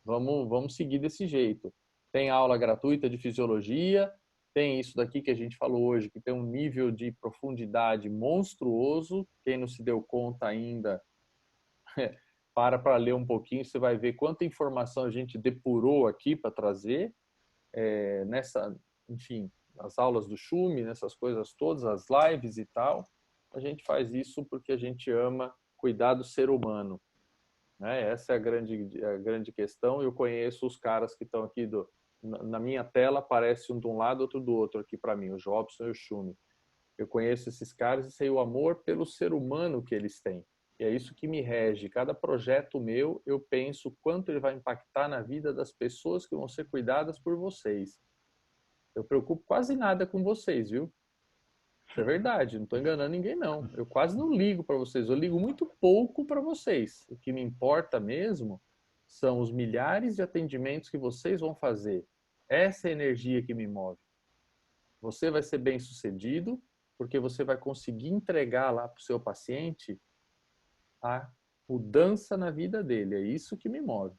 vamos seguir desse jeito. Tem aula gratuita de fisiologia, tem isso daqui que a gente falou hoje, que tem um nível de profundidade monstruoso. Quem não se deu conta ainda, para ler um pouquinho, você vai ver quanta informação a gente depurou aqui para trazer nessa, enfim, nas aulas do Schumi, nessas coisas todas, as lives e tal. A gente faz isso porque a gente ama cuidar do ser humano, né? Essa é a grande questão. Eu conheço os caras que estão aqui na minha tela, aparece um de um lado, outro do outro aqui para mim, o Jobson e o Schumi. Eu conheço esses caras e sei o amor pelo ser humano que eles têm. E é isso que me rege. Cada projeto meu, eu penso quanto ele vai impactar na vida das pessoas que vão ser cuidadas por vocês. Eu preocupo quase nada com vocês, viu? Isso é verdade, não estou enganando ninguém, não. Eu quase não ligo para vocês, eu ligo muito pouco para vocês. O que me importa mesmo são os milhares de atendimentos que vocês vão fazer. Essa é a energia que me move. Você vai ser bem sucedido, porque você vai conseguir entregar lá para o seu paciente a mudança na vida dele. É isso que me move.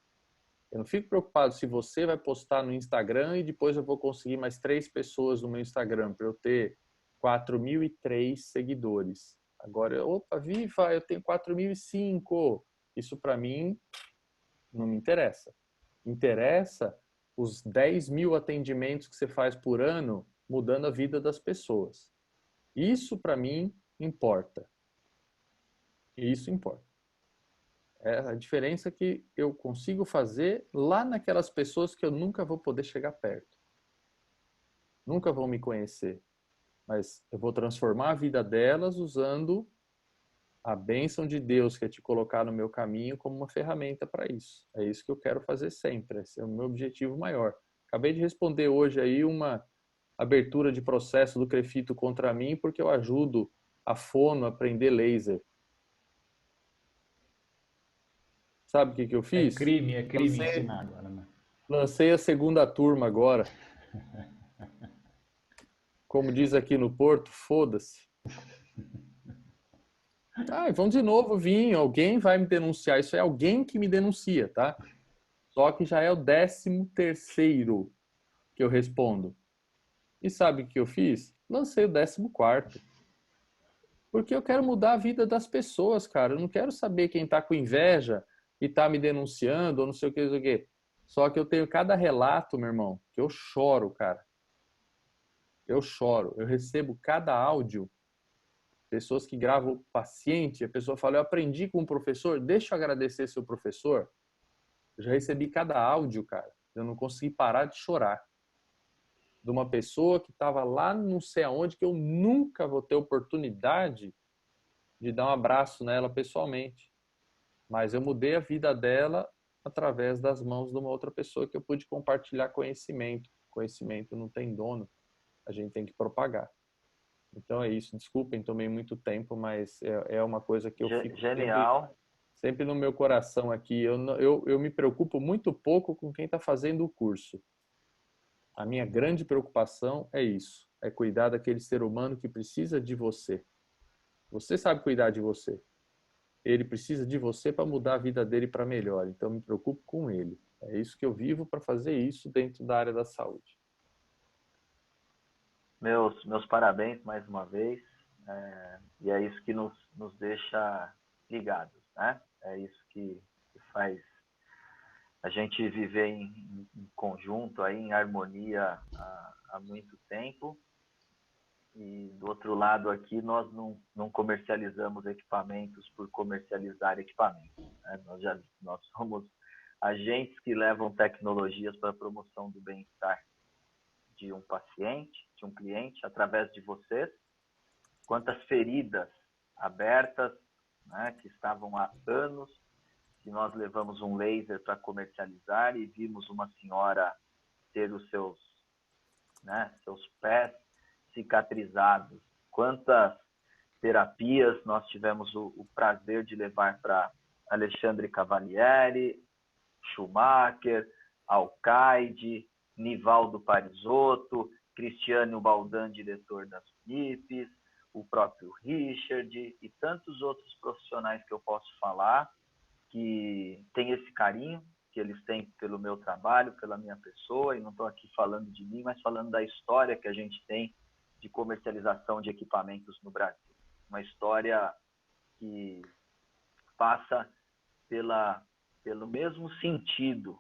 Eu não fico preocupado se você vai postar no Instagram e depois eu vou conseguir mais 3 pessoas no meu Instagram para eu ter 4.003 seguidores. Agora, opa, Viva, eu tenho 4.005. Isso para mim não me interessa. Interessa os 10.000 atendimentos que você faz por ano mudando a vida das pessoas. Isso para mim importa. Isso importa. É a diferença que eu consigo fazer lá naquelas pessoas que eu nunca vou poder chegar perto. Nunca vão me conhecer. Mas eu vou transformar a vida delas usando a bênção de Deus que é te colocar no meu caminho como uma ferramenta para isso. É isso que eu quero fazer sempre. Esse é o meu objetivo maior. Acabei de responder hoje aí uma abertura de processo do Crefito contra mim porque eu ajudo a Fono a aprender laser. Sabe o que eu fiz? É crime Lancei, ensinar agora, né? lancei a segunda turma agora. Como diz aqui no Porto, foda-se. Ah, vão de novo vir, alguém vai me denunciar. Isso é alguém que me denuncia, tá? Só que já é o 13º que eu respondo. E sabe o que eu fiz? Lancei o 14º. Porque eu quero mudar a vida das pessoas, cara. Eu não quero saber quem tá com inveja e tá me denunciando ou não sei o que, não sei o que. Só que eu tenho cada relato, meu irmão, que eu choro, cara. Eu choro. Eu recebo cada áudio. Pessoas que gravam paciente, a pessoa fala, eu aprendi com um professor, deixa eu agradecer seu professor. Eu já recebi cada áudio, cara. Eu não consegui parar de chorar. De uma pessoa que estava lá não sei aonde, que eu nunca vou ter oportunidade de dar um abraço nela pessoalmente. Mas eu mudei a vida dela através das mãos de uma outra pessoa que eu pude compartilhar conhecimento. Conhecimento não tem dono, a gente tem que propagar. Então é isso. Desculpem, tomei muito tempo, mas é uma coisa que eu fico Genial. sempre no meu coração aqui. Eu me preocupo muito pouco com quem está fazendo o curso. A minha grande preocupação é isso, é cuidar daquele ser humano que precisa de você. Você sabe cuidar de você. Ele precisa de você para mudar a vida dele para melhor. Então, me preocupo com ele. É isso que eu vivo para fazer isso dentro da área da saúde. Meus parabéns mais uma vez. E é isso que nos deixa ligados, né? É isso que faz a gente viver em conjunto, aí, em harmonia há muito tempo. E do outro lado aqui, nós não comercializamos equipamentos por comercializar equipamentos, né? Nós somos agentes que levam tecnologias para a promoção do bem-estar de um paciente, de um cliente, através de vocês. Quantas feridas abertas, né, que estavam há anos, que nós levamos um laser para comercializar e vimos uma senhora ter os seus pés cicatrizados. Quantas terapias nós tivemos o prazer de levar para Alexandre Cavalieri, Schumacher, Alcaide, Nivaldo Parisotto, Cristiano Baldan, diretor das Unipes, o próprio Richard e tantos outros profissionais que eu posso falar que têm esse carinho que eles têm pelo meu trabalho, pela minha pessoa, e não estou aqui falando de mim, mas falando da história que a gente tem de comercialização de equipamentos no Brasil. Uma história que passa pelo mesmo sentido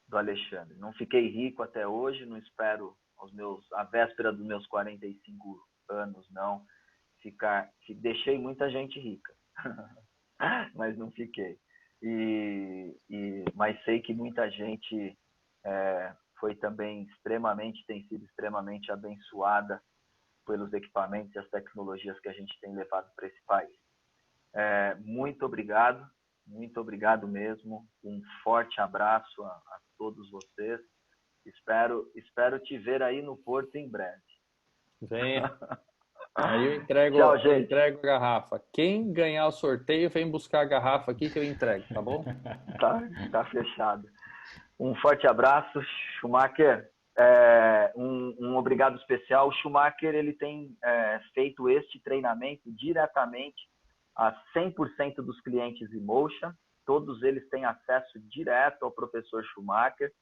do Alexandre. Não fiquei rico até hoje, não espero a véspera dos meus 45 anos, não ficar. Deixei muita gente rica, mas não fiquei. Mas sei que muita gente foi também tem sido extremamente abençoada pelos equipamentos e as tecnologias que a gente tem levado para esse país. Muito obrigado mesmo. Um forte abraço a todos vocês. Espero te ver aí no Porto em breve. Venha. Aí eu entrego, Tchau, eu entrego a garrafa. Quem ganhar o sorteio, vem buscar a garrafa aqui que eu entrego, tá bom? Tá fechado. Um forte abraço, Schumacher. Um obrigado especial. O Schumacher ele tem feito este treinamento diretamente a 100% dos clientes Emotion. Todos eles têm acesso direto ao professor Schumacher.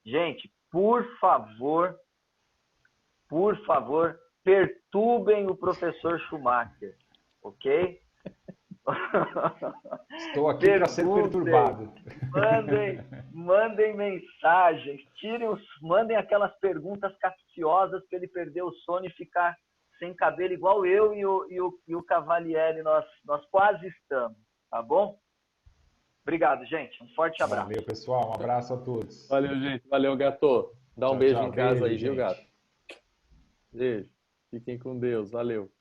Gente, por favor, perturbem o professor Schumacher, ok? Estou aqui para ser perturbado. Mandem mensagens, mandem aquelas perguntas capciosas para ele perder o sono e ficar sem cabelo, igual eu e o Cavalieri, nós quase estamos, tá bom? Obrigado, gente. Um forte abraço. Valeu, pessoal. Um abraço a todos. Valeu, gente. Valeu, gato. Dá um beijo em casa aí, viu, gente. gato? Beijo. Fiquem com Deus. Valeu.